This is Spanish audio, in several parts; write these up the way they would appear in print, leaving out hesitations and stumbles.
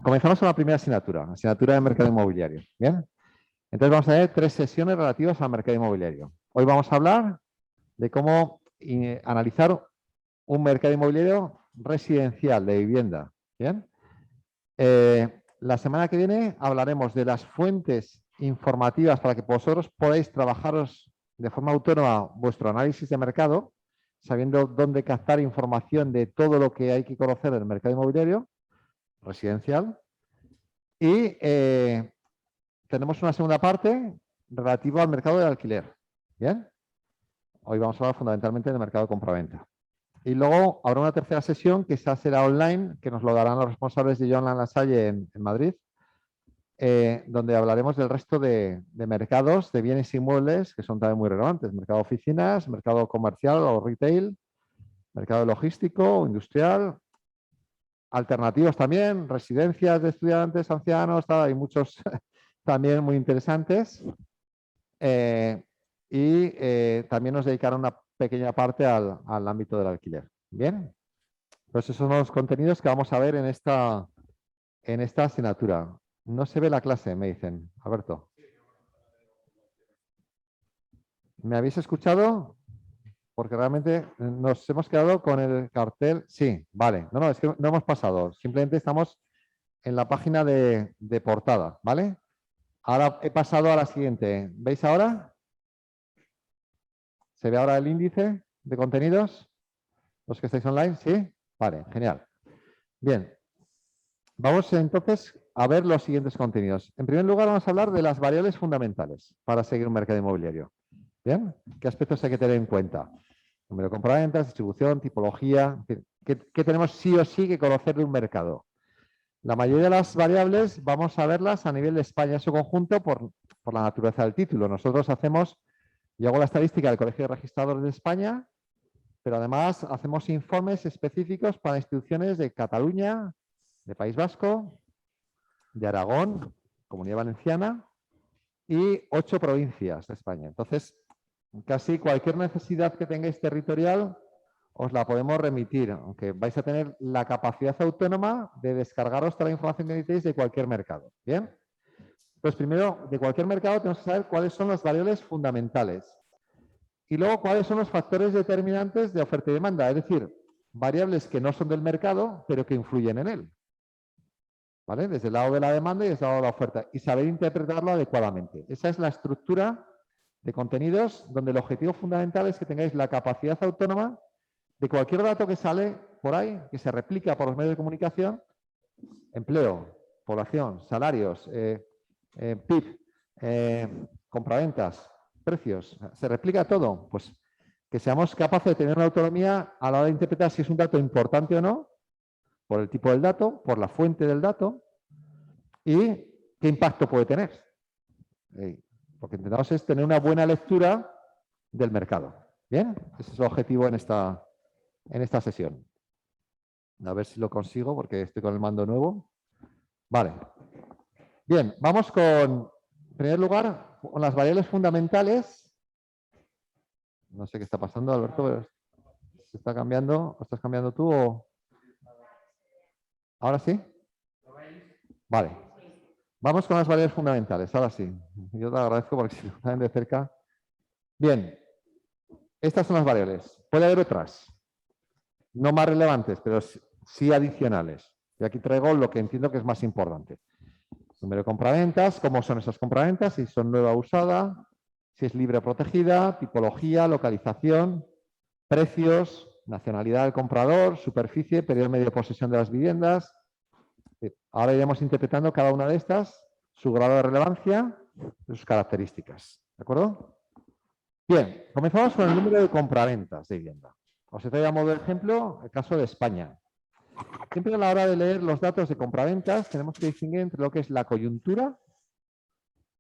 Comenzamos con la primera asignatura de mercado inmobiliario. Bien. Entonces vamos a ver 3 sesiones relativas al mercado inmobiliario. Hoy vamos a hablar de cómo analizar un mercado inmobiliario residencial de vivienda. Bien. La semana que viene hablaremos de las fuentes informativas para que vosotros podáis trabajaros de forma autónoma vuestro análisis de mercado, sabiendo dónde captar información de todo lo que hay que conocer del mercado inmobiliario residencial. Y tenemos una segunda parte relativa al mercado del alquiler. Bien. Hoy vamos a hablar fundamentalmente del mercado de compraventa. Y luego habrá una tercera sesión que esa será online, que nos lo darán los responsables de Joan Lasalle en Madrid, donde hablaremos del resto de mercados de bienes inmuebles que son también muy relevantes. Mercado de oficinas, mercado comercial o retail, mercado logístico, industrial, alternativos también, residencias de estudiantes, ancianos, hay muchos también muy interesantes. También nos dedicará una pequeña parte al ámbito del alquiler. Bien, pues esos son los contenidos que vamos a ver en esta asignatura. No se ve la clase, me dicen. Alberto. ¿Me habéis escuchado? Porque realmente nos hemos quedado con el cartel. Sí, vale. No, es que no hemos pasado. Simplemente estamos en la página de portada, ¿vale? Ahora he pasado a la siguiente. ¿Veis ahora? ¿Se ve ahora el índice de contenidos? ¿Los que estáis online? ¿Sí? Vale, genial. Bien. Vamos entonces a ver los siguientes contenidos. En primer lugar, vamos a hablar de las variables fundamentales para seguir un mercado inmobiliario. ¿Bien? ¿Qué aspectos hay que tener en cuenta? Número de compraventas, distribución, tipología. ¿Qué tenemos sí o sí que conocer de un mercado? La mayoría de las variables vamos a verlas a nivel de España en su conjunto por la naturaleza del título. Nosotros yo hago la estadística del Colegio de Registradores de España, pero además hacemos informes específicos para instituciones de Cataluña, de País Vasco, de Aragón, Comunidad Valenciana y 8 provincias de España. Entonces, casi cualquier necesidad que tengáis territorial os la podemos remitir, aunque vais a tener la capacidad autónoma de descargaros toda la información que necesitéis de cualquier mercado. ¿Bien? Pues primero, de cualquier mercado tenemos que saber cuáles son las variables fundamentales y luego cuáles son los factores determinantes de oferta y demanda, es decir, variables que no son del mercado, pero que influyen en él. ¿Vale? Desde el lado de la demanda y desde el lado de la oferta. Y saber interpretarlo adecuadamente. Esa es la estructura de contenidos donde el objetivo fundamental es que tengáis la capacidad autónoma de cualquier dato que sale por ahí, que se replica por los medios de comunicación, empleo, población, salarios, PIB, compraventas, precios, se replica todo. Pues que seamos capaces de tener una autonomía a la hora de interpretar si es un dato importante o no, por el tipo del dato, por la fuente del dato y qué impacto puede tener. Lo que intentamos es tener una buena lectura del mercado. ¿Bien? Ese es el objetivo en esta sesión. A ver si lo consigo porque estoy con el mando nuevo. Vale. Bien, vamos en primer lugar, con las variables fundamentales. No sé qué está pasando, Alberto, pero ¿se está cambiando? ¿O estás cambiando tú o...? ¿Ahora sí? Vale. Vamos con las variables fundamentales. Ahora sí. Yo te agradezco porque si lo saben de cerca. Bien. Estas son las variables. Puede haber otras. No más relevantes, pero sí adicionales. Y aquí traigo lo que entiendo que es más importante. Número de compraventas, cómo son esas compraventas, si son nueva o usada, si es libre o protegida, tipología, localización, precios, nacionalidad del comprador, superficie, periodo medio de posesión de las viviendas. Ahora iremos interpretando cada una de estas, su grado de relevancia y sus características. ¿De acuerdo? Bien, comenzamos con el número de compraventas de vivienda. Os he traído a modo de ejemplo el caso de España. Siempre a la hora de leer los datos de compraventas tenemos que distinguir entre lo que es la coyuntura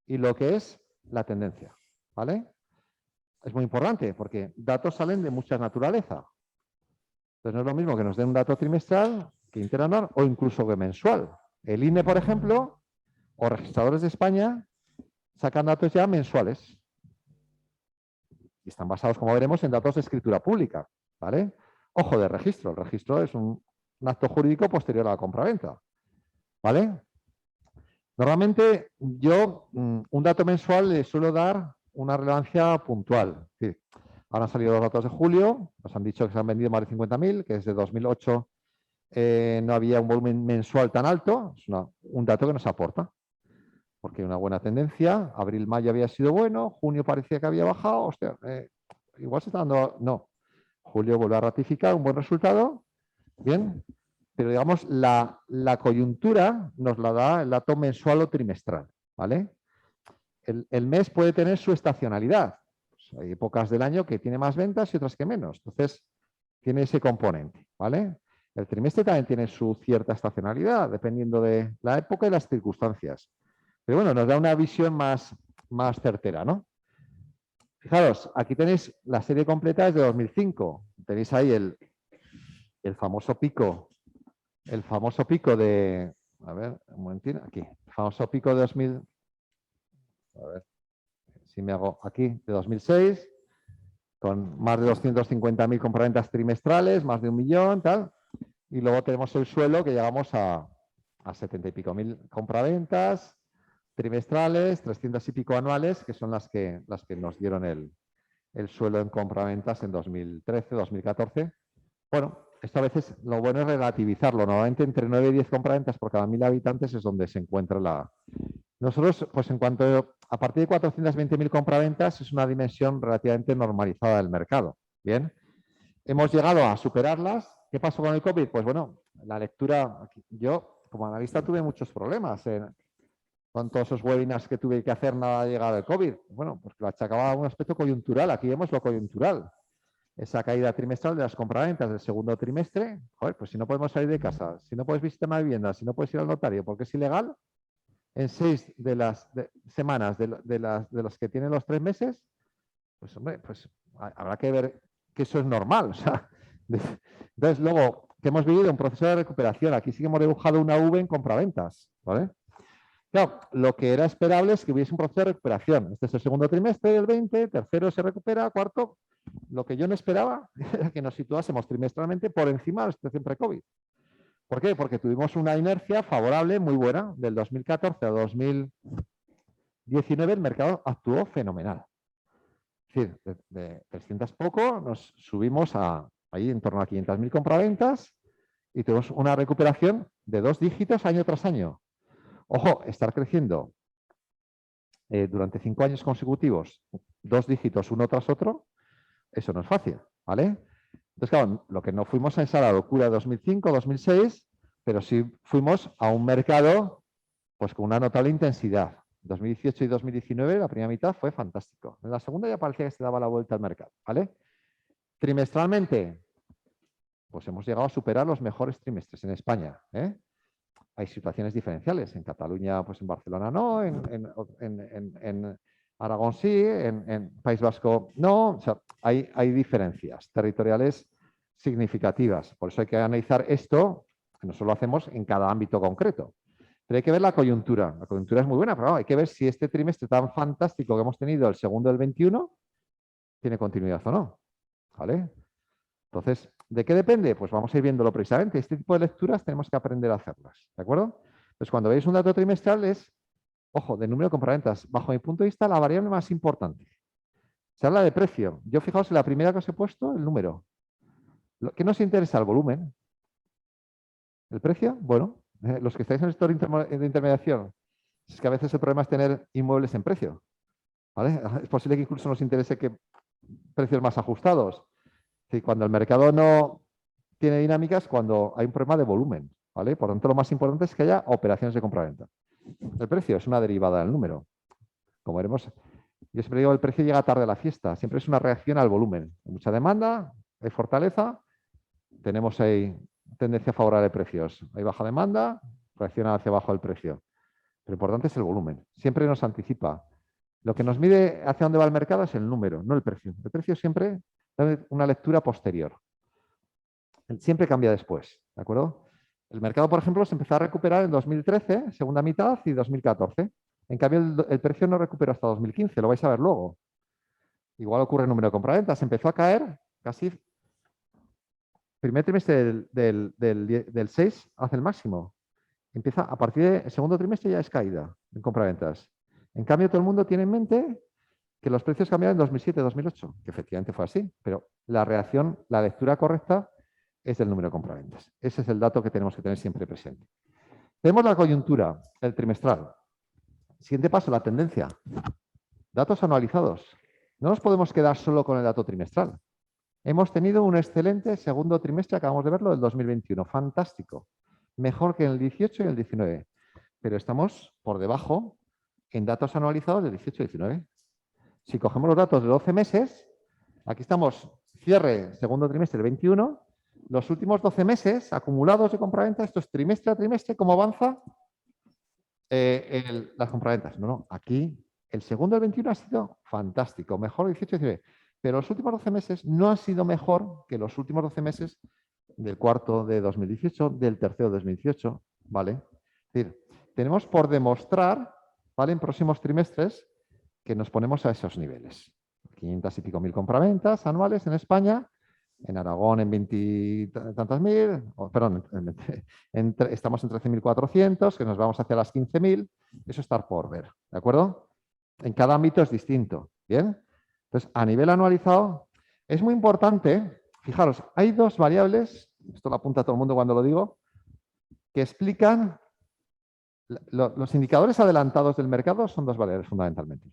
y lo que es la tendencia. ¿Vale? Es muy importante porque datos salen de mucha naturaleza. Entonces no es lo mismo que nos den un dato trimestral que interanual o incluso que mensual. El INE, por ejemplo, o registradores de España sacan datos ya mensuales. Y están basados, como veremos, en datos de escritura pública. ¿Vale? Ojo de registro. El registro es un acto jurídico posterior a la compraventa. ¿vale? Normalmente yo un dato mensual le suelo dar una relevancia puntual. Es decir, ahora han salido los datos de julio, nos han dicho que se han vendido más de 50.000, que desde 2008 no había un volumen mensual tan alto. Es un dato que nos aporta, porque hay una buena tendencia. Abril, mayo había sido bueno, junio parecía que había bajado. Hostia, igual se está dando... No, julio vuelve a ratificar un buen resultado. Bien, pero digamos, la coyuntura nos la da el dato mensual o trimestral, ¿vale? El mes puede tener su estacionalidad. Pues hay épocas del año que tiene más ventas y otras que menos. Entonces, tiene ese componente, ¿vale? El trimestre también tiene su cierta estacionalidad, dependiendo de la época y las circunstancias. Pero bueno, nos da una visión más certera, ¿no? Fijaros, aquí tenéis la serie completa es de 2005. Tenéis ahí el famoso pico de, a ver, un momentito, aquí, el famoso pico de 2000, a ver si me hago aquí, de 2006, con más de 250.000 compraventas trimestrales, más de 1.000.000, tal, y luego tenemos el suelo que llegamos a 70 y pico mil compraventas trimestrales, 300 y pico anuales, que son las que nos dieron el suelo en compraventas en 2013, 2014. Bueno, esto a veces lo bueno es relativizarlo. Normalmente entre 9 y 10 compraventas por cada 1.000 habitantes es donde se encuentra la... Nosotros, pues en cuanto a partir de 420.000 compraventas es una dimensión relativamente normalizada del mercado. Bien, hemos llegado a superarlas. ¿Qué pasó con el COVID? Pues bueno, la lectura, yo como analista tuve muchos problemas con todos esos webinars que tuve que hacer nada de llegar al COVID. Bueno, pues lo achacaba a un aspecto coyuntural. Aquí vemos lo coyuntural. Esa caída trimestral de las compraventas del segundo trimestre. Joder, pues si no podemos salir de casa, si no puedes visitar una vivienda, si no puedes ir al notario porque es ilegal, en 6 de las semanas de los que tienen los 3 meses, pues hombre, pues habrá que ver que eso es normal. O sea, entonces, luego, que hemos vivido un proceso de recuperación. Aquí sí que hemos dibujado una V en compraventas, ¿vale? Claro, lo que era esperable es que hubiese un proceso de recuperación. Este es el segundo trimestre del 20, tercero se recupera, cuarto. Lo que yo no esperaba era que nos situásemos trimestralmente por encima de la situación pre-COVID. ¿Por qué? Porque tuvimos una inercia favorable muy buena. Del 2014 a 2019 el mercado actuó fenomenal. Es decir, de 300 poco nos subimos ahí en torno a 500.000 compraventas y tuvimos una recuperación de 2 dígitos año tras año. Ojo, estar creciendo durante 5 años consecutivos, 2 dígitos uno tras otro, eso no es fácil, ¿vale? Entonces, claro, lo que no fuimos es a la locura de 2005, 2006, pero sí fuimos a un mercado pues con una notable intensidad. 2018 y 2019, la primera mitad fue fantástico. En la segunda ya parecía que se daba la vuelta al mercado, ¿vale? Trimestralmente, pues hemos llegado a superar los mejores trimestres en España, ¿eh? Hay situaciones diferenciales. En Cataluña, pues en Barcelona no, en Aragón sí, en País Vasco no. O sea, hay diferencias territoriales significativas. Por eso hay que analizar esto, que no solo hacemos en cada ámbito concreto. Pero hay que ver la coyuntura. La coyuntura es muy buena, pero hay que ver si este trimestre tan fantástico que hemos tenido, el segundo del 21, tiene continuidad o no. ¿Vale? Entonces, ¿de qué depende? Pues vamos a ir viéndolo precisamente. Este tipo de lecturas tenemos que aprender a hacerlas, ¿de acuerdo? Entonces, cuando veis un dato trimestral es, ojo, de número de compraventas. Bajo mi punto de vista, la variable más importante. Se habla de precio. Yo fijaos en la primera que os he puesto, el número. ¿Qué nos interesa? El volumen. ¿El precio? Bueno, los que estáis en el sector de intermediación, es que a veces el problema es tener inmuebles en precio, ¿vale? Es posible que incluso nos interese que precios más ajustados. Sí, cuando el mercado no tiene dinámicas, cuando hay un problema de volumen, ¿vale? Por lo tanto, lo más importante es que haya operaciones de compra-venta. El precio es una derivada del número. Como veremos, yo siempre digo, el precio llega tarde a la fiesta. Siempre es una reacción al volumen. Hay mucha demanda, hay fortaleza, tenemos ahí tendencia favorable de precios. Hay baja demanda, reacciona hacia abajo el precio. Pero lo importante es el volumen. Siempre nos anticipa. Lo que nos mide hacia dónde va el mercado es el número, no el precio. El precio siempre da una lectura posterior. Siempre cambia después, ¿de acuerdo? El mercado, por ejemplo, se empezó a recuperar en 2013, segunda mitad, y 2014. En cambio, el precio no recuperó hasta 2015, lo vais a ver luego. Igual ocurre el número de compraventas. Empezó a caer casi primer trimestre del 6 hace el máximo. empieza a partir del segundo trimestre ya es caída en compraventas. En cambio, todo el mundo tiene en mente que los precios cambiaron en 2007-2008, que efectivamente fue así, pero la reacción, la lectura correcta es del número de compraventas. Ese es el dato que tenemos que tener siempre presente. Tenemos la coyuntura, el trimestral. Siguiente paso, la tendencia. Datos anualizados. No nos podemos quedar solo con el dato trimestral. Hemos tenido un excelente segundo trimestre, acabamos de verlo, del 2021. Fantástico. Mejor que en el 18 y el 19. Pero estamos por debajo en datos anualizados del 18 y 19. Si cogemos los datos de 12 meses, aquí estamos, cierre segundo trimestre del 21, los últimos 12 meses acumulados de compraventa, esto es trimestre a trimestre, ¿cómo avanza las compraventas? No, aquí el segundo del 21 ha sido fantástico, mejor 18 y 19, pero los últimos 12 meses no han sido mejor que los últimos 12 meses del cuarto de 2018, del tercero de 2018, ¿vale? Es decir, tenemos por demostrar, ¿vale? En próximos trimestres que nos ponemos a esos niveles. 500 y pico mil compraventas anuales en España, en Aragón en 20 y tantas mil, perdón, estamos en 13.400, que nos vamos hacia las 15.000, eso está por ver, ¿de acuerdo? En cada ámbito es distinto, ¿bien? Entonces, a nivel anualizado, es muy importante, fijaros, hay dos variables, esto lo apunta todo el mundo cuando lo digo, que explican, los indicadores adelantados del mercado son dos variables fundamentalmente.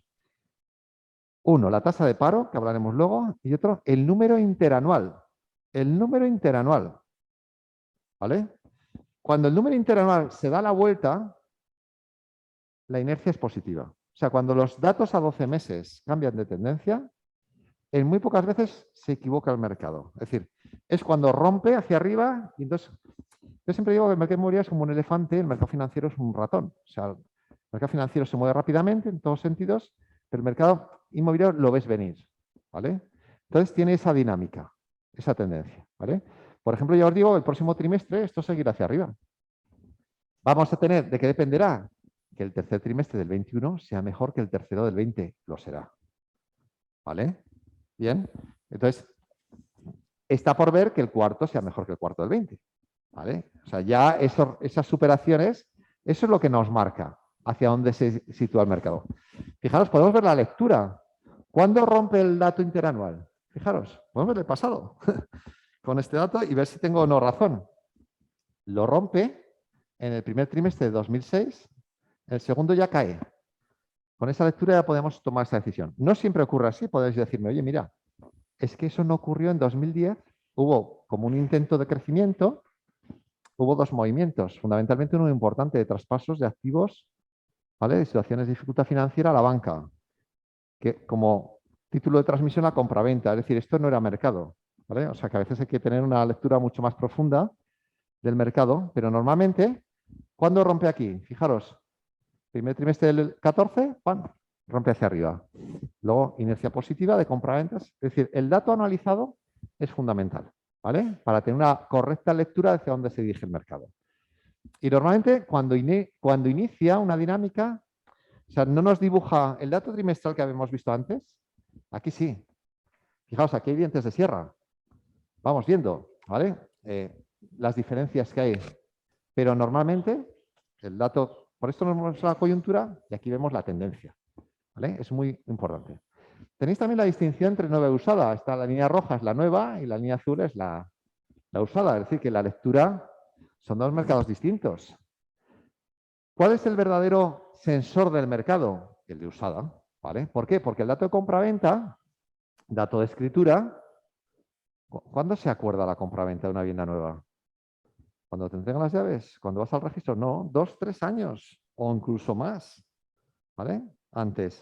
Uno, la tasa de paro, que hablaremos luego, y otro, el número interanual. El número interanual. ¿Vale? Cuando el número interanual se da la vuelta, la inercia es positiva. O sea, cuando los datos a 12 meses cambian de tendencia, en muy pocas veces se equivoca el mercado. Es decir, es cuando rompe hacia arriba y entonces, yo siempre digo que el mercado inmobiliario es como un elefante, el mercado financiero es un ratón. O sea, el mercado financiero se mueve rápidamente en todos sentidos, pero el mercado inmobiliario lo ves venir, ¿vale? Entonces tiene esa dinámica, esa tendencia, ¿vale? Por ejemplo, ya os digo, el próximo trimestre esto seguirá hacia arriba. Vamos a tener, ¿de qué dependerá? Que el tercer trimestre del 21 sea mejor que el tercero del 20, lo será, ¿vale? Bien, entonces está por ver que el cuarto sea mejor que el cuarto del 20, ¿vale? O sea, ya esas superaciones, eso es lo que nos marca hacia dónde se sitúa el mercado. Fijaros, podemos ver la lectura. ¿Cuándo rompe el dato interanual? Fijaros, podemos ver el pasado con este dato y ver si tengo o no razón. Lo rompe en el primer trimestre de 2006, el segundo ya cae. Con esa lectura ya podemos tomar esa decisión. No siempre ocurre así, podéis decirme, oye, mira, es que eso no ocurrió en 2010, hubo como un intento de crecimiento, hubo dos movimientos, fundamentalmente uno importante de traspasos de activos, ¿vale? De situaciones de dificultad financiera a la banca, que como título de transmisión la compraventa, es decir, esto no era mercado, ¿vale? O sea que a veces hay que tener una lectura mucho más profunda del mercado, pero normalmente, ¿cuándo rompe aquí? Fijaros, primer trimestre del 14, ¡pam!, rompe hacia arriba. Luego, inercia positiva de compraventas. Es decir, el dato analizado es fundamental, ¿vale? Para tener una correcta lectura hacia dónde se dirige el mercado. Y normalmente, cuando inicia una dinámica, o sea, no nos dibuja el dato trimestral que habíamos visto antes. Aquí sí. Fijaos, aquí hay dientes de sierra. Vamos viendo, ¿vale? Las diferencias que hay. Pero normalmente, el dato, por esto nos vemos la coyuntura y aquí vemos la tendencia, ¿vale? Es muy importante. Tenéis también la distinción entre nueva y usada. Está la línea roja es la nueva y la línea azul es la usada. Es decir, que la lectura son dos mercados distintos. ¿Cuál es el verdadero sensor del mercado? El de usada, ¿vale? ¿Por qué? Porque el dato de compra-venta, dato de escritura, ¿cuándo se acuerda la compra-venta de una vivienda nueva? ¿Cuando te entregan las llaves? ¿Cuando vas al registro? No, 2, 3 años o incluso más, ¿vale? Antes.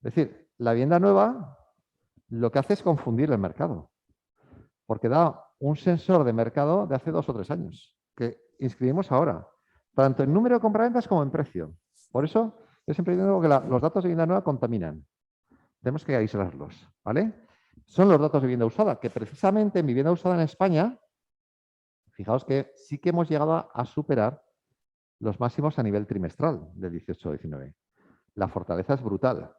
Es decir, la vivienda nueva lo que hace es confundir el mercado, porque da un sensor de mercado de hace 2 o 3 años, que inscribimos ahora, tanto en número de compraventas como en precio. Por eso, yo siempre digo que los datos de vivienda nueva contaminan. Tenemos que aislarlos, ¿vale? Son los datos de vivienda usada, que precisamente en vivienda usada en España, fijaos que sí que hemos llegado a superar los máximos a nivel trimestral del 18-19. La fortaleza es brutal.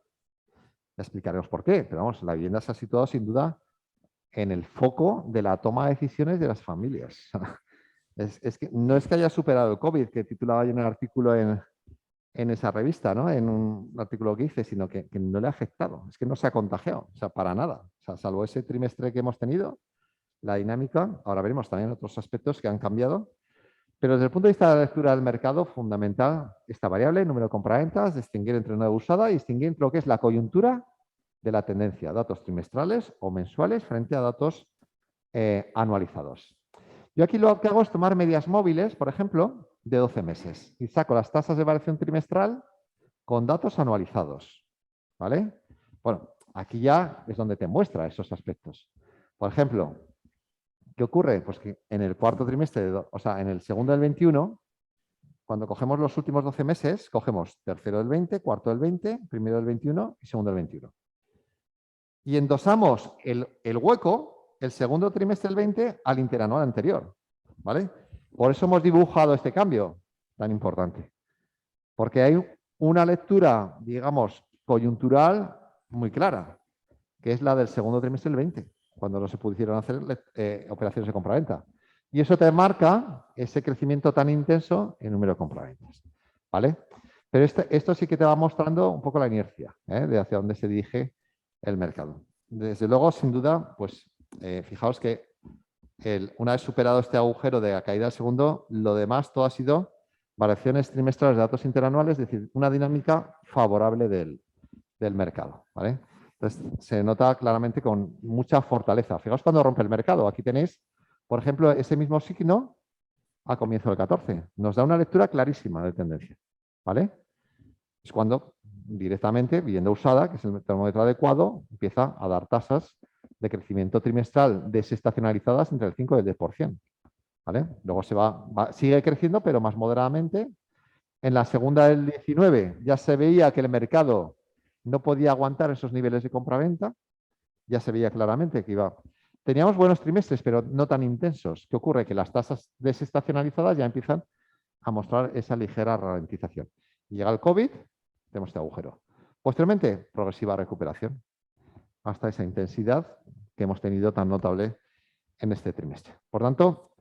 Ya explicaremos por qué, pero vamos, la vivienda se ha situado sin duda en el foco de la toma de decisiones de las familias. Es que no es que haya superado el COVID, que titulaba yo en el artículo en esa revista, ¿no? En un artículo que hice, sino que no le ha afectado. Es que no se ha contagiado, o sea, para nada. O sea, salvo ese trimestre que hemos tenido, la dinámica, ahora veremos también otros aspectos que han cambiado. Pero desde el punto de vista de la lectura del mercado, fundamental esta variable, número de compraventas, distinguir entre nueva usada y distinguir entre lo que es la coyuntura de la tendencia, datos trimestrales o mensuales frente a datos anualizados. Yo aquí lo que hago es tomar medias móviles, por ejemplo, de 12 meses y saco las tasas de variación trimestral con datos anualizados. ¿Vale? Bueno, aquí ya es donde te muestra esos aspectos. Por ejemplo, ¿qué ocurre? Pues que en el cuarto trimestre, o sea, en el segundo del 21, cuando cogemos los últimos 12 meses, cogemos tercero del 20, cuarto del 20, primero del 21 y segundo del 21. Y endosamos el hueco, el segundo trimestre del 20, al interanual anterior. ¿Vale? Por eso hemos dibujado este cambio tan importante. Porque hay una lectura, digamos, coyuntural muy clara, que es la del segundo trimestre del 20, cuando no se pudieron hacer operaciones de compraventa. Y eso te marca ese crecimiento tan intenso en número de compraventas. ¿Vale? Pero esto sí que te va mostrando un poco la inercia, de hacia dónde se dirige el mercado. Desde luego, sin duda, pues fijaos que una vez superado este agujero de la caída del segundo, lo demás todo ha sido variaciones trimestrales de datos interanuales, es decir, una dinámica favorable del mercado. ¿Vale? Entonces, se nota claramente con mucha fortaleza. Fijaos cuando rompe el mercado. Aquí tenéis, por ejemplo, ese mismo signo a comienzo del 14. Nos da una lectura clarísima de tendencia. ¿Vale? Es cuando directamente, vivienda usada, que es el termómetro adecuado, empieza a dar tasas de crecimiento trimestral desestacionalizadas entre el 5 y el 10%. ¿Vale? Luego sigue creciendo, pero más moderadamente. En la segunda del 19 ya se veía que el mercado no podía aguantar esos niveles de compraventa. Ya se veía claramente que iba. Teníamos buenos trimestres, pero no tan intensos. ¿Qué ocurre? Que las tasas desestacionalizadas ya empiezan a mostrar esa ligera ralentización. Llega el COVID, tenemos este agujero. Posteriormente, progresiva recuperación, hasta esa intensidad que hemos tenido tan notable en este trimestre. Por tanto,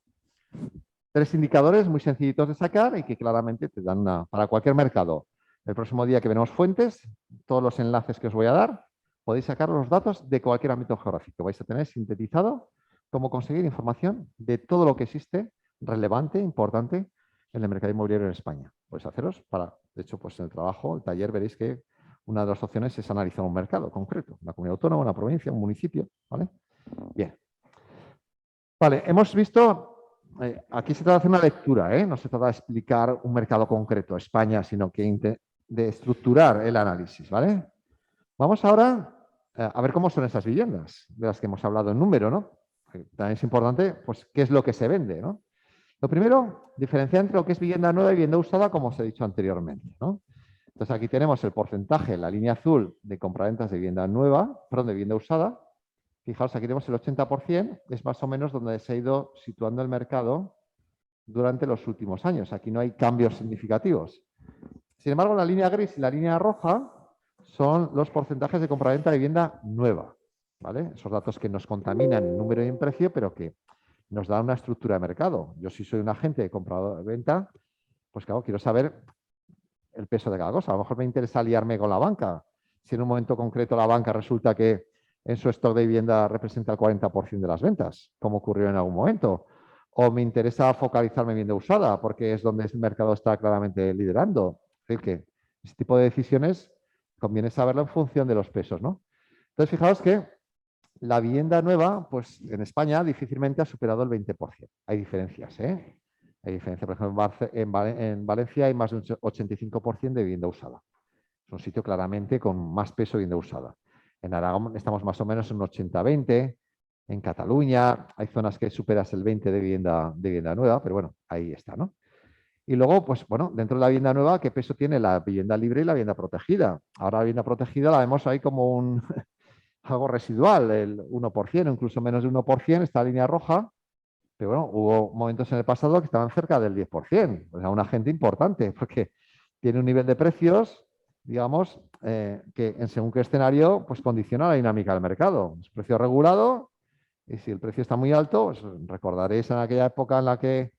tres indicadores muy sencillitos de sacar y que claramente te dan para cualquier mercado. El próximo día que veremos fuentes, todos los enlaces que os voy a dar, podéis sacar los datos de cualquier ámbito geográfico. Vais a tener sintetizado cómo conseguir información de todo lo que existe relevante, importante en el mercado inmobiliario en España. Podéis haceros de hecho, pues en el trabajo, el taller, veréis que una de las opciones es analizar un mercado concreto, una comunidad autónoma, una provincia, un municipio. ¿Vale? Bien. Vale, hemos visto, aquí se trata de hacer una lectura, no se trata de explicar un mercado concreto, España, sino que de estructurar el análisis. ¿Vale? Vamos ahora a ver cómo son esas viviendas, de las que hemos hablado en número, ¿no? También es importante, pues, qué es lo que se vende, ¿no? Lo primero, diferenciar entre lo que es vivienda nueva y vivienda usada, como os he dicho anteriormente, ¿no? Entonces, aquí tenemos el porcentaje, la línea azul de compraventas de vivienda nueva, perdón, de vivienda usada. Fijaos, aquí tenemos el 80%, es más o menos donde se ha ido situando el mercado durante los últimos años. Aquí no hay cambios significativos. Sin embargo, la línea gris y la línea roja son los porcentajes de compraventa de vivienda nueva. ¿Vale? Esos datos que nos contaminan en número y en precio, pero que nos dan una estructura de mercado. Yo, si soy un agente de comprador de venta, pues claro, quiero saber el peso de cada cosa. A lo mejor me interesa aliarme con la banca. Si en un momento concreto la banca resulta que en su stock de vivienda representa el 40% de las ventas, como ocurrió en algún momento. O me interesa focalizarme en vivienda usada, porque es donde el mercado está claramente liderando. Es decir, que ese tipo de decisiones conviene saberlo en función de los pesos, ¿no? Entonces, fijaos que la vivienda nueva, pues en España difícilmente ha superado el 20%. Hay diferencias, ¿eh? Hay diferencias. Por ejemplo, en Valencia hay más de un 85% de vivienda usada. Es un sitio claramente con más peso de vivienda usada. En Aragón estamos más o menos en un 80-20. En Cataluña hay zonas que superas el 20% de vivienda nueva, pero bueno, ahí está, ¿no? Y luego, pues bueno, dentro de la vivienda nueva, ¿qué peso tiene la vivienda libre y la vivienda protegida? Ahora la vivienda protegida la vemos ahí como algo residual, el 1%, incluso menos de 1%, esta línea roja, pero bueno, hubo momentos en el pasado que estaban cerca del 10%, o sea, un agente importante, porque tiene un nivel de precios, digamos, que en según qué escenario, pues condiciona la dinámica del mercado. Es precio regulado, y si el precio está muy alto, pues recordaréis en aquella época en la que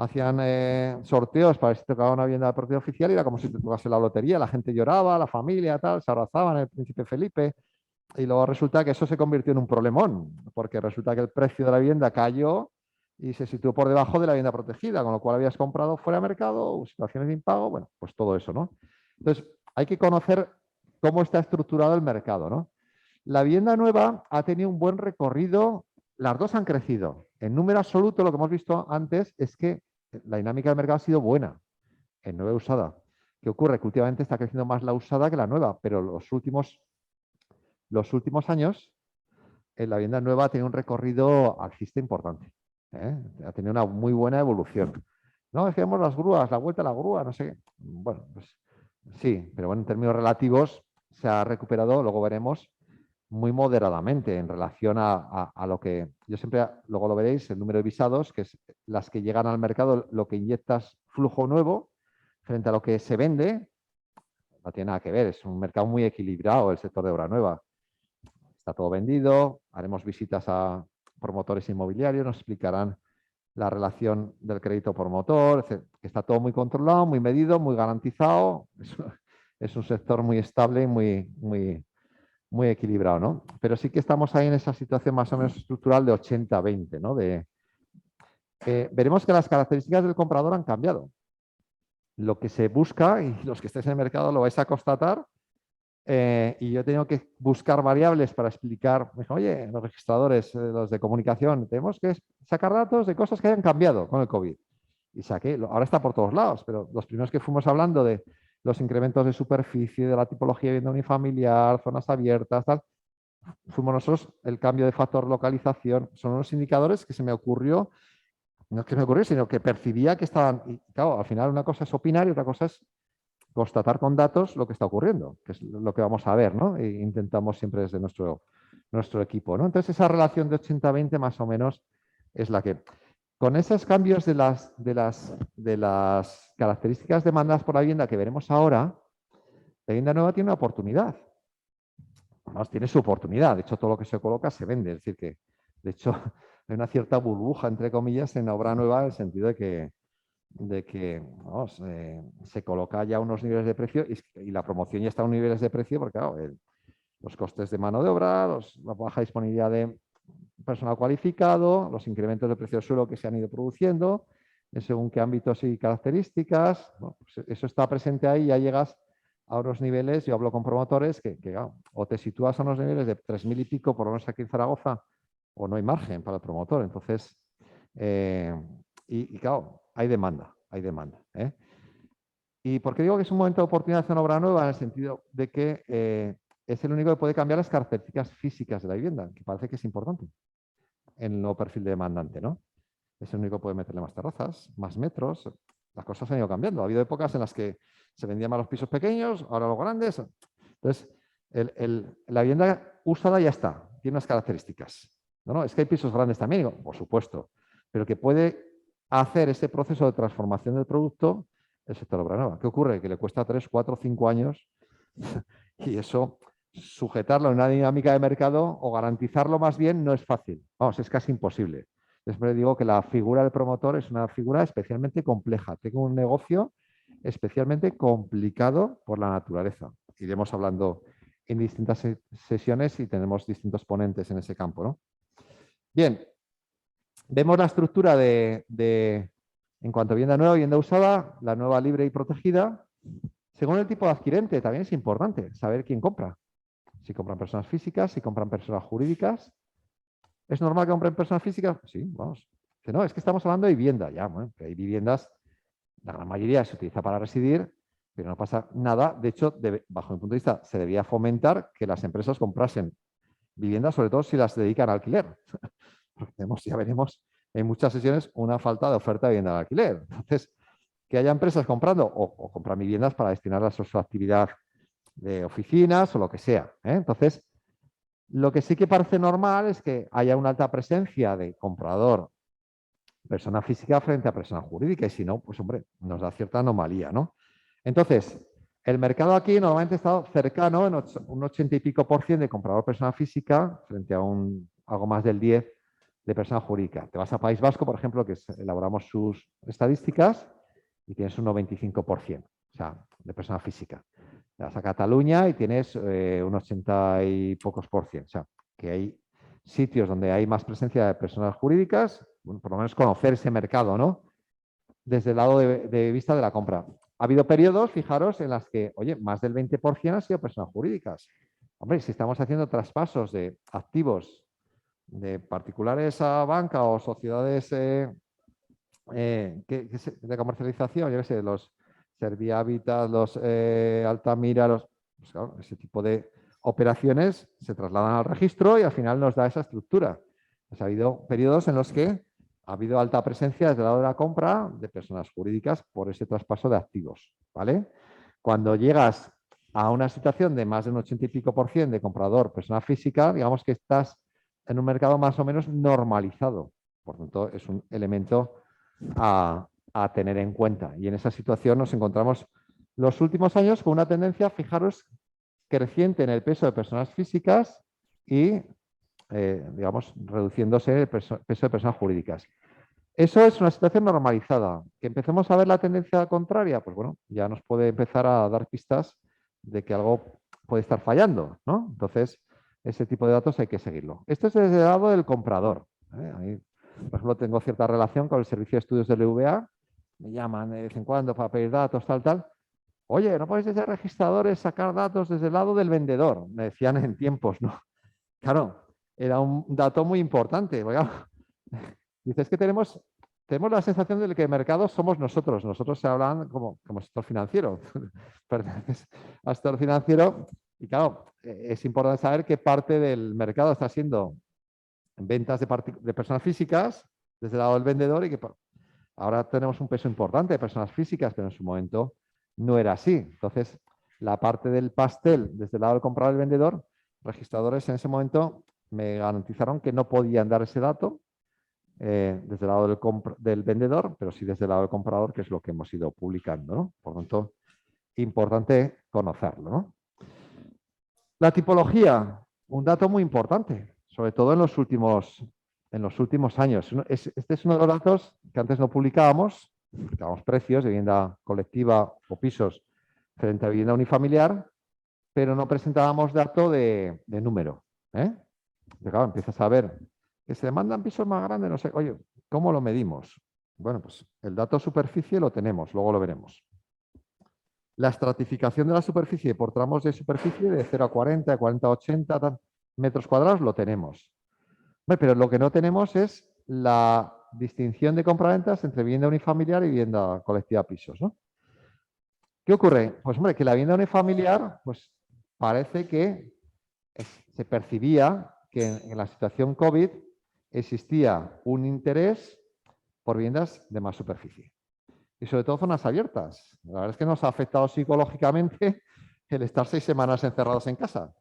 hacían sorteos para ver si tocaba una vivienda de propiedad oficial y era como si te tocase la lotería, la gente lloraba, la familia, tal, se abrazaban, el príncipe Felipe, y luego resulta que eso se convirtió en un problemón, porque resulta que el precio de la vivienda cayó y se situó por debajo de la vivienda protegida, con lo cual habías comprado fuera de mercado, situaciones de impago, bueno, pues todo eso, ¿no? Entonces, hay que conocer cómo está estructurado el mercado, ¿no? La vivienda nueva ha tenido un buen recorrido, las dos han crecido. En número absoluto, lo que hemos visto antes es que la dinámica del mercado ha sido buena en nueva y usada. ¿Qué ocurre? Que últimamente está creciendo más la usada que la nueva, pero los últimos años la vivienda nueva ha tenido un recorrido alcista importante. Ha tenido una muy buena evolución. No, es que vemos las grúas, la vuelta a la grúa, no sé qué. Bueno, pues sí, pero bueno, en términos relativos se ha recuperado, luego veremos, muy moderadamente en relación a lo que yo siempre, luego lo veréis, el número de visados, que es las que llegan al mercado, lo que inyectas flujo nuevo frente a lo que se vende, no tiene nada que ver, es un mercado muy equilibrado el sector de obra nueva. Está todo vendido, haremos visitas a promotores inmobiliarios, nos explicarán la relación del crédito por motor, que está todo muy controlado, muy medido, muy garantizado. Es un sector muy estable y muy equilibrado, ¿no? Pero sí que estamos ahí en esa situación más o menos estructural de 80-20, ¿no? Veremos que las características del comprador han cambiado. Lo que se busca, y los que estéis en el mercado lo vais a constatar, y yo he tenido que buscar variables para explicar, me dijo, oye, los registradores, los de comunicación, tenemos que sacar datos de cosas que hayan cambiado con el COVID. Y saqué, ahora está por todos lados, pero los primeros que fuimos hablando de los incrementos de superficie, de la tipología de vivienda unifamiliar, zonas abiertas, tal, fuimos nosotros el cambio de factor localización. Son unos indicadores que se me ocurrió, no es que me ocurrió, sino que percibía que estaban, y claro, al final una cosa es opinar y otra cosa es constatar con datos lo que está ocurriendo, que es lo que vamos a ver, ¿no? E intentamos siempre desde nuestro equipo, ¿no? Entonces, esa relación de 80-20 más o menos es la que... Con esos cambios de las características demandadas por la vivienda que veremos ahora, la vivienda nueva tiene una oportunidad. Además, tiene su oportunidad. De hecho, todo lo que se coloca se vende. Es decir, que, de hecho, hay una cierta burbuja, entre comillas, en la obra nueva, en el sentido de que vamos, se coloca ya unos niveles de precio y la promoción ya está a unos niveles de precio porque, claro, los costes de mano de obra, la baja disponibilidad de personal cualificado, los incrementos de precio del suelo que se han ido produciendo, según qué ámbitos y características, bueno, pues eso está presente ahí, ya llegas a unos niveles, yo hablo con promotores que claro, o te sitúas a unos niveles de 3.000 y pico, por lo menos aquí en Zaragoza, o no hay margen para el promotor. Entonces, y claro, hay demanda, hay demanda. ¿Y por qué digo que es un momento de oportunidad en obra nueva? En el sentido de que es el único que puede cambiar las características físicas de la vivienda, que parece que es importante en el nuevo perfil de demandante, ¿no? Es el único que puede meterle más terrazas, más metros. Las cosas han ido cambiando. Ha habido épocas en las que se vendían más los pisos pequeños, ahora los grandes. Entonces, la vivienda usada ya está, tiene unas características. No, es que hay pisos grandes también, digo, por supuesto, pero que puede hacer ese proceso de transformación del producto el sector obra nueva. ¿Qué ocurre? Que le cuesta 3, 4, 5 años y eso, sujetarlo en una dinámica de mercado o garantizarlo más bien no es fácil. Vamos, es casi imposible. Siempre digo que la figura del promotor es una figura especialmente compleja. Tengo un negocio especialmente complicado por la naturaleza. Iremos hablando en distintas sesiones y tenemos distintos ponentes en ese campo, ¿no? Bien, vemos la estructura en cuanto a vivienda nueva, vivienda usada, la nueva libre y protegida. Según el tipo de adquirente, también es importante saber quién compra. Si compran personas físicas, si compran personas jurídicas. ¿Es normal que compren personas físicas? Sí, vamos. No, es que estamos hablando de vivienda. Ya, bueno, hay viviendas, la gran mayoría se utiliza para residir, pero no pasa nada. De hecho, bajo mi punto de vista, se debía fomentar que las empresas comprasen viviendas, sobre todo si las dedican al alquiler. Porque tenemos, ya veremos en muchas sesiones, una falta de oferta de vivienda al alquiler. Entonces, que haya empresas comprando o compran viviendas para destinarlas a su actividad de oficinas o lo que sea. Entonces, lo que sí que parece normal es que haya una alta presencia de comprador persona física frente a persona jurídica y si no, pues hombre, nos da cierta anomalía, ¿no? Entonces, el mercado aquí normalmente ha estado cercano en un 80 y pico % de comprador persona física frente a algo más del 10% de persona jurídica. Te vas a País Vasco, por ejemplo, que elaboramos sus estadísticas y tienes un 95%, o sea, de persona física. Te vas a Cataluña y tienes un 80 y pocos %. O sea, que hay sitios donde hay más presencia de personas jurídicas, bueno, por lo menos conocer ese mercado, ¿no? Desde el lado de vista de la compra. Ha habido periodos, fijaros, en las que, oye, más del 20% han sido personas jurídicas. Hombre, si estamos haciendo traspasos de activos de particulares a banca o sociedades de comercialización, yo qué sé, los Servihabitat, los Altamira, pues claro, ese tipo de operaciones se trasladan al registro y al final nos da esa estructura. Pues ha habido periodos en los que ha habido alta presencia desde el lado de la compra de personas jurídicas por ese traspaso de activos, ¿vale? Cuando llegas a una situación de más de un 80 y pico % de comprador persona física, digamos que estás en un mercado más o menos normalizado. Por tanto, es un elemento a tener en cuenta. Y en esa situación nos encontramos los últimos años con una tendencia, fijaros, creciente en el peso de personas físicas y, digamos, reduciéndose el peso de personas jurídicas. Eso es una situación normalizada. ¿Que empecemos a ver la tendencia contraria? Pues bueno, ya nos puede empezar a dar pistas de que algo puede estar fallando, ¿no? Entonces, ese tipo de datos hay que seguirlo. Esto es desde el lado del comprador. Ahí, por ejemplo, tengo cierta relación con el servicio de estudios del UVA. Me llaman de vez en cuando para pedir datos, tal. Oye, ¿no podéis desde registradores sacar datos desde el lado del vendedor? Me decían en tiempos, ¿no? Claro, era un dato muy importante. Dices que tenemos la sensación de que el mercado somos nosotros. Nosotros se hablan como sector financiero. Perteneces al sector financiero y claro, es importante saber qué parte del mercado está siendo ventas de personas físicas desde el lado del vendedor y que ahora tenemos un peso importante de personas físicas, pero en su momento no era así. Entonces, la parte del pastel desde el lado del comprador y el vendedor, registradores en ese momento me garantizaron que no podían dar ese dato desde el lado del vendedor, pero sí desde el lado del comprador, que es lo que hemos ido publicando, ¿no? Por lo tanto, importante conocerlo, ¿no? La tipología, un dato muy importante, sobre todo en los últimos años. Este es uno de los datos que antes no publicábamos precios de vivienda colectiva o pisos frente a vivienda unifamiliar, pero no presentábamos dato de número. Pero claro, empiezas a ver que se demandan pisos más grandes, no sé, oye, ¿cómo lo medimos? Bueno, pues el dato superficie lo tenemos, luego lo veremos. La estratificación de la superficie por tramos de superficie de 0 a 40, de 40 a 80 metros cuadrados lo tenemos. Bueno, pero lo que no tenemos es la distinción de compraventas entre vivienda unifamiliar y vivienda colectiva pisos, ¿no? ¿Qué ocurre? Pues hombre, que la vivienda unifamiliar, pues parece que se percibía que en la situación COVID existía un interés por viviendas de más superficie. Y sobre todo zonas abiertas. La verdad es que nos ha afectado psicológicamente el estar 6 semanas encerrados en casa.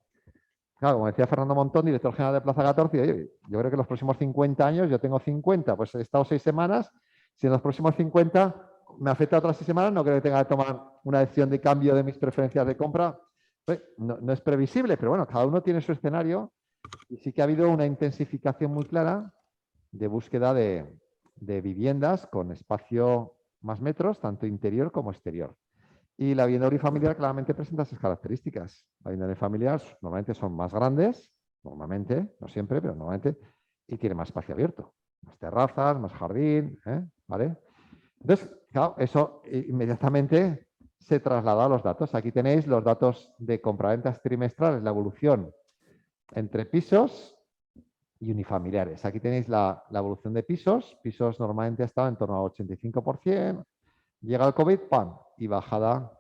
Claro, como decía Fernando Montón, director general de Plaza 14, oye, yo creo que los próximos 50 años, yo tengo 50, pues he estado 6 semanas, si en los próximos 50 me afecta otras 6 semanas, no creo que tenga que tomar una decisión de cambio de mis preferencias de compra. Pues, no es previsible, pero bueno, cada uno tiene su escenario y sí que ha habido una intensificación muy clara de búsqueda de viviendas con espacio más metros, tanto interior como exterior. Y la vivienda unifamiliar claramente presenta esas características. La vivienda unifamiliar normalmente son más grandes, normalmente, no siempre, pero normalmente, y tiene más espacio abierto. Más terrazas, más jardín, ¿vale? Entonces, claro, eso inmediatamente se traslada a los datos. Aquí tenéis los datos de compraventas trimestrales, la evolución entre pisos y unifamiliares. Aquí tenéis la evolución de pisos. Pisos normalmente estaban en torno al 85%. Llega el COVID, ¡pam! Y bajada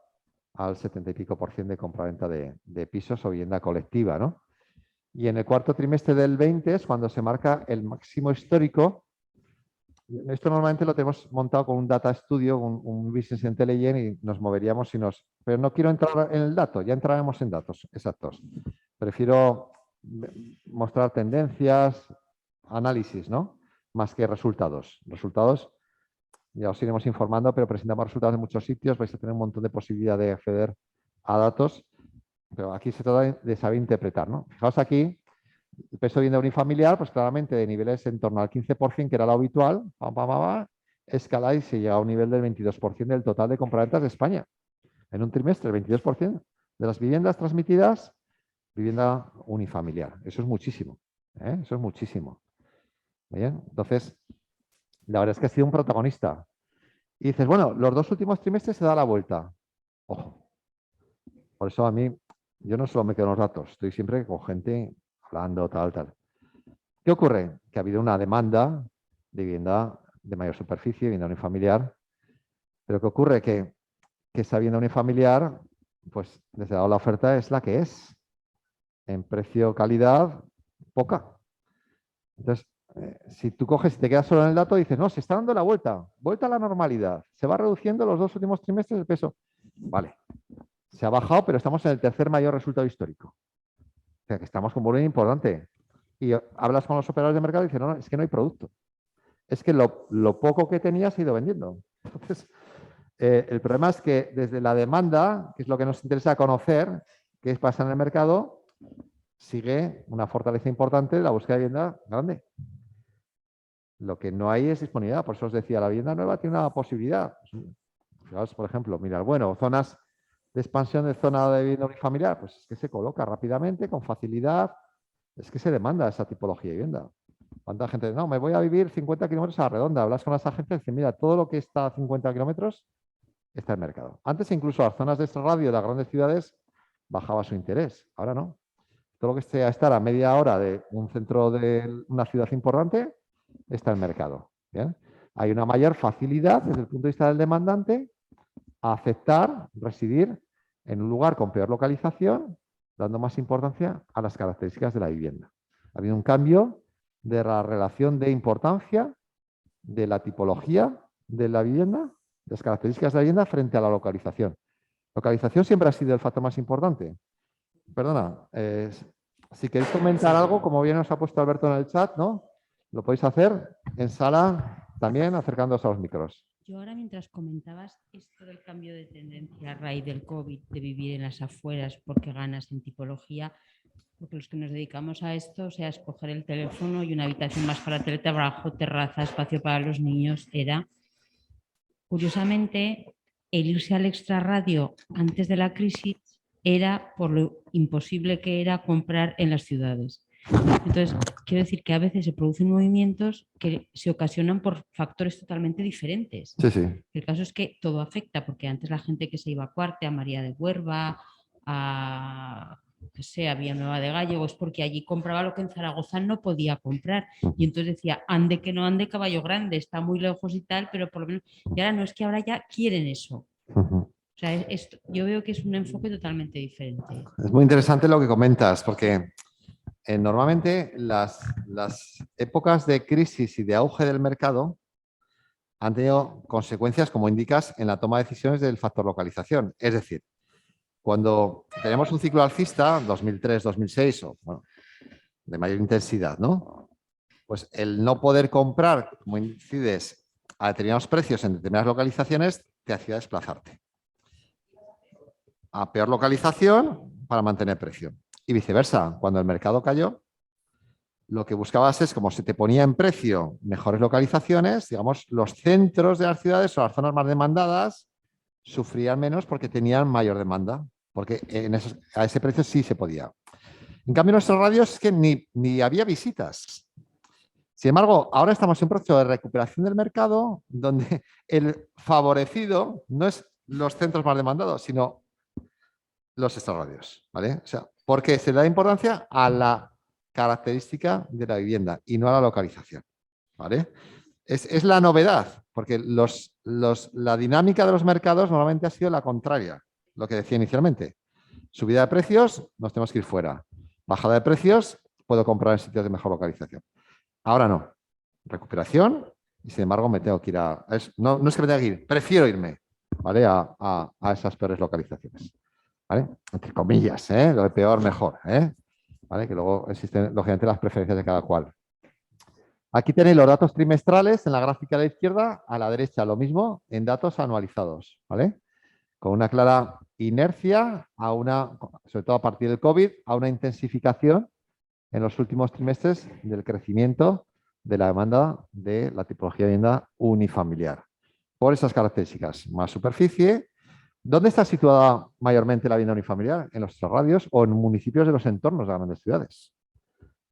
al 70 y pico % de compraventa de pisos o vivienda colectiva, ¿no? Y en el cuarto trimestre del 20 es cuando se marca el máximo histórico. Esto normalmente lo tenemos montado con un data studio, un business intelligence y nos moveríamos Pero no quiero entrar en el dato, ya entraremos en datos exactos. Prefiero mostrar tendencias, análisis, ¿no? Más que resultados. Resultados, ya os iremos informando, pero presentamos resultados en muchos sitios, vais a tener un montón de posibilidad de acceder a datos, pero aquí se trata de saber interpretar, ¿no? Fijaos aquí, El peso de vivienda unifamiliar, pues claramente de niveles en torno al 15%, que era lo habitual, escala y se llega a un nivel del 22% del total de compraventas de España. En un trimestre, el 22% de las viviendas transmitidas, vivienda unifamiliar. Eso es muchísimo. Eso es muchísimo. Bien, entonces, la verdad es que ha sido un protagonista. Y dices, bueno, los 2 últimos trimestres se da la vuelta. Ojo. Por eso a mí, yo no solo me quedo en los datos, estoy siempre con gente hablando, tal. ¿Qué ocurre? Que ha habido una demanda de vivienda de mayor superficie, vivienda unifamiliar. Pero ¿qué ocurre? Que esa vivienda unifamiliar, pues desde luego la oferta es la que es. En precio-calidad, poca. Entonces, si tú coges y te quedas solo en el dato, dices, no, se está dando la vuelta a la normalidad. Se va reduciendo los 2 últimos trimestres el peso. Vale, se ha bajado, pero estamos en el tercer mayor resultado histórico. O sea, que estamos con un volumen importante. Y hablas con los operadores de mercado y dicen, no, es que no hay producto. Es que lo poco que tenía se ha ido vendiendo. Entonces, el problema es que desde la demanda, que es lo que nos interesa conocer, qué pasa en el mercado, sigue una fortaleza importante de la búsqueda de vivienda grande. Lo que no hay es disponibilidad. Por eso os decía, la vivienda nueva tiene una posibilidad. Fijaos, por ejemplo, mirad, bueno, zonas de expansión de zona de vivienda unifamiliar, pues es que se coloca rápidamente, con facilidad. Es que se demanda esa tipología de vivienda. ¿Cuánta gente dice, no, me voy a vivir 50 kilómetros a la redonda? Hablas con las agencias y dicen, mira, todo lo que está a 50 kilómetros está en mercado. Antes incluso las zonas de extra radio de las grandes ciudades bajaba su interés. Ahora no. Todo lo que esté a estar a media hora de un centro de una ciudad importante está en mercado. ¿Bien? Hay una mayor facilidad desde el punto de vista del demandante a aceptar residir en un lugar con peor localización, dando más importancia a las características de la vivienda. Ha habido un cambio de la relación de importancia de la tipología de la vivienda, de las características de la vivienda frente a la localización. Localización siempre ha sido el factor más importante. Perdona, si queréis comentar algo, como bien os ha puesto Alberto en el chat, ¿no? Lo podéis hacer en sala también, acercándoos a los micros. Yo ahora, mientras comentabas esto del cambio de tendencia a raíz del COVID, de vivir en las afueras porque ganas en tipología, porque los que nos dedicamos a esto, o sea, escoger el teléfono y una habitación más para teletrabajo, terraza, espacio para los niños, era, curiosamente, el irse al extrarradio antes de la crisis era por lo imposible que era comprar en las ciudades. Entonces, quiero decir que a veces se producen movimientos que se ocasionan por factores totalmente diferentes. Sí, sí. El caso es que todo afecta, porque antes la gente que se iba a Cuarte, a María de Huerva, a que sea, Villanueva de Gallego, es porque allí compraba lo que en Zaragoza no podía comprar. Y entonces decía, ande que no ande caballo grande, está muy lejos y tal, pero por lo menos, y ahora no, es que ahora ya quieren eso. O sea, yo veo que es un enfoque totalmente diferente. Es muy interesante lo que comentas, porque normalmente las épocas de crisis y de auge del mercado han tenido consecuencias, como indicas, en la toma de decisiones del factor localización. Es decir, cuando tenemos un ciclo alcista, 2003-2006, o bueno, de mayor intensidad, ¿no? Pues el no poder comprar, como incides, a determinados precios en determinadas localizaciones, te hacía desplazarte a peor localización para mantener precio. Y viceversa, cuando el mercado cayó, lo que buscabas es, como se te ponía en precio mejores localizaciones, digamos, los centros de las ciudades o las zonas más demandadas sufrían menos porque tenían mayor demanda, porque a ese precio sí se podía. En cambio, en nuestros radios es que ni había visitas. Sin embargo, ahora estamos en un proceso de recuperación del mercado donde el favorecido no es los centros más demandados, sino los extrarradios, ¿vale? O sea, porque se le da importancia a la característica de la vivienda y no a la localización, ¿vale? Es la novedad, porque la dinámica de los mercados normalmente ha sido la contraria, lo que decía inicialmente. Subida de precios, nos tenemos que ir fuera. Bajada de precios, puedo comprar en sitios de mejor localización. Ahora no. Recuperación y sin embargo me tengo que ir no es que me tenga que ir, prefiero irme, ¿vale? A esas peores localizaciones. ¿Vale? Entre comillas, ¿eh? Lo de peor, mejor, ¿eh? ¿Vale? Que luego existen, lógicamente, las preferencias de cada cual. Aquí tenéis los datos trimestrales en la gráfica de la izquierda, a la derecha lo mismo en datos anualizados, ¿vale? Con una clara inercia, sobre todo a partir del COVID, a una intensificación en los últimos trimestres del crecimiento de la demanda de la tipología de vivienda unifamiliar. Por esas características, más superficie. ¿Dónde está situada mayormente la vivienda unifamiliar? En los radios o en municipios de los entornos de las grandes ciudades.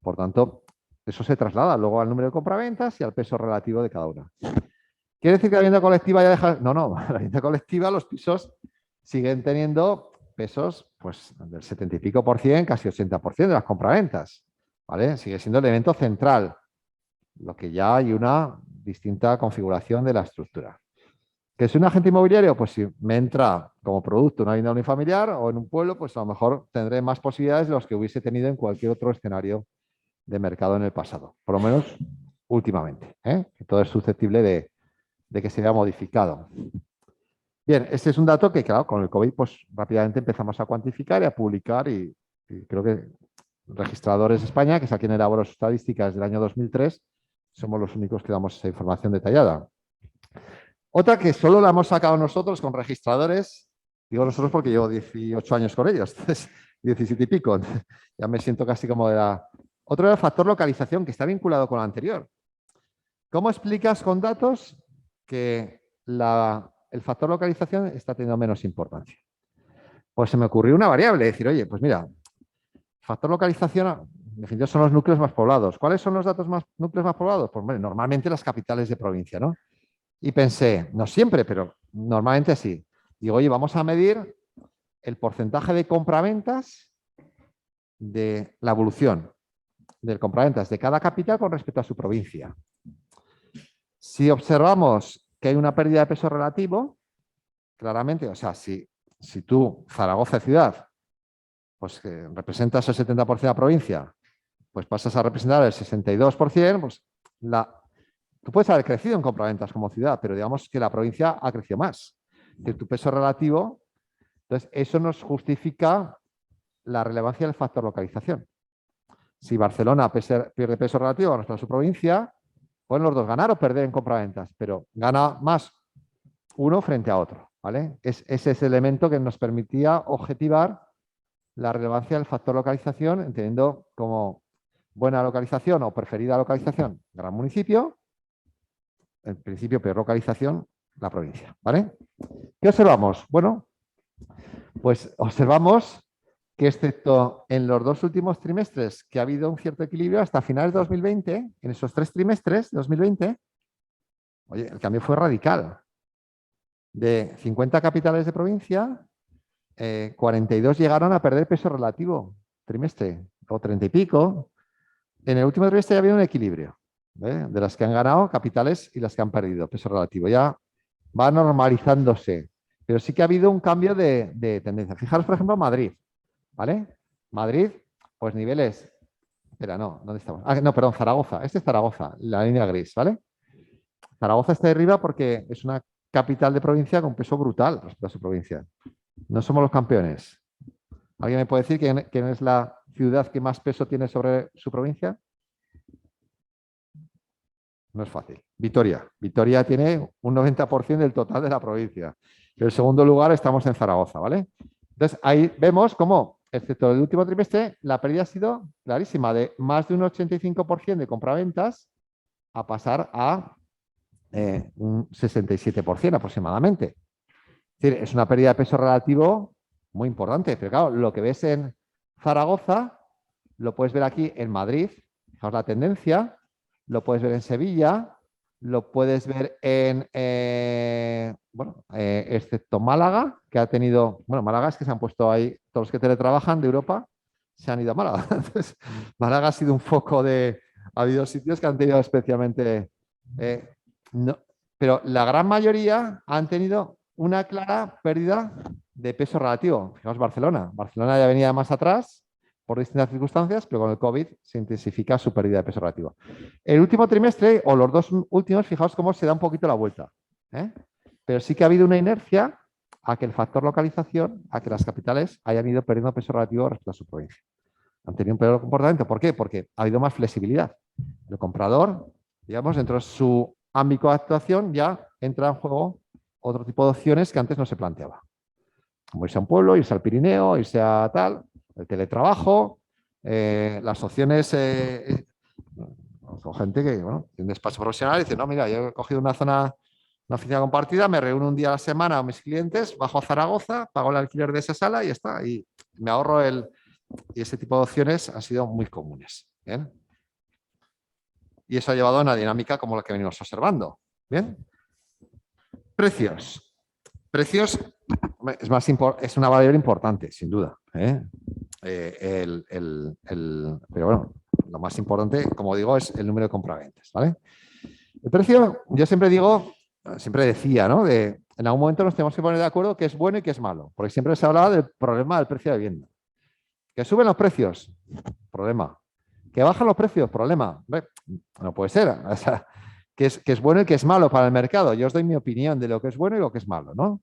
Por tanto, eso se traslada luego al número de compraventas y al peso relativo de cada una. ¿Quiere decir que la vivienda colectiva ya deja...? No, no, la vivienda colectiva, los pisos siguen teniendo pesos pues, del 70 y pico por cien, casi 80% de las compraventas. ¿Vale? Sigue siendo el elemento central, lo que ya hay una distinta configuración de la estructura. ¿Que soy un agente inmobiliario? Pues si me entra como producto una vivienda unifamiliar o en un pueblo, pues a lo mejor tendré más posibilidades de los que hubiese tenido en cualquier otro escenario de mercado en el pasado, por lo menos últimamente, ¿eh? Que todo es susceptible de que se vea modificado. Bien, este es un dato que, claro, con el COVID pues rápidamente empezamos a cuantificar y a publicar y creo que Registradores de España, que es a quien elabora sus estadísticas del año 2003, somos los únicos que damos esa información detallada. Otra que solo la hemos sacado nosotros con registradores, digo nosotros porque llevo 18 años con ellos, entonces 17 y pico, ya me siento casi como de la... Otro era el factor localización, que está vinculado con el anterior. ¿Cómo explicas con datos que el factor localización está teniendo menos importancia? Pues se me ocurrió una variable, decir, oye, pues mira, factor localización, en definitiva, son los núcleos más poblados. ¿Cuáles son los núcleos más poblados? Pues bueno, normalmente las capitales de provincia, ¿no? Y pensé, no siempre, pero normalmente sí. Digo, oye, vamos a medir el porcentaje de compraventas de la evolución del compraventas de cada capital con respecto a su provincia. Si observamos que hay una pérdida de peso relativo, claramente, o sea, si tú, Zaragoza ciudad, pues que representas el 70% de la provincia, pues pasas a representar el 62%, pues tú puedes haber crecido en compraventas como ciudad, pero digamos que la provincia ha crecido más. De tu peso relativo, entonces eso nos justifica la relevancia del factor localización. Si Barcelona pierde peso relativo a nuestra su provincia, pueden los dos ganar o perder en compraventas, pero gana más uno frente a otro. ¿Vale? Ese es el elemento que nos permitía objetivar la relevancia del factor localización, entendiendo como buena localización o preferida localización, gran municipio, en principio peor localización, la provincia. ¿Vale? ¿Qué observamos? Bueno, pues observamos que excepto en los dos últimos trimestres que ha habido un cierto equilibrio hasta finales de 2020, en esos 3 trimestres de 2020, oye, el cambio fue radical. De 50 capitales de provincia, 42 llegaron a perder peso relativo trimestre, o 30 y pico. En el último trimestre ya ha habido un equilibrio, ¿eh? De las que han ganado capitales y las que han perdido peso relativo. Ya va normalizándose, pero sí que ha habido un cambio de tendencia. Fijaros, por ejemplo, Madrid, ¿vale? Madrid, pues niveles... Espera, no, ¿dónde estamos? Ah, no, perdón, Zaragoza. Este es Zaragoza, la línea gris, ¿vale? Zaragoza está de arriba porque es una capital de provincia con peso brutal respecto a su provincia. No somos los campeones. ¿Alguien me puede decir quién es la ciudad que más peso tiene sobre su provincia? No es fácil. Vitoria. Vitoria tiene un 90% del total de la provincia. En el segundo lugar estamos en Zaragoza, ¿vale? Entonces, ahí vemos cómo, excepto el último trimestre, la pérdida ha sido clarísima, de más de un 85% de compraventas a pasar a un 67% aproximadamente. Es decir, es una pérdida de peso relativo muy importante. Pero claro, lo que ves en Zaragoza, lo puedes ver aquí en Madrid. Fijaos la tendencia. Lo puedes ver en Sevilla. Lo puedes ver en, excepto Málaga, que ha tenido... Bueno, Málaga es que se han puesto ahí, todos los que teletrabajan de Europa se han ido a Málaga. Entonces, Málaga ha sido un foco de... Ha habido sitios que han tenido especialmente... no, pero la gran mayoría han tenido una clara pérdida de peso relativo. Fijaos Barcelona. Barcelona ya venía más atrás por distintas circunstancias, pero con el COVID se intensifica su pérdida de peso relativo. El último trimestre, o los dos últimos, fijaos cómo se da un poquito la vuelta. ¿Eh? Pero sí que ha habido una inercia a que el factor localización, a que las capitales hayan ido perdiendo peso relativo respecto a su provincia. Han tenido un peor comportamiento. ¿Por qué? Porque ha habido más flexibilidad. El comprador, digamos, dentro de su ámbito de actuación ya entra en juego otro tipo de opciones que antes no se planteaba. Como irse a un pueblo, irse al Pirineo, irse a tal, el teletrabajo, las opciones, conozco gente que, bueno, tiene un despacho profesional y dice, no, mira, yo he cogido una zona, una oficina compartida, me reúno un día a la semana con mis clientes, bajo a Zaragoza, pago el alquiler de esa sala y ya está. Y me ahorro el... Y ese tipo de opciones han sido muy comunes. ¿Bien? Y eso ha llevado a una dinámica como la que venimos observando. ¿Bien? Precios. Precios es una variable importante, sin duda. Pero bueno, lo más importante, como digo, es el número de compraventas. ¿Vale? El precio, yo siempre digo, siempre decía, ¿no? En algún momento nos tenemos que poner de acuerdo qué es bueno y qué es malo, porque siempre se hablaba del problema del precio de vivienda. Que suben los precios, problema. Que bajan los precios, problema. No puede ser. O sea, que es bueno y que es malo para el mercado. Yo os doy mi opinión de lo que es bueno y lo que es malo, ¿no?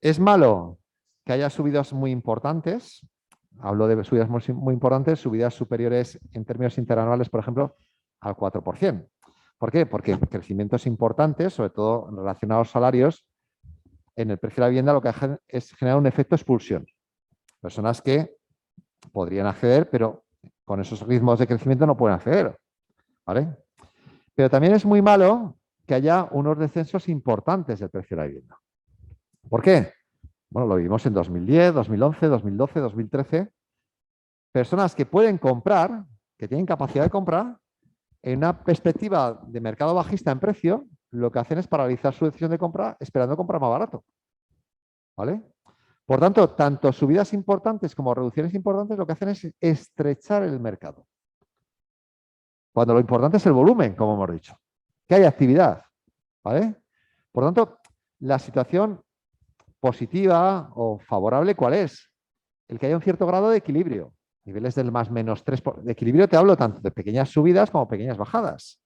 Es malo que haya subidas muy importantes. Hablo de subidas muy importantes, subidas superiores en términos interanuales, por ejemplo, al 4%. ¿Por qué? Porque crecimientos importantes, sobre todo relacionados a los salarios, en el precio de la vivienda lo que hacen es generar un efecto expulsión. Personas que podrían acceder, pero con esos ritmos de crecimiento no pueden acceder. ¿Vale? Pero también es muy malo que haya unos descensos importantes del precio de la vivienda. ¿Por qué? Bueno, lo vivimos en 2010, 2011, 2012, 2013. Personas que pueden comprar, que tienen capacidad de comprar, en una perspectiva de mercado bajista en precio, lo que hacen es paralizar su decisión de compra esperando comprar más barato. ¿Vale? Por tanto, tanto subidas importantes como reducciones importantes lo que hacen es estrechar el mercado. Cuando lo importante es el volumen, como hemos dicho. Que haya actividad. ¿Vale? Por tanto, la situación positiva o favorable, ¿cuál es? El que haya un cierto grado de equilibrio. Niveles del más menos 3%. De equilibrio te hablo tanto de pequeñas subidas como pequeñas bajadas.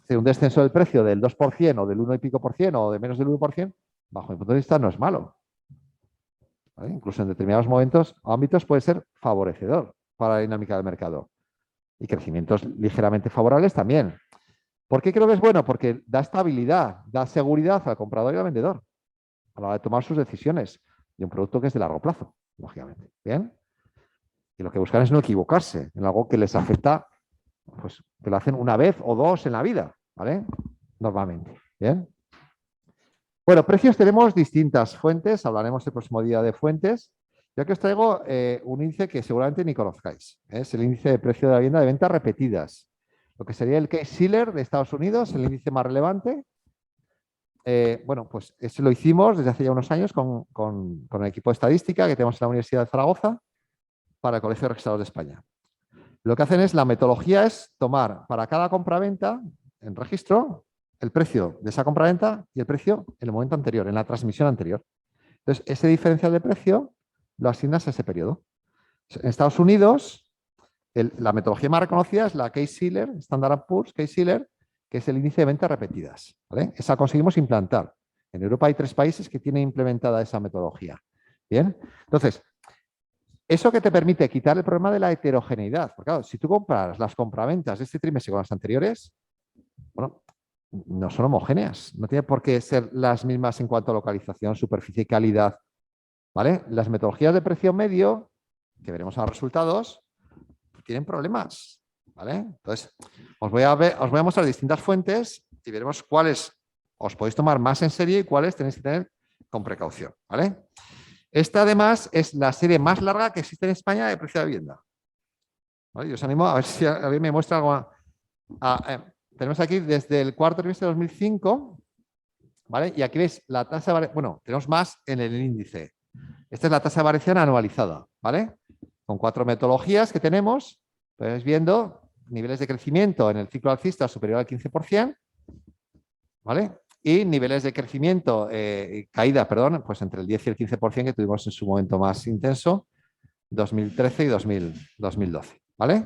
De un descenso del precio del 2% o del 1 y pico por ciento o de menos del 1%, bajo mi punto de vista, no es malo. ¿Vale? Incluso en determinados momentos o ámbitos puede ser favorecedor para la dinámica del mercado. Y crecimientos ligeramente favorables también. ¿Por qué creo que es bueno? Porque da estabilidad, da seguridad al comprador y al vendedor a la hora de tomar sus decisiones de un producto que es de largo plazo, lógicamente. ¿Bien? Y lo que buscan es no equivocarse en algo que les afecta, pues que lo hacen una vez o dos en la vida, ¿vale? Normalmente. ¿Bien? Bueno, precios tenemos distintas fuentes, hablaremos el próximo día de fuentes. Yo aquí os traigo un índice que seguramente ni conozcáis. Es el índice de precio de la vivienda de ventas repetidas. Lo que sería el Case-Shiller de Estados Unidos, el índice más relevante. Bueno, pues ese lo hicimos desde hace ya unos años con el equipo de estadística que tenemos en la Universidad de Zaragoza para el Colegio de Registrados de España. Lo que hacen es, la metodología es tomar para cada compraventa en registro el precio de esa compraventa y el precio en el momento anterior, en la transmisión anterior. Entonces, ese diferencial de precio lo asignas a ese periodo. En Estados Unidos, la metodología más reconocida es la Case-Shiller, Standard & Poor's Case-Shiller, que es el índice de ventas repetidas. ¿Vale? Esa conseguimos implantar. En Europa hay 3 países que tienen implementada esa metodología. Bien, entonces, eso que te permite quitar el problema de la heterogeneidad. Porque claro, si tú comparas las compraventas de este trimestre con las anteriores, bueno, no son homogéneas. No tiene por qué ser las mismas en cuanto a localización, superficie y calidad. ¿Vale? Las metodologías de precio medio, que veremos a los resultados, tienen problemas. ¿Vale? Entonces, os voy a mostrar distintas fuentes y veremos cuáles os podéis tomar más en serio y cuáles tenéis que tener con precaución. ¿Vale? Esta, además, es la serie más larga que existe en España de precio de vivienda. ¿Vale? Yo os animo a ver si alguien me muestra algo. Tenemos aquí desde el cuarto trimestre de 2005, ¿vale? Y aquí veis la tasa de variación. Bueno, tenemos más en el índice. Esta es la tasa de variación anualizada, ¿vale? Con 4 metodologías que tenemos, pues viendo niveles de crecimiento en el ciclo alcista superior al 15%, ¿vale? Y niveles de crecimiento, caída, perdón, pues entre el 10 y el 15% que tuvimos en su momento más intenso, 2013 y 2012, ¿vale?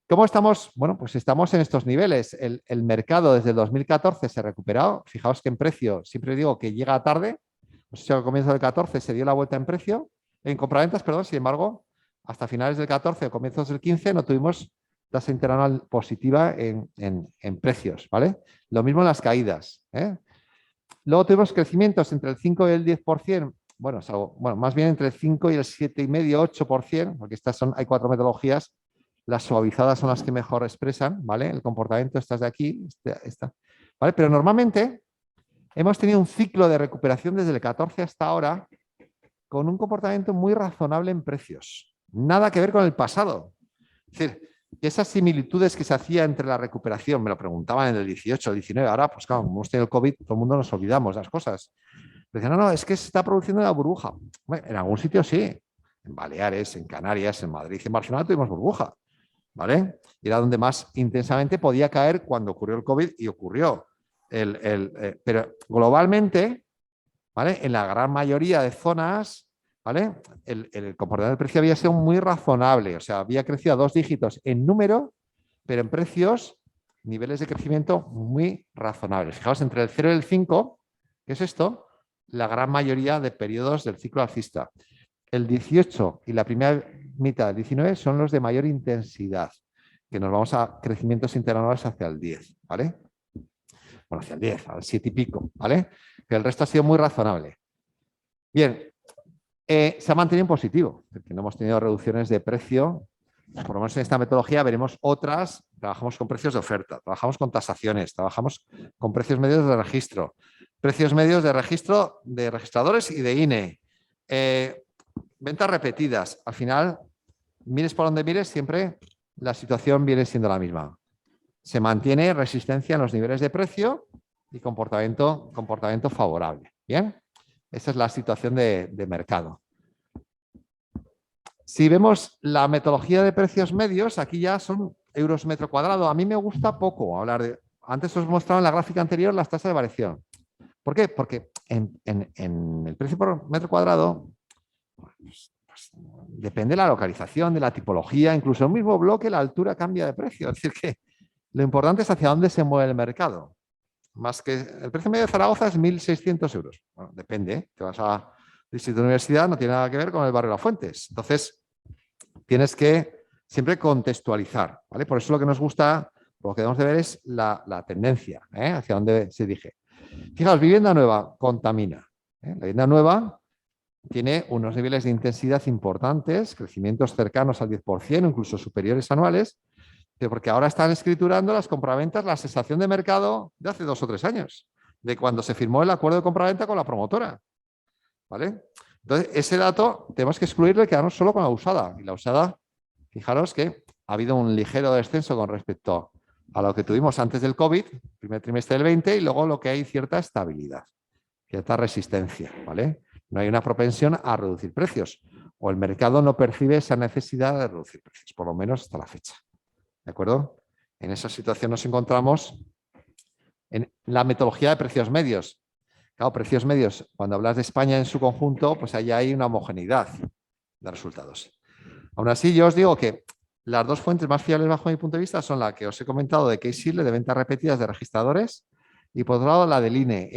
¿Cómo estamos? Bueno, pues estamos en estos niveles. El mercado desde el 2014 se ha recuperado. Fijaos que en precio, siempre digo que llega tarde. No sé si al comienzo del 14 se dio la vuelta en precio, en compraventas, perdón. Sin embargo, hasta finales del 14 o comienzos del 15 no tuvimos tasa interanual positiva en precios, ¿vale? Lo mismo en las caídas, ¿eh? Luego tuvimos crecimientos entre el 5 y el 10% bueno, más bien entre el 5 y el 7,5, 8%, porque hay 4 metodologías. Las suavizadas son las que mejor expresan, ¿vale? El comportamiento, estas de aquí, esta, ¿vale? Pero normalmente hemos tenido un ciclo de recuperación desde el 14 hasta ahora con un comportamiento muy razonable en precios. Nada que ver con el pasado. Es decir, que esas similitudes que se hacía entre la recuperación, me lo preguntaban en el 18, el 19, ahora, pues claro, como hemos tenido el COVID, todo el mundo nos olvidamos de las cosas. Decían, no, es que se está produciendo una burbuja. Bueno, en algún sitio sí, en Baleares, en Canarias, en Madrid, en Barcelona tuvimos burbuja, ¿vale? Y era donde más intensamente podía caer cuando ocurrió el COVID y ocurrió. Pero globalmente, ¿vale? En la gran mayoría de zonas, ¿vale? El comportamiento del precio había sido muy razonable, o sea, había crecido a 2 dígitos en número, pero en precios, niveles de crecimiento muy razonables. Fijaos, entre el 0 y el 5, ¿qué es esto? La gran mayoría de periodos del ciclo alcista. El 18 y la primera mitad del 19 son los de mayor intensidad, que nos vamos a crecimientos interanuales hacia el 10, ¿vale? Bueno, hacia el 10, al 7 y pico, ¿vale? Que el resto ha sido muy razonable. Bien, se ha mantenido en positivo, porque no hemos tenido reducciones de precio. Por lo menos en esta metodología veremos otras. Trabajamos con precios de oferta, trabajamos con tasaciones, trabajamos con precios medios de registro, precios medios de registro de registradores y de INE. Ventas repetidas. Al final, mires por donde mires, siempre la situación viene siendo la misma. Se mantiene resistencia en los niveles de precio y comportamiento favorable. Bien, esa es la situación de mercado. Si vemos la metodología de precios medios, aquí ya son euros metro cuadrado. A mí me gusta poco hablar de... Antes os mostraba en la gráfica anterior las tasas de variación. ¿Por qué? Porque en el precio por metro cuadrado pues, depende de la localización, de la tipología, incluso en un mismo bloque la altura cambia de precio. Es decir, que lo importante es hacia dónde se mueve el mercado. Más que el precio medio de Zaragoza es 1.600 euros. Bueno, depende, ¿eh? Te vas a distrito de universidad, no tiene nada que ver con el barrio de Las Fuentes. Entonces, tienes que siempre contextualizar, ¿vale? Por eso lo que nos gusta, lo que debemos de ver es la tendencia, ¿eh? Hacia dónde se dirige. Fijaos, vivienda nueva contamina, ¿eh? La vivienda nueva tiene unos niveles de intensidad importantes, crecimientos cercanos al 10%, incluso superiores anuales, porque ahora están escriturando las compraventas, la sensación de mercado de hace 2 o 3 años, de cuando se firmó el acuerdo de compraventa con la promotora, ¿vale? Entonces, ese dato tenemos que excluirlo y quedarnos solo con la usada. Y la usada, fijaros que ha habido un ligero descenso con respecto a lo que tuvimos antes del COVID, primer trimestre del 20, y luego lo que hay cierta estabilidad, cierta resistencia, ¿vale? No hay una propensión a reducir precios, o el mercado no percibe esa necesidad de reducir precios, por lo menos hasta la fecha. ¿De acuerdo? En esa situación nos encontramos en la metodología de precios medios. Claro, precios medios, cuando hablas de España en su conjunto, pues ahí hay una homogeneidad de resultados. Aún así, yo os digo que las 2 fuentes más fiables bajo mi punto de vista son la que os he comentado de Case-Shiller, de ventas repetidas de registradores, y por otro lado la del INE.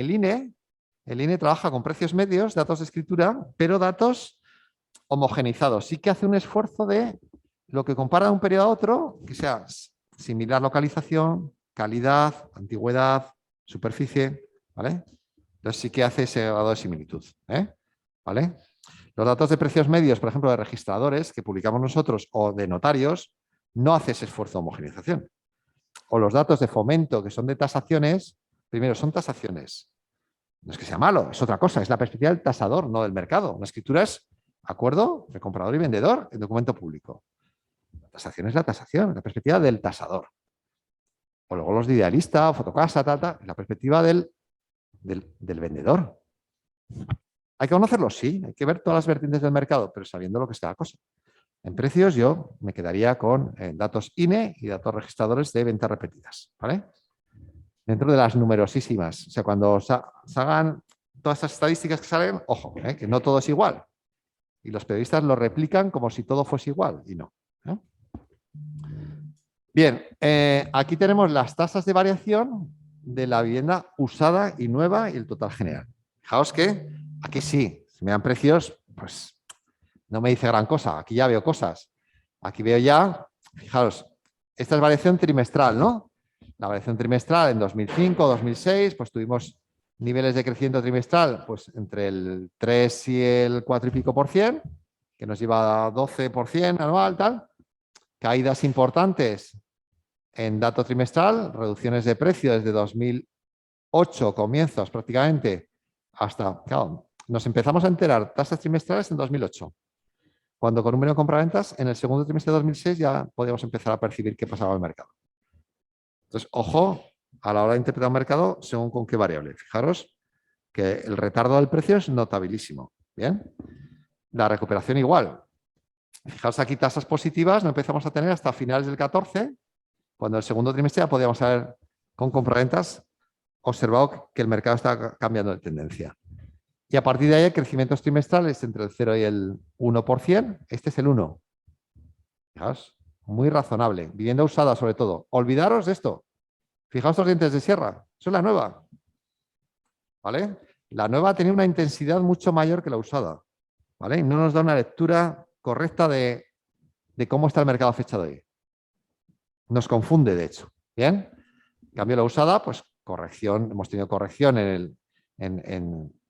El INE trabaja con precios medios, datos de escritura, pero datos homogenizados. Sí que hace un esfuerzo de lo que compara de un periodo a otro, que sea similar localización, calidad, antigüedad, superficie, ¿vale? Entonces sí que hace ese grado de similitud, ¿vale? Los datos de precios medios, por ejemplo, de registradores que publicamos nosotros o de notarios, no hace ese esfuerzo de homogenización. O los datos de fomento, que son de tasaciones, primero son tasaciones. No es que sea malo, es otra cosa, es la perspectiva del tasador, no del mercado. Una escritura es acuerdo de comprador y vendedor en documento público. La tasación es la tasación, la perspectiva del tasador. O luego los de idealista, fotocasa, la perspectiva del vendedor. ¿Hay que conocerlo? Sí, hay que ver todas las vertientes del mercado, pero sabiendo lo que está la cosa. En precios yo me quedaría con datos INE y datos registradores de ventas repetidas, ¿vale? Dentro de las numerosísimas. O sea, cuando salgan todas estas estadísticas que salen, ojo, que no todo es igual. Y los periodistas lo replican como si todo fuese igual y no. Bien, aquí tenemos las tasas de variación de la vivienda usada y nueva y el total general. Fijaos que aquí sí, si me dan precios, pues no me dice gran cosa. Aquí ya veo cosas. Aquí veo ya, fijaros, esta es variación trimestral, ¿no? La variación trimestral en 2005, 2006, pues tuvimos Niveles de crecimiento trimestral, pues entre el 3 y el 4 y pico por cien, que nos lleva a 12% anual, tal. Caídas importantes en dato trimestral, reducciones de precio desde 2008, comienzos prácticamente, hasta, claro, nos empezamos a enterar tasas trimestrales en 2008. Cuando con número de compraventas, en el segundo trimestre de 2006 ya podíamos empezar a percibir qué pasaba en el mercado. Entonces, ojo a la hora de interpretar un mercado según con qué variable. Fijaros que el retardo del precio es notabilísimo. Bien. La recuperación igual. Fijaos aquí tasas positivas no empezamos a tener hasta finales del 14, cuando el segundo trimestre ya podíamos haber con compraventas observado que el mercado está cambiando de tendencia. Y a partir de ahí, crecimientos trimestrales entre el 0 y el 1%. Este es el 1. Fijaos, muy razonable. Vivienda usada sobre todo. Olvidaros de esto. Fijaos los dientes de sierra. Eso es la nueva. ¿Vale? La nueva tenía una intensidad mucho mayor que la usada. ¿Vale? Y no nos da una lectura correcta de cómo está el mercado a fecha de hoy. Nos confunde, de hecho. ¿Bien? En cambio, la usada, pues corrección. Hemos tenido corrección en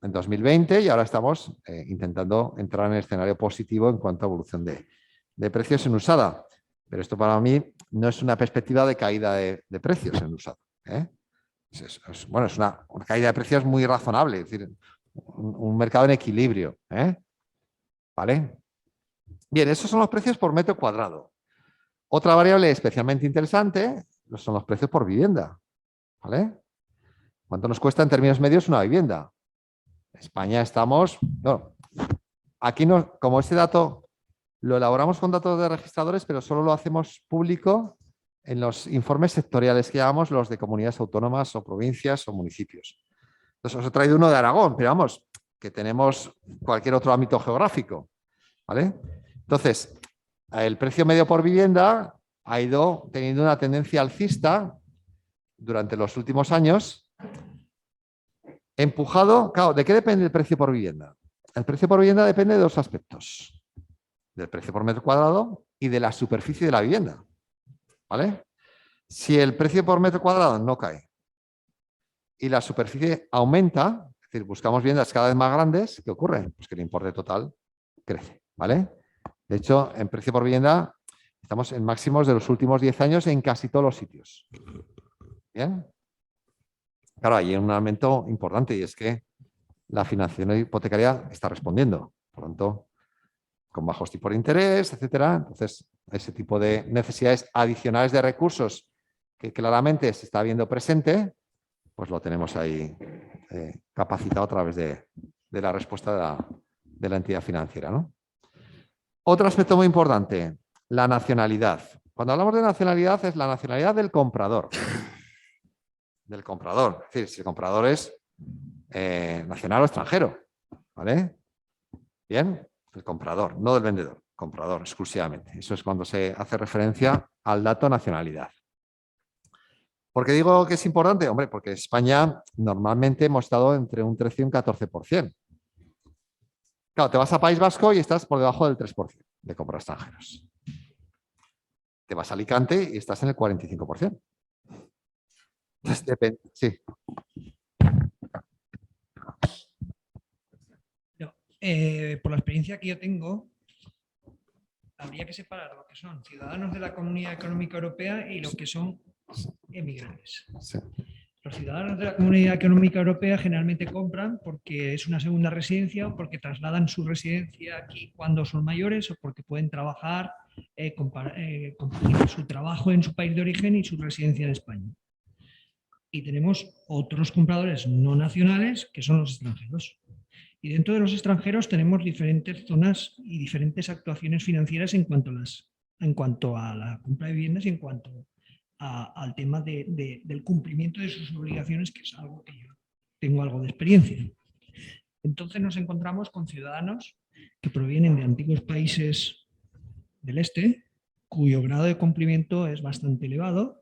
2020 y ahora estamos intentando entrar en el escenario positivo en cuanto a evolución de precios en usada. Pero esto para mí no es una perspectiva de caída de precios en usada. Bueno, es una caída de precios muy razonable, es decir, un mercado en equilibrio. ¿Vale? Bien, esos son los precios por metro cuadrado. Otra variable especialmente interesante son los precios por vivienda. ¿Vale? ¿Cuánto nos cuesta en términos medios una vivienda? En España estamos... No, aquí no, como ese dato lo elaboramos con datos de registradores, pero solo lo hacemos público en los informes sectoriales que llamamos los de comunidades autónomas o provincias o municipios. Entonces, os he traído uno de Aragón, pero vamos, que tenemos cualquier otro ámbito geográfico. ¿Vale? Entonces, el precio medio por vivienda ha ido teniendo una tendencia alcista durante los últimos años, empujado, claro, ¿de qué depende el precio por vivienda? El precio por vivienda depende de dos aspectos, del precio por metro cuadrado y de la superficie de la vivienda. ¿Vale? Si el precio por metro cuadrado no cae y la superficie aumenta, es decir, buscamos viviendas cada vez más grandes, ¿qué ocurre? Pues que el importe total crece. ¿Vale? De hecho, en precio por vivienda estamos en máximos de los últimos 10 años en casi todos los sitios. ¿Bien? Claro, hay un aumento importante y es que la financiación hipotecaria está respondiendo. Por lo tanto, con bajos tipos de interés, etcétera. Entonces, ese tipo de necesidades adicionales de recursos que claramente se está viendo presente, pues lo tenemos ahí capacitado a través de la respuesta de la entidad financiera, ¿no? Otro aspecto muy importante, la nacionalidad. Cuando hablamos de nacionalidad es la nacionalidad del comprador. Del comprador. Es decir, si el comprador es nacional o extranjero. ¿Vale? Bien, el comprador, no del vendedor. Comprador exclusivamente. Eso es cuando se hace referencia al dato nacionalidad. ¿Por qué digo que es importante? Hombre, porque España normalmente hemos estado entre un 13 y un 14%. Claro, te vas a País Vasco y estás por debajo del 3% de compra extranjeros. Te vas a Alicante y estás en el 45%. Entonces, depende. Sí. No, por la experiencia que yo tengo, habría que separar lo que son ciudadanos de la Comunidad Económica Europea y lo que son emigrantes. Sí. Los ciudadanos de la Comunidad Económica Europea generalmente compran porque es una segunda residencia o porque trasladan su residencia aquí cuando son mayores o porque pueden trabajar, compartir su trabajo en su país de origen y su residencia en España. Y tenemos otros compradores no nacionales que son los extranjeros. Y dentro de los extranjeros tenemos diferentes zonas y diferentes actuaciones financieras en cuanto a la compra de viviendas y en cuanto al tema del cumplimiento de sus obligaciones, que es algo que yo tengo algo de experiencia. Entonces nos encontramos con ciudadanos que provienen de antiguos países del este, cuyo grado de cumplimiento es bastante elevado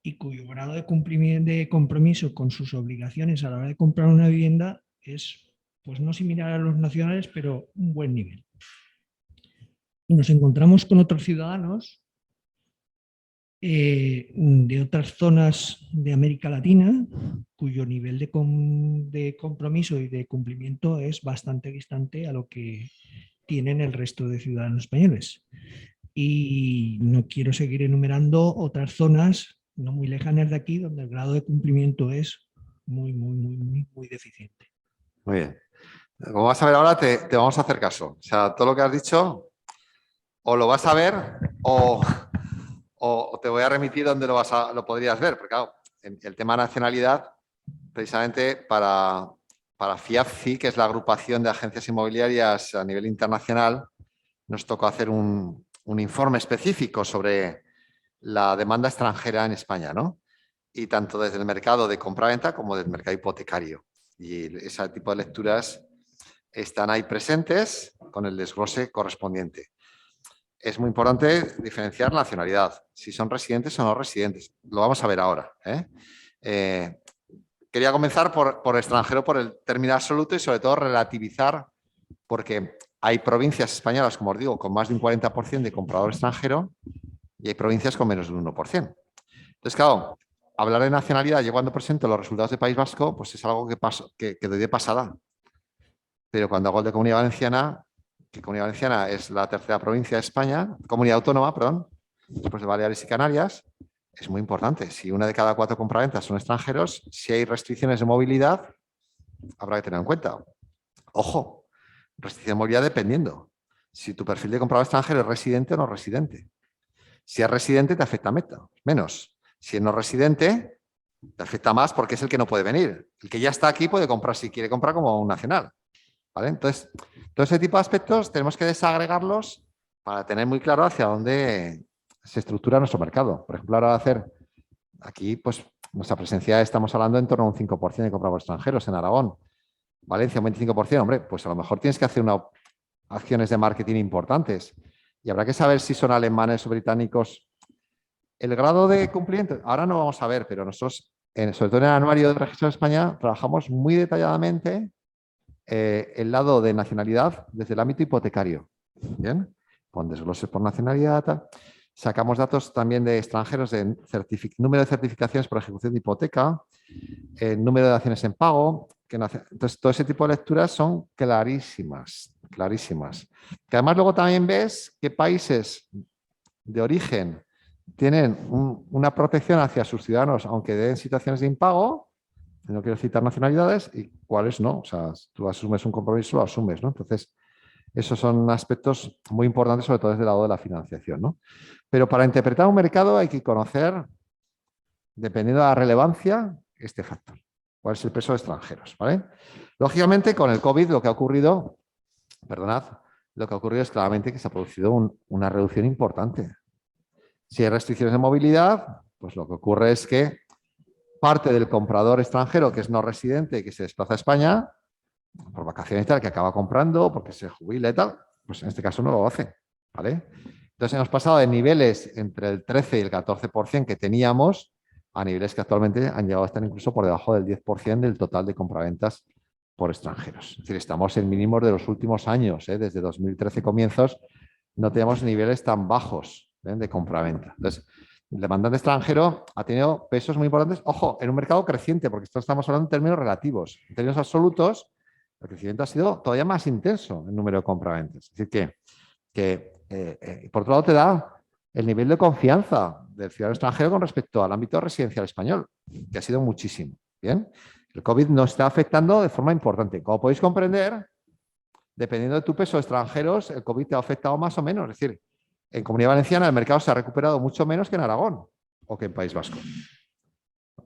y cuyo grado de cumplimiento, de compromiso con sus obligaciones a la hora de comprar una vivienda es, pues no similar a los nacionales, pero un buen nivel. Y nos encontramos con otros ciudadanos de otras zonas de América Latina, cuyo nivel de compromiso y de cumplimiento es bastante distante a lo que tienen el resto de ciudadanos españoles. Y no quiero seguir enumerando otras zonas no muy lejanas de aquí donde el grado de cumplimiento es muy deficiente. Muy bien. Como vas a ver ahora, te vamos a hacer caso. O sea, todo lo que has dicho, o lo vas a ver o te voy a remitir donde lo podrías ver. Porque claro, el tema nacionalidad, precisamente para FIAFCI, que es la agrupación de agencias inmobiliarias a nivel internacional, nos tocó hacer un informe específico sobre la demanda extranjera en España, ¿no? Y tanto desde el mercado de compra-venta como del mercado hipotecario. Y ese tipo de lecturas están ahí presentes con el desglose correspondiente. Es muy importante diferenciar nacionalidad, si son residentes o no residentes. Lo vamos a ver ahora. Quería comenzar por extranjero, por el término absoluto y sobre todo relativizar, porque hay provincias españolas, como os digo, con más de un 40% de comprador extranjero y hay provincias con menos de un 1%. Entonces, claro, hablar de nacionalidad, yo cuando presento los resultados de País Vasco, pues es algo que doy de pasada. Pero cuando hago el de Comunidad Valenciana, que Comunidad Valenciana es la tercera provincia de España, comunidad autónoma, perdón, después de Baleares y Canarias, es muy importante. Si una de cada 4 compraventas son extranjeros, si hay restricciones de movilidad, habrá que tener en cuenta. Ojo, restricción de movilidad dependiendo. Si tu perfil de comprador extranjero es residente o no residente. Si es residente, te afecta menos. Si es no residente, te afecta más porque es el que no puede venir. El que ya está aquí puede comprar si quiere comprar como un nacional. ¿Vale? Entonces, todo ese tipo de aspectos tenemos que desagregarlos para tener muy claro hacia dónde se estructura nuestro mercado. Por ejemplo, ahora hacer aquí, pues nuestra presencia estamos hablando en torno a un 5% de compradores extranjeros en Aragón. Valencia, un 25%. Hombre, pues a lo mejor tienes que hacer acciones de marketing importantes y habrá que saber si son alemanes o británicos. El grado de cumplimiento, ahora no vamos a ver, pero nosotros, sobre todo en el anuario de registro de España, trabajamos muy detalladamente el lado de nacionalidad desde el ámbito hipotecario. ¿Bien? Con desgloses por nacionalidad. Tal. Sacamos datos también de extranjeros de número de certificaciones por ejecución de hipoteca, número de acciones en pago. Entonces, todo ese tipo de lecturas son clarísimas, clarísimas. Que además luego también ves qué países de origen tienen una protección hacia sus ciudadanos, aunque den situaciones de impago, no quiero citar nacionalidades, y cuáles no. O sea, tú asumes un compromiso, lo asumes, ¿no? Entonces, esos son aspectos muy importantes, sobre todo desde el lado de la financiación, ¿no? Pero para interpretar un mercado hay que conocer, dependiendo de la relevancia, este factor. ¿Cuál es el peso de extranjeros? ¿Vale? Lógicamente, con el COVID lo que ha ocurrido, perdonad, lo que ha ocurrido es claramente que se ha producido una reducción importante. Si hay restricciones de movilidad, pues lo que ocurre es que parte del comprador extranjero que es no residente y que se desplaza a España por vacaciones y tal, que acaba comprando porque se jubila y tal, pues en este caso no lo hace. ¿Vale? Entonces hemos pasado de niveles entre el 13 y el 14% que teníamos a niveles que actualmente han llegado a estar incluso por debajo del 10% del total de compraventas por extranjeros. Es decir, estamos en mínimos de los últimos años. Desde 2013 comienzos no tenemos niveles tan bajos de compraventa. Entonces, el demandante extranjero ha tenido pesos muy importantes, ojo, en un mercado creciente, porque esto estamos hablando en términos relativos. En términos absolutos, el crecimiento ha sido todavía más intenso en número de compraventas. Es decir, por otro lado te da el nivel de confianza del ciudadano extranjero con respecto al ámbito residencial español, que ha sido muchísimo. ¿Bien? El COVID nos está afectando de forma importante. Como podéis comprender, dependiendo de tu peso de extranjeros, el COVID te ha afectado más o menos. Es decir, en Comunidad Valenciana el mercado se ha recuperado mucho menos que en Aragón o que en País Vasco.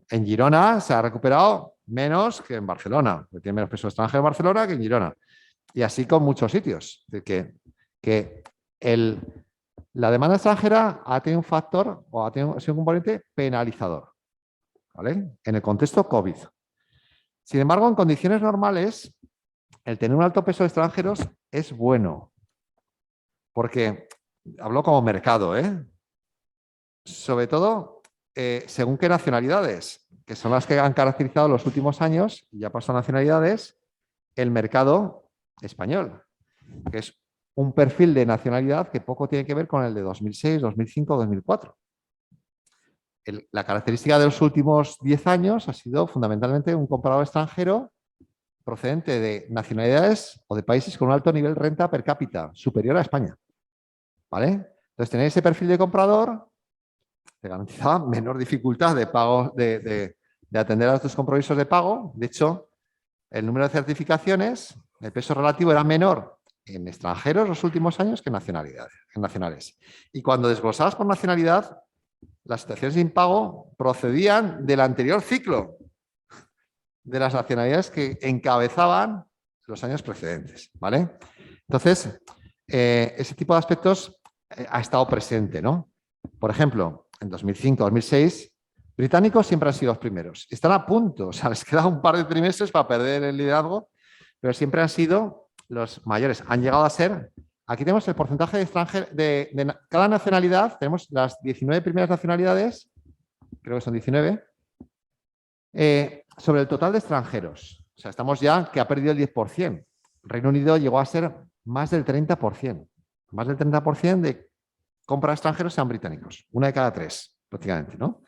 En Girona se ha recuperado menos que en Barcelona, porque tiene menos peso extranjero en Barcelona que en Girona. Y así con muchos sitios. Es decir, que la demanda extranjera ha tenido un factor o ha sido un componente penalizador, ¿vale? En el contexto COVID. Sin embargo, en condiciones normales, el tener un alto peso de extranjeros es bueno. Porque hablo como mercado, sobre todo según qué nacionalidades, que son las que han caracterizado los últimos años, y ya pasó a nacionalidades, el mercado español, que es un perfil de nacionalidad que poco tiene que ver con el de 2006, 2005, 2004. la característica de los últimos 10 años ha sido fundamentalmente un comprador extranjero procedente de nacionalidades o de países con un alto nivel de renta per cápita, superior a España. ¿Vale? Entonces, tener ese perfil de comprador te garantiza menor dificultad de pago, de atender a tus compromisos de pago. De hecho, el número de certificaciones, el peso relativo era menor en extranjeros los últimos años que en nacionales. Y cuando desglosabas por nacionalidad, las situaciones de impago procedían del anterior ciclo de las nacionalidades que encabezaban los años precedentes. ¿Vale? Entonces, ese tipo de aspectos ha estado presente, ¿no? Por ejemplo, en 2005-2006, británicos siempre han sido los primeros. Están a punto, o sea, les queda un par de trimestres para perder el liderazgo, pero siempre han sido los mayores. Han llegado a ser, aquí tenemos el porcentaje de extranjeros, de cada nacionalidad, tenemos las 19 primeras nacionalidades, creo que son 19, sobre el total de extranjeros. O sea, estamos ya que ha perdido el 10%. Reino Unido llegó a ser más del 30%. Más del 30% de compra de extranjeros sean británicos. Una de cada tres, prácticamente, ¿no?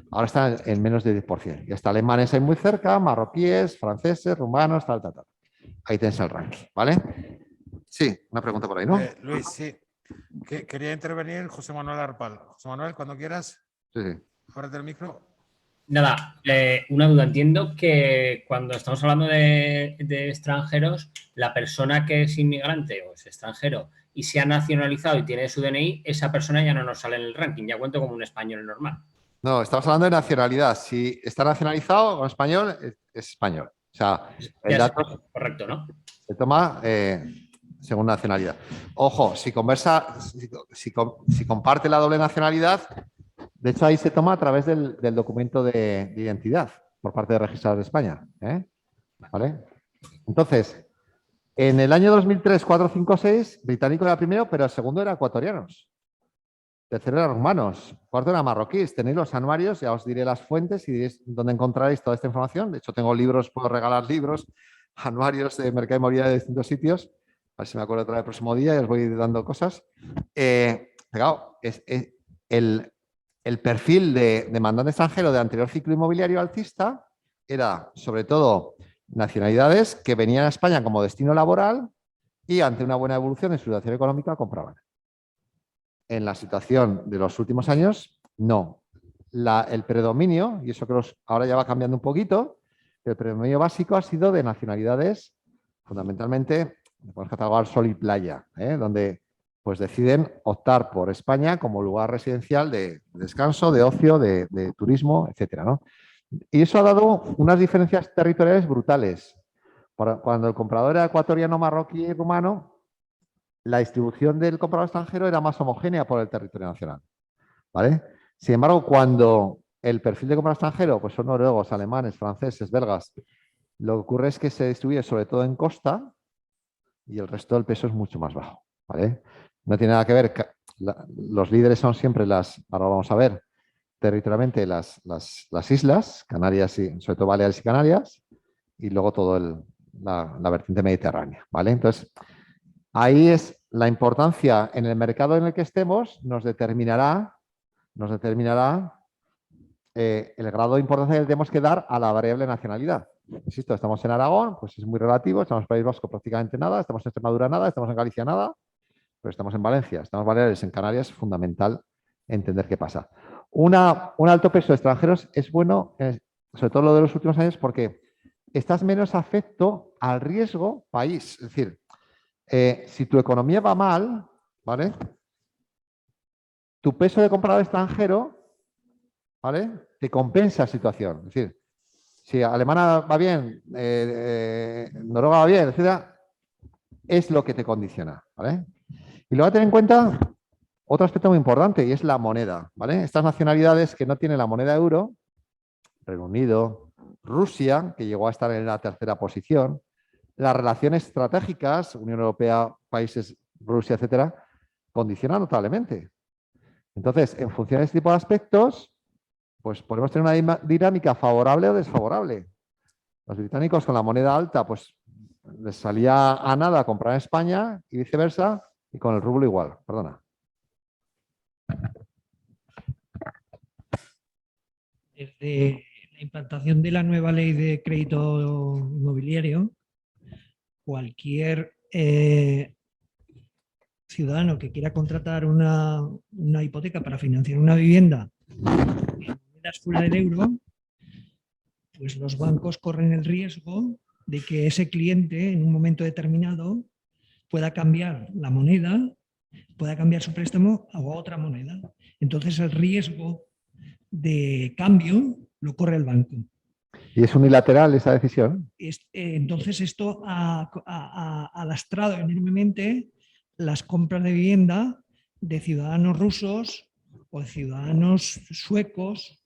Ahora está en menos del 10%. Y hasta alemanes hay muy cerca, marroquíes, franceses, rumanos, tal. Ahí tenéis el ranking, ¿vale? Sí, una pregunta por ahí, ¿no? Luis, sí. Quería intervenir José Manuel Arpal. José Manuel, cuando quieras, Sí. ábrete el micro. Nada, una duda. Entiendo que cuando estamos hablando de extranjeros, la persona que es inmigrante o es extranjero y se ha nacionalizado y tiene su DNI, esa persona ya no nos sale en el ranking, ya cuento como un español normal. No, estamos hablando de nacionalidad. Si está nacionalizado con español, es español. O sea, el dato Correcto, ¿no? se toma según nacionalidad. Ojo, si comparte la doble nacionalidad, de hecho ahí se toma a través del documento de identidad por parte de registrador de España. ¿Vale? Entonces, en el año 2003, 4, 5, 6, británico era primero, pero el segundo era ecuatorianos. Tercero era rumanos. Cuarto era marroquíes. Tenéis los anuarios, ya os diré las fuentes y diréis dónde encontraréis toda esta información. De hecho, tengo libros, puedo regalar libros, anuarios de mercado inmobiliario de distintos sitios. A ver si me acuerdo otra vez el próximo día y os voy dando cosas. Claro, el perfil de demandante extranjero del anterior ciclo inmobiliario alcista era, sobre todo, nacionalidades que venían a España como destino laboral y ante una buena evolución de su situación económica compraban. En la situación de los últimos años, no. El predominio, y eso que ahora ya va cambiando un poquito, el predominio básico ha sido de nacionalidades, fundamentalmente, podemos catalogar sol y playa, donde pues deciden optar por España como lugar residencial de descanso, de ocio, de turismo, etcétera, ¿no? Y eso ha dado unas diferencias territoriales brutales. Cuando el comprador era ecuatoriano, marroquí y rumano, la distribución del comprador extranjero era más homogénea por el territorio nacional. ¿Vale? Sin embargo, cuando el perfil de comprador extranjero pues son noruegos, alemanes, franceses, belgas, lo que ocurre es que se distribuye sobre todo en costa y el resto del peso es mucho más bajo. ¿Vale? No tiene nada que ver, los líderes son siempre ahora vamos a ver, territorialmente las islas, Canarias y sobre todo Baleares y Canarias, y luego todo la vertiente mediterránea. ¿Vale? Entonces, ahí es la importancia en el mercado en el que estemos, nos determinará el grado de importancia que le tenemos que dar a la variable nacionalidad. Insisto, estamos en Aragón, pues es muy relativo, estamos en País Vasco prácticamente nada, estamos en Extremadura nada, estamos en Galicia nada, pero estamos en Valencia, estamos en Baleares, en Canarias, es fundamental entender qué pasa. Un alto peso de extranjeros es bueno, sobre todo lo de los últimos años, porque estás menos afecto al riesgo país. Es decir, si tu economía va mal, ¿vale? Tu peso de comprador extranjero, ¿vale? Te compensa la situación. Es decir, si Alemania va bien, Noruega va bien, etcétera, es lo que te condiciona, ¿vale? Y luego tener en cuenta otro aspecto muy importante y es la moneda, ¿vale? Estas nacionalidades que no tienen la moneda euro, Reino Unido, Rusia, que llegó a estar en la tercera posición, las relaciones estratégicas, Unión Europea, países, Rusia, etcétera, condicionan notablemente. Entonces, en función de este tipo de aspectos, pues podemos tener una dinámica favorable o desfavorable. Los británicos con la moneda alta, pues les salía a nada comprar en España y viceversa, y con el rublo igual. Perdona. Desde la implantación de la nueva ley de crédito inmobiliario, cualquier ciudadano que quiera contratar una hipoteca para financiar una vivienda en monedas fuera del euro, pues los bancos corren el riesgo de que ese cliente en un momento determinado pueda cambiar la moneda, pueda cambiar su préstamo a otra moneda. Entonces el riesgo de cambio lo corre el banco. ¿Y es unilateral esa decisión? Entonces esto ha lastrado enormemente las compras de vivienda de ciudadanos rusos o de ciudadanos suecos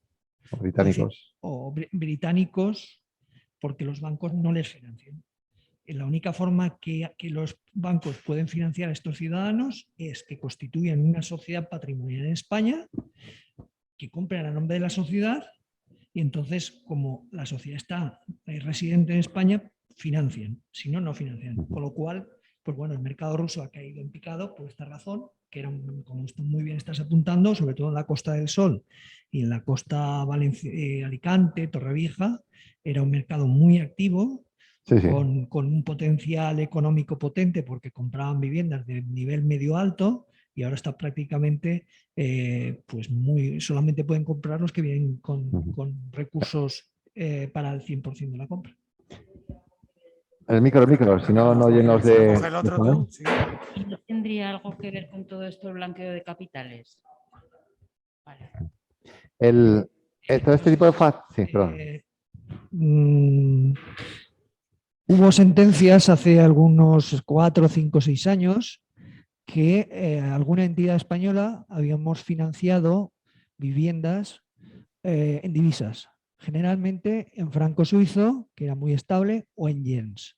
Los británicos. o británicos, porque los bancos no les financian. La única forma que los bancos pueden financiar a estos ciudadanos es que constituyan una sociedad patrimonial en España, que compren a nombre de la sociedad y entonces, como la sociedad está residente en España, financian. Si no, no financian. Con lo cual, pues bueno, el mercado ruso ha caído en picado por esta razón, que era, como muy bien estás apuntando, sobre todo en la Costa del Sol y en la costa Alicante, Torrevieja, era un mercado muy activo, Sí, sí. con un potencial económico potente porque compraban viviendas de nivel medio alto y ahora está prácticamente, pues solamente pueden comprar los que vienen con recursos para el 100% de la compra. El micro, si no, no oyen los de... Coge el otro tú, sí. ¿Y no tendría algo que ver con todo esto el blanqueo de capitales? Vale. Todo este tipo de... Sí, perdón. Hubo sentencias hace algunos 4, 5, 6 años que alguna entidad española habíamos financiado viviendas en divisas, generalmente en franco suizo, que era muy estable, o en yens.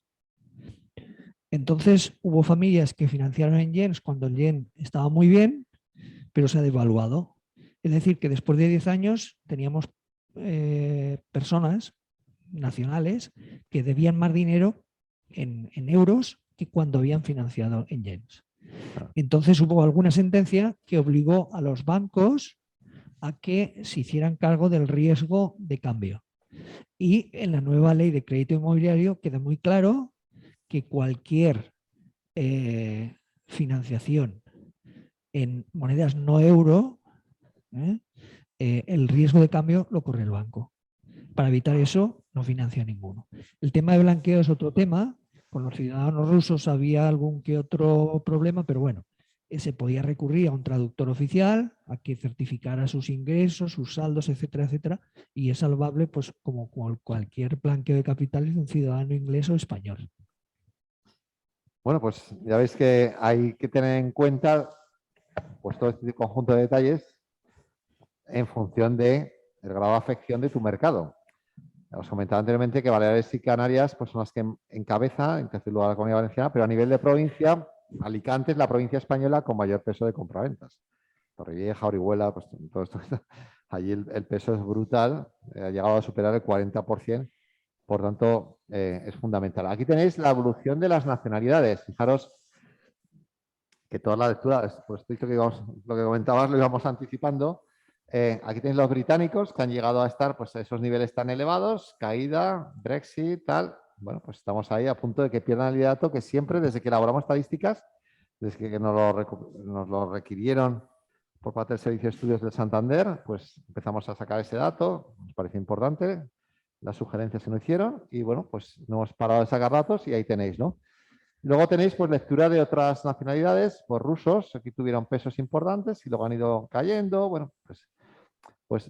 Entonces hubo familias que financiaron en yens cuando el yen estaba muy bien, pero se ha devaluado. Es decir, que después de 10 años teníamos personas nacionales que debían más dinero en euros que cuando habían financiado en yens. Entonces hubo alguna sentencia que obligó a los bancos a que se hicieran cargo del riesgo de cambio. Y en la nueva ley de crédito inmobiliario queda muy claro que cualquier financiación en monedas no euro, el riesgo de cambio lo corre el banco. Para evitar eso, no financia ninguno. El tema de blanqueo es otro tema. Con los ciudadanos rusos había algún que otro problema, pero bueno, se podía recurrir a un traductor oficial, a que certificara sus ingresos, sus saldos, etcétera, etcétera, y es salvable pues como cualquier blanqueo de capitales de un ciudadano inglés o español. Bueno, pues ya veis que hay que tener en cuenta pues todo este conjunto de detalles en función del grado de afección de tu mercado. Os comentaba anteriormente que Baleares y Canarias pues, son las que encabezan, en tercer lugar la Comunidad Valenciana, pero a nivel de provincia, Alicante es la provincia española con mayor peso de compraventas. Torrevieja, Orihuela, pues todo esto. Allí el peso es brutal, ha llegado a superar el 40%, por tanto es fundamental. Aquí tenéis la evolución de las nacionalidades. Fijaros que todas las lecturas, pues visto que lo que comentabas lo íbamos anticipando. Aquí tenéis los británicos que han llegado a estar pues, a esos niveles tan elevados, caída, Brexit, tal. Bueno, pues estamos ahí a punto de que pierdan el liderato que siempre, desde que elaboramos estadísticas, desde que nos lo requirieron por parte del Servicio de Estudios del Santander, pues empezamos a sacar ese dato, nos pareció importante, las sugerencias se nos hicieron y bueno, pues no hemos parado de sacar datos y ahí tenéis, ¿no? Luego tenéis pues lectura de otras nacionalidades, pues rusos, aquí tuvieron pesos importantes y luego han ido cayendo, bueno, pues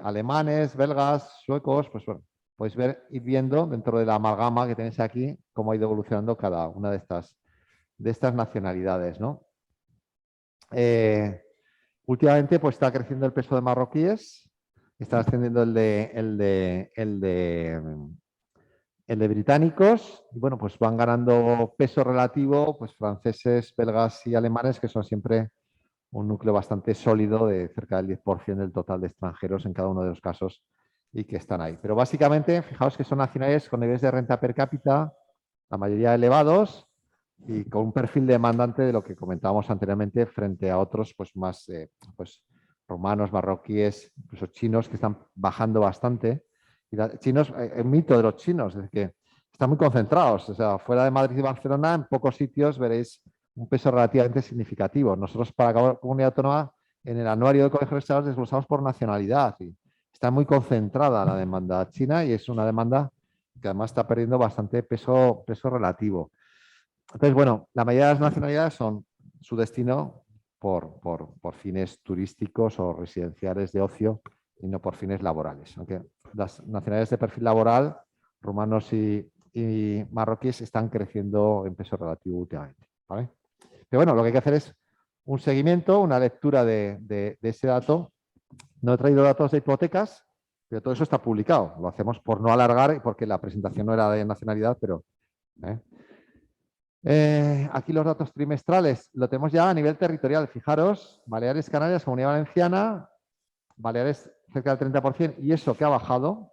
alemanes, belgas, suecos, pues bueno, podéis ir viendo dentro de la amalgama que tenéis aquí cómo ha ido evolucionando cada una de estas nacionalidades, ¿no? Últimamente pues está creciendo el peso de marroquíes, está ascendiendo el de británicos, y bueno, pues van ganando peso relativo, pues franceses, belgas y alemanes, que son siempre un núcleo bastante sólido de cerca del 10% del total de extranjeros en cada uno de los casos y que están ahí. Pero básicamente, fijaos que son nacionales con niveles de renta per cápita, la mayoría elevados y con un perfil demandante de lo que comentábamos anteriormente frente a otros pues más rumanos, marroquíes, incluso chinos que están bajando bastante. Y chinos, el mito de los chinos es que están muy concentrados. O sea, fuera de Madrid y Barcelona, en pocos sitios veréis un peso relativamente significativo. Nosotros, para cada comunidad autónoma, en el anuario del Colegio de Registradores desglosamos por nacionalidad. Y está muy concentrada la demanda china y es una demanda que además está perdiendo bastante peso relativo. Entonces, bueno, la mayoría de las nacionalidades son su destino por fines turísticos o residenciales de ocio y no por fines laborales. Aunque las nacionalidades de perfil laboral, rumanos y marroquíes, están creciendo en peso relativo últimamente, ¿vale? Pero bueno, lo que hay que hacer es un seguimiento, una lectura de ese dato. No he traído datos de hipotecas, pero todo eso está publicado. Lo hacemos por no alargar, porque la presentación no era de nacionalidad, pero... aquí los datos trimestrales lo tenemos ya a nivel territorial. Fijaros, Baleares, Canarias, Comunidad Valenciana, Baleares cerca del 30%, y eso que ha bajado,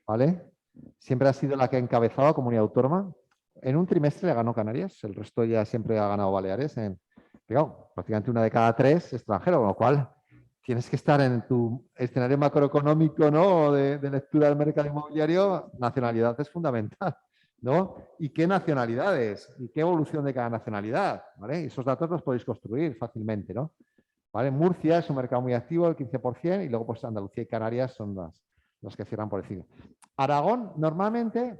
¿vale? Siempre ha sido la que ha encabezado a Comunidad Autónoma. En un trimestre le ganó Canarias, el resto ya siempre ha ganado Baleares. Claro, prácticamente 1 de cada 3 extranjero, con lo cual tienes que estar en tu escenario macroeconómico, ¿no? de lectura del mercado inmobiliario. Nacionalidad es fundamental, ¿no? ¿Y qué nacionalidades? ¿Y qué evolución de cada nacionalidad? ¿Vale? Y esos datos los podéis construir fácilmente, ¿no? ¿Vale? Murcia es un mercado muy activo, el 15%, y luego pues Andalucía y Canarias son las que cierran por encima. Aragón, normalmente,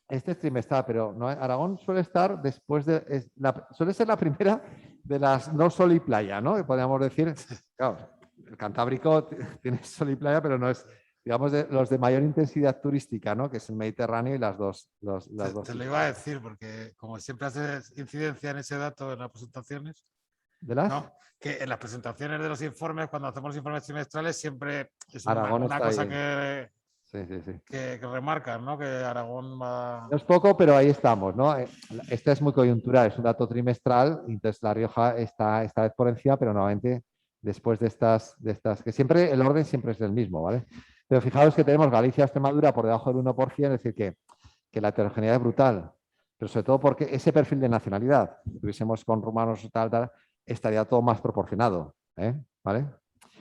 este es trimestral, pero no, Aragón suele estar después de... suele ser la primera de las no sol y playa, ¿no? Que podríamos decir, claro, el Cantábrico tiene sol y playa, pero no es, digamos, los de mayor intensidad turística, ¿no? Que es el Mediterráneo y las dos. Te lo iba a decir, porque como siempre haces incidencia en ese dato en las presentaciones, ¿De las? ¿no? Que en las presentaciones de los informes, cuando hacemos los informes trimestrales, siempre es Aragón una está cosa ahí. Sí. que remarcan, ¿no? Que Aragón va... No es poco, pero ahí estamos, ¿no? Este es muy coyuntural, es un dato trimestral, entonces La Rioja está esta vez por encima, pero nuevamente después de estas, que siempre el orden siempre es el mismo, ¿vale? Pero fijaos que tenemos Galicia, Extremadura por debajo del 1%, es decir, que la heterogeneidad es brutal, pero sobre todo porque ese perfil de nacionalidad, si tuviésemos con rumanos tal, estaría todo más proporcionado, ¿vale?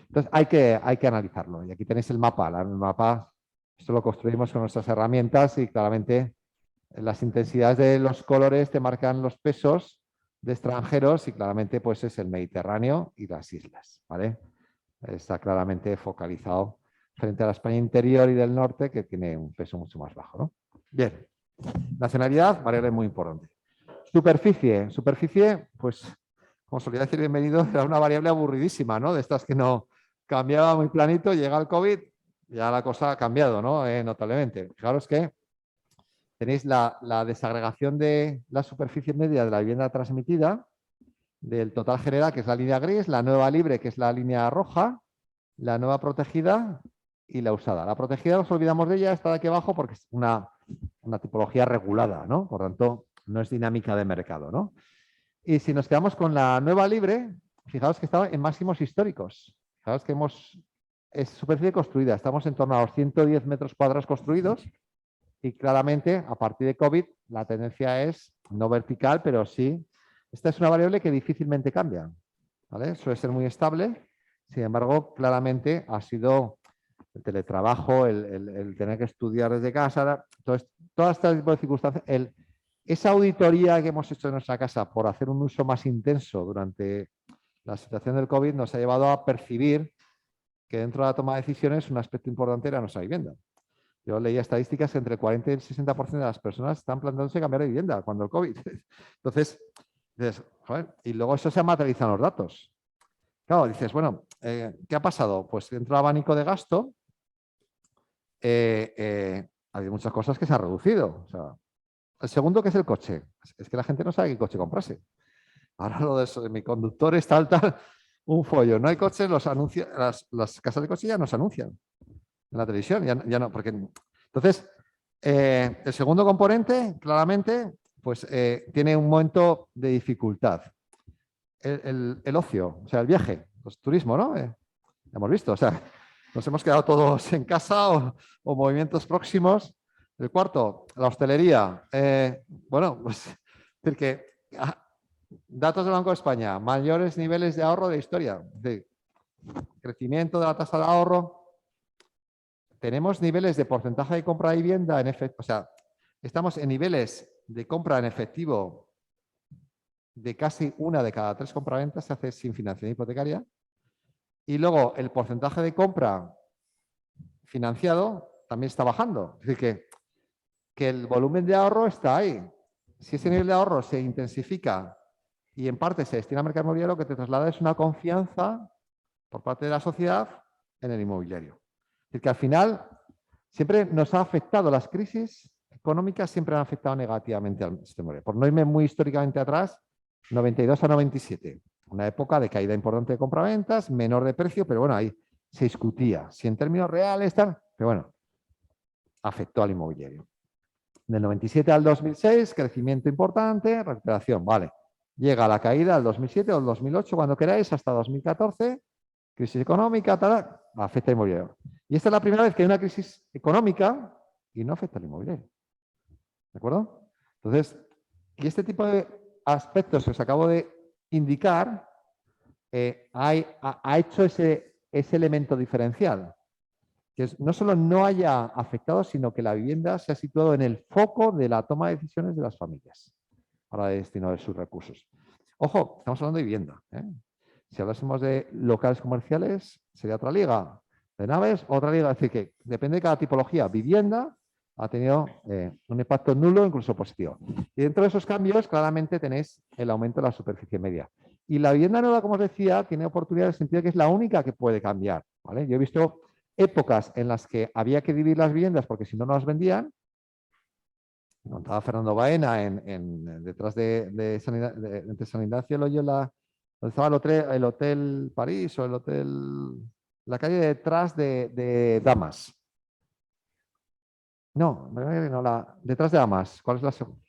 Entonces hay que analizarlo, y aquí tenéis el mapa, el mapa. Esto lo construimos con nuestras herramientas y claramente las intensidades de los colores te marcan los pesos de extranjeros y claramente pues es el Mediterráneo y las islas, ¿vale? Está claramente focalizado frente a la España interior y del norte, que tiene un peso mucho más bajo, ¿no? Bien, nacionalidad, variable muy importante. Superficie, pues como solía decir bienvenido, era una variable aburridísima, ¿no? De estas que no cambiaba muy planito, llega el COVID, ya la cosa ha cambiado, ¿no? Notablemente. Fijaros que tenéis la desagregación de la superficie media de la vivienda transmitida, del total general, que es la línea gris, la nueva libre, que es la línea roja, la nueva protegida y la usada. La protegida, nos olvidamos de ella, está de aquí abajo porque es una tipología regulada, ¿no? Por tanto, no es dinámica de mercado, ¿no? Y si nos quedamos con la nueva libre, fijaos que estaba en máximos históricos. Fijaos que es superficie construida, estamos en torno a los 110 metros cuadrados construidos y claramente a partir de COVID la tendencia es no vertical, pero sí. Esta es una variable que difícilmente cambia, ¿vale? Suele ser muy estable, sin embargo, claramente ha sido el teletrabajo, el tener que estudiar desde casa, entonces, todo este tipo de circunstancias, esa auditoría que hemos hecho en nuestra casa por hacer un uso más intenso durante la situación del COVID nos ha llevado a percibir que dentro de la toma de decisiones un aspecto importante era nuestra vivienda. Yo leía estadísticas que entre el 40 y el 60% de las personas están planteándose cambiar de vivienda cuando el COVID. Entonces, joder, y luego eso se ha materializado en los datos. Claro, dices, bueno, ¿qué ha pasado? Pues dentro del abanico de gasto hay muchas cosas que se han reducido. O sea, el segundo, que es el coche. Es que la gente no sabe qué coche comprarse. Ahora lo de eso, de mi conductor es tal, un follo. No hay coches, los anuncios, las casas de coche ya nos anuncian en la televisión, ya no, porque... Entonces, el segundo componente, claramente, pues tiene un momento de dificultad. El ocio, o sea, el viaje, el turismo, ¿no? Hemos visto, o sea, nos hemos quedado todos en casa o movimientos próximos. El cuarto, la hostelería. Bueno, pues es decir que datos del Banco de España, mayores niveles de ahorro de historia. crecimiento de la tasa de ahorro. Tenemos niveles de porcentaje de compra de vivienda en efectivo, o sea, estamos en niveles de compra en efectivo de casi 1 de cada 3 compraventas se hace sin financiación hipotecaria. Y luego el porcentaje de compra financiado también está bajando. Es decir, que el volumen de ahorro está ahí. Si ese nivel de ahorro se intensifica y en parte se destina al mercado inmobiliario, lo que te traslada es una confianza por parte de la sociedad en el inmobiliario. Es decir, que al final siempre nos ha afectado, las crisis económicas siempre han afectado negativamente al sistema inmobiliario. Por no irme muy históricamente atrás, 92 a 97, una época de caída importante de compraventas, menor de precio, pero bueno, ahí se discutía si en términos reales tal, pero bueno, afectó al inmobiliario. Del 97 al 2006, crecimiento importante, recuperación, vale. Llega la caída al 2007 o al 2008, cuando queráis, hasta 2014, crisis económica, tal, afecta al inmobiliario. Y esta es la primera vez que hay una crisis económica y no afecta al inmobiliario. ¿De acuerdo? Entonces, y este tipo de aspectos que os acabo de indicar ha hecho ese elemento diferencial, que no solo no haya afectado, sino que la vivienda se ha situado en el foco de la toma de decisiones de las familias para destinar sus recursos. Ojo, estamos hablando de vivienda. Si hablásemos de locales comerciales, sería otra liga. De naves, otra liga. Es decir, que depende de cada tipología. Vivienda ha tenido un impacto nulo, incluso positivo. Y dentro de esos cambios, claramente tenéis el aumento de la superficie media. Y la vivienda nueva, como os decía, tiene oportunidad en el sentido de que es la única que puede cambiar. ¿Vale? Yo he visto épocas en las que había que dividir las viviendas porque si no, no las vendían. Contaba Fernando Baena detrás de San Ignacio Loyola, donde estaba el hotel París o el hotel, la calle detrás de Damas. No, detrás de Damas. ¿Cuál es la segunda?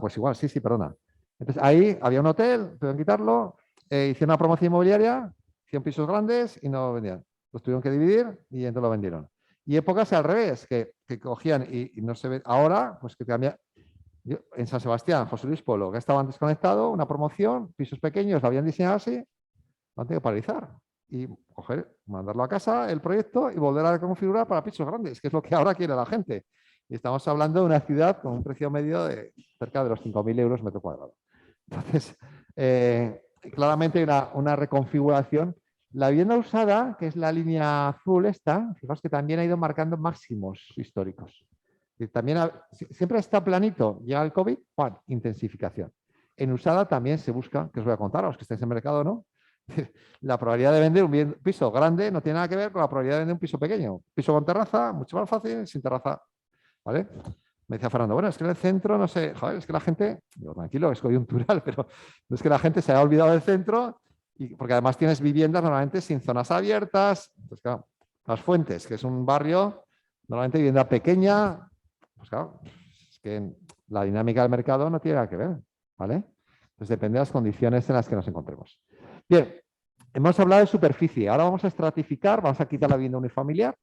Pues igual, sí, perdona. Entonces ahí había un hotel, tuvieron que quitarlo, hicieron una promoción inmobiliaria, hicieron pisos grandes y no vendían. Los tuvieron que dividir y entonces lo vendieron. Y épocas al revés, que cogían y no se ve. Ahora, pues que cambia. En San Sebastián, José Luis Polo, que estaba antes conectado, una promoción, pisos pequeños, lo habían diseñado así, lo han tenido que paralizar. Y mandarlo a casa, el proyecto, y volver a configurar para pisos grandes, que es lo que ahora quiere la gente. Y estamos hablando de una ciudad con un precio medio de cerca de los 5.000 euros metro cuadrado. Entonces, claramente hay una reconfiguración. La vivienda usada, que es la línea azul esta, fijaos que también ha ido marcando máximos históricos. Y también siempre está planito, llega el COVID, ¡pam!, intensificación. En usada también se busca, que os voy a contar a los que estáis en el mercado, ¿no? La probabilidad de vender un piso grande no tiene nada que ver con la probabilidad de vender un piso pequeño. Piso con terraza, mucho más fácil, sin terraza. ¿Vale? Me decía Fernando, bueno, es que en el centro, no sé, joder, es que la gente, digo, tranquilo, es coyuntural, pero es que la gente se ha olvidado del centro, porque además tienes viviendas normalmente sin zonas abiertas. Entonces, claro, Las Fuentes, que es un barrio, normalmente vivienda pequeña, pues claro, es que la dinámica del mercado no tiene nada que ver, ¿vale? Entonces depende de las condiciones en las que nos encontremos. Bien, hemos hablado de superficie, ahora vamos a estratificar, vamos a quitar la vivienda unifamiliar,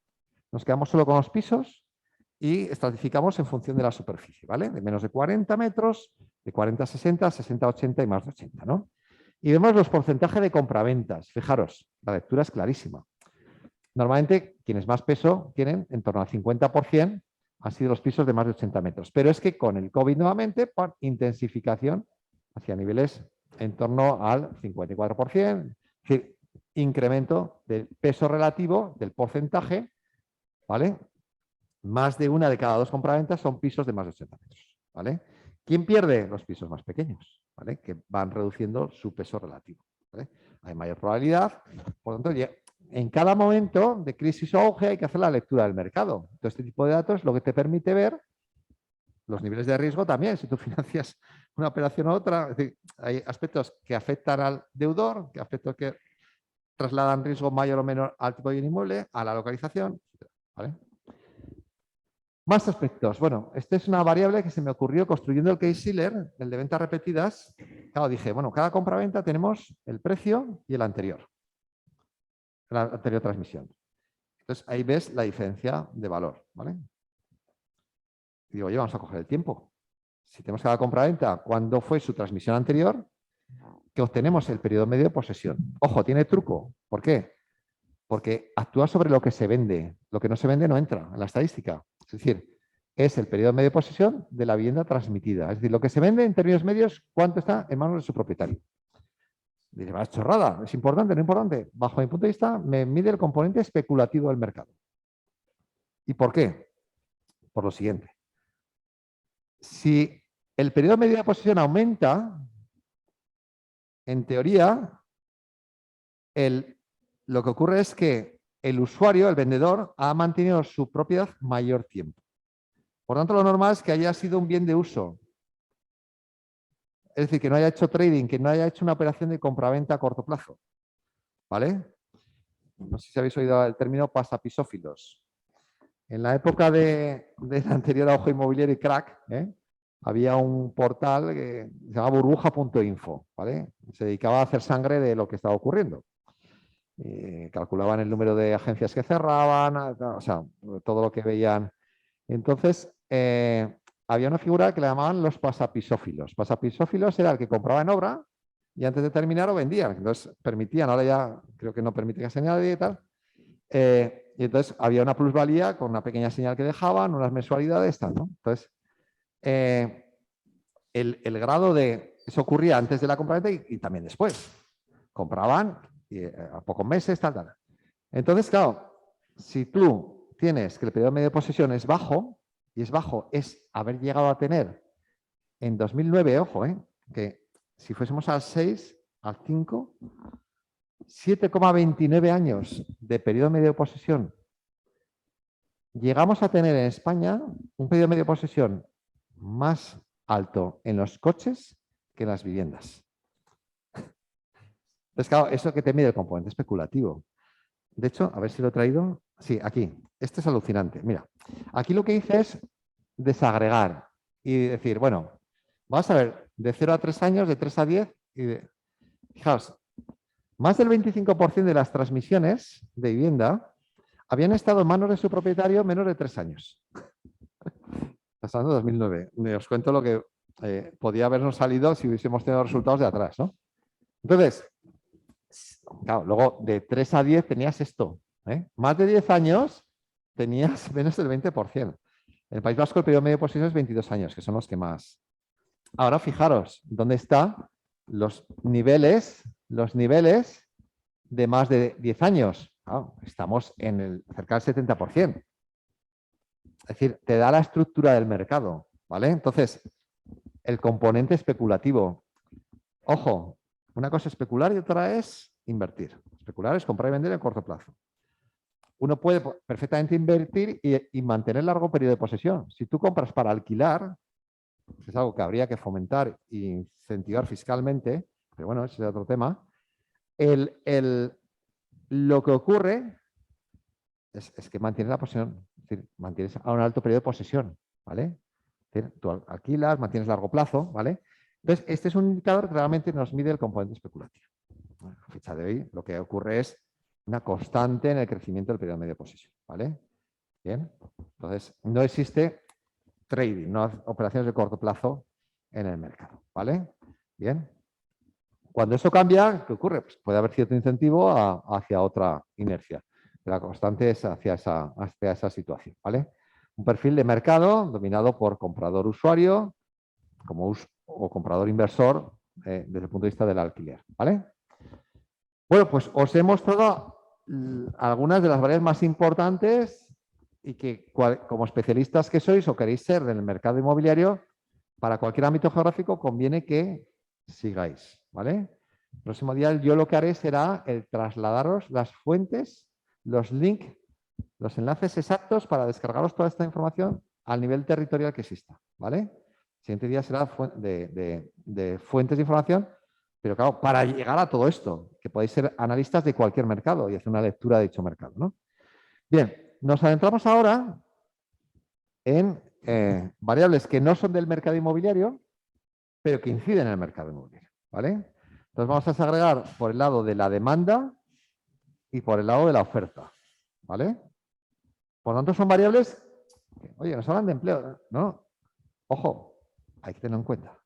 nos quedamos solo con los pisos y estratificamos en función de la superficie, ¿vale? De menos de 40 metros, de 40 a 60, 60 a 80 y más de 80, ¿no? Y vemos los porcentajes de compraventas. Fijaros, la lectura es clarísima. Normalmente, quienes más peso tienen, en torno al 50%, han sido los pisos de más de 80 metros. Pero es que con el COVID nuevamente, por intensificación hacia niveles en torno al 54%, es decir, incremento del peso relativo del porcentaje, ¿vale? Más de 1 de cada 2 compraventas son pisos de más de 80 metros, ¿vale? ¿Quién pierde? Los pisos más pequeños, ¿vale? Que van reduciendo su peso relativo, ¿vale? Hay mayor probabilidad, por lo tanto, en cada momento de crisis o auge hay que hacer la lectura del mercado. Entonces, este tipo de datos es lo que te permite ver los niveles de riesgo también, si tú financias una operación u otra. Es decir, hay aspectos que afectan al deudor, que aspectos que trasladan riesgo mayor o menor al tipo de bien inmueble, a la localización, ¿vale? Más aspectos. Bueno, esta es una variable que se me ocurrió construyendo el Case-Shiller, el de ventas repetidas. Claro, dije, bueno, cada compra-venta tenemos el precio y el anterior. La anterior transmisión. Entonces, ahí ves la diferencia de valor, ¿vale? Y digo, oye, vamos a coger el tiempo. Si tenemos cada compra-venta, ¿cuándo fue su transmisión anterior? que obtenemos el periodo medio de posesión. Ojo, tiene truco. ¿Por qué? Porque actúa sobre lo que se vende. Lo que no se vende no entra en la estadística. Es decir, es el periodo medio de posesión de la vivienda transmitida. Es decir, lo que se vende en términos medios, ¿cuánto está en manos de su propietario? Dice, va, es chorrada, es importante, no importante. Bajo mi punto de vista, me mide el componente especulativo del mercado. ¿Y por qué? Por lo siguiente. Si el periodo medio de posesión aumenta, en teoría, lo que ocurre es que el usuario, el vendedor, ha mantenido su propiedad mayor tiempo. Por tanto, lo normal es que haya sido un bien de uso. Es decir, que no haya hecho trading, que no haya hecho una operación de compraventa a corto plazo. ¿Vale? No sé si habéis oído el término pasapisófilos. En la época del anterior auge inmobiliario y crack, había un portal que se llamaba burbuja.info, ¿vale? Se dedicaba a hacer sangre de lo que estaba ocurriendo. Calculaban el número de agencias que cerraban, o sea, todo lo que veían. Entonces, había una figura que le llamaban los pasapisófilos. Pasapisófilos era el que compraba en obra y antes de terminar lo vendían. Entonces, permitían, ahora ya creo que no permite que se nadie y tal. Y entonces había una plusvalía con una pequeña señal que dejaban, unas mensualidades, tal, ¿no? Entonces, el grado de... Eso ocurría antes de la compraventa y también después. Compraban y, a pocos meses, tal, tal. Entonces, claro, si tú tienes que el periodo medio de posesión es bajo, y es bajo, es haber llegado a tener en 2009, ojo, que si fuésemos al 6, al 5, 7,29 años de periodo medio de posesión. Llegamos a tener en España un periodo medio de posesión más alto en los coches que en las viviendas. Entonces, claro, eso que te mide el componente especulativo. De hecho, a ver si lo he traído. Sí, aquí. Este es alucinante. Mira, aquí lo que hice es desagregar y decir, bueno, vamos a ver, de 0 a 3 años, de 3 a 10, fijaos, más del 25% de las transmisiones de vivienda habían estado en manos de su propietario menos de 3 años. Estamos hablando de 2009. Os cuento lo que podía habernos salido si hubiésemos tenido resultados de atrás, ¿no? Entonces, claro, luego de 3 a 10 tenías esto. Más de 10 años tenías menos del 20%. En el País Vasco el periodo medio de posesión es 22 años, que son los que más. Ahora fijaros, ¿dónde están los niveles de más de 10 años? Claro, estamos en cerca del 70%. Es decir, te da la estructura del mercado, ¿vale? Entonces, el componente especulativo. Ojo, una cosa es especular y otra es invertir. Especular es comprar y vender en corto plazo. Uno puede perfectamente invertir y mantener largo periodo de posesión. Si tú compras para alquilar, es algo que habría que fomentar e incentivar fiscalmente, pero bueno, ese es otro tema. Lo que ocurre es que mantienes la posesión, es decir, mantienes a un alto periodo de posesión, ¿vale? Es decir, tú alquilas, mantienes largo plazo, ¿vale? Entonces, este es un indicador que realmente nos mide el componente especulativo. Bueno, a fecha de hoy, lo que ocurre es una constante en el crecimiento del periodo medio de posesión, ¿vale? Bien, entonces no existe trading, no operaciones de corto plazo en el mercado, ¿vale? Bien. Cuando eso cambia, ¿qué ocurre? Pues puede haber cierto incentivo hacia otra inercia. La constante es hacia esa situación, ¿vale? Un perfil de mercado dominado por comprador-usuario o comprador-inversor desde el punto de vista del alquiler, ¿vale? Bueno, pues os he mostrado algunas de las variables más importantes y que como especialistas que sois o queréis ser en el mercado inmobiliario, para cualquier ámbito geográfico conviene que sigáis, ¿vale? El próximo día yo lo que haré será el trasladaros las fuentes, los links, los enlaces exactos para descargaros toda esta información al nivel territorial que exista, ¿vale? El siguiente día será de fuentes de información, pero claro, para llegar a todo esto, que podéis ser analistas de cualquier mercado y hacer una lectura de dicho mercado, ¿no? Bien, nos adentramos ahora en variables que no son del mercado inmobiliario, pero que inciden en el mercado inmobiliario, ¿vale? Entonces vamos a desagregar por el lado de la demanda y por el lado de la oferta, ¿vale? Por lo tanto, son variables que, oye, nos hablan de empleo, ¿no? Ojo, hay que tenerlo en cuenta,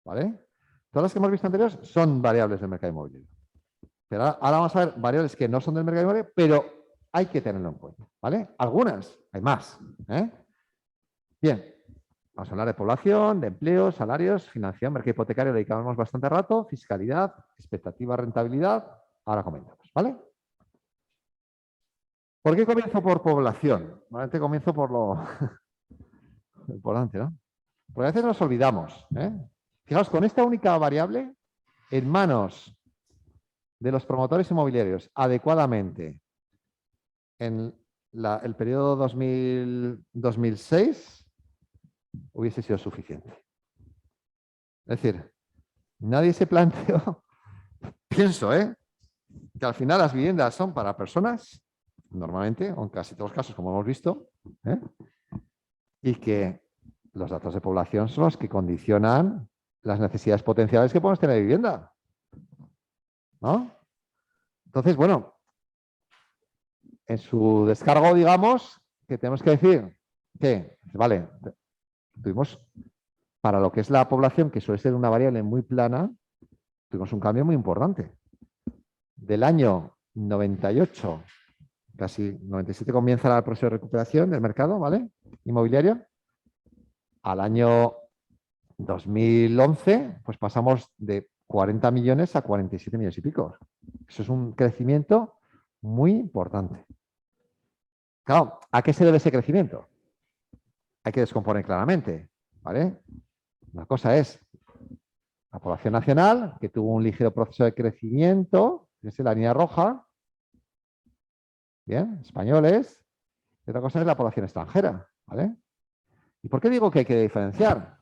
¿vale? Todas las que hemos visto anteriores son variables del mercado inmobiliario. Pero ahora vamos a ver variables que no son del mercado inmobiliario, pero hay que tenerlo en cuenta, ¿vale? Algunas, hay más. Bien, vamos a hablar de población, de empleo, salarios, financiación, mercado hipotecario, le dedicamos bastante rato, fiscalidad, expectativa, rentabilidad. Ahora comentamos, ¿vale? ¿Por qué comienzo por población? Normalmente comienzo por lo importante, ¿no? Porque a veces nos olvidamos. Fijaos, con esta única variable, en manos de los promotores inmobiliarios adecuadamente en el periodo 2006 hubiese sido suficiente. Es decir, nadie se planteó, pienso, que al final las viviendas son para personas, normalmente, o en casi todos los casos, como hemos visto, y que los datos de población son los que condicionan las necesidades potenciales que podemos tener de vivienda, ¿no? Entonces, bueno, en su descargo, digamos, que tenemos que decir que, vale, tuvimos, para lo que es la población, que suele ser una variable muy plana, tuvimos un cambio muy importante. Del año 98, casi 97, comienza el proceso de recuperación del mercado, ¿vale? Inmobiliario. Al año 2011, pues pasamos de 40 millones a 47 millones y pico. Eso es un crecimiento muy importante. Claro, ¿a qué se debe ese crecimiento? Hay que descomponer claramente, ¿vale? Una cosa es la población nacional, que tuvo un ligero proceso de crecimiento, es la línea roja, bien, españoles, y otra cosa es la población extranjera, ¿vale? ¿Y por qué digo que hay que diferenciar?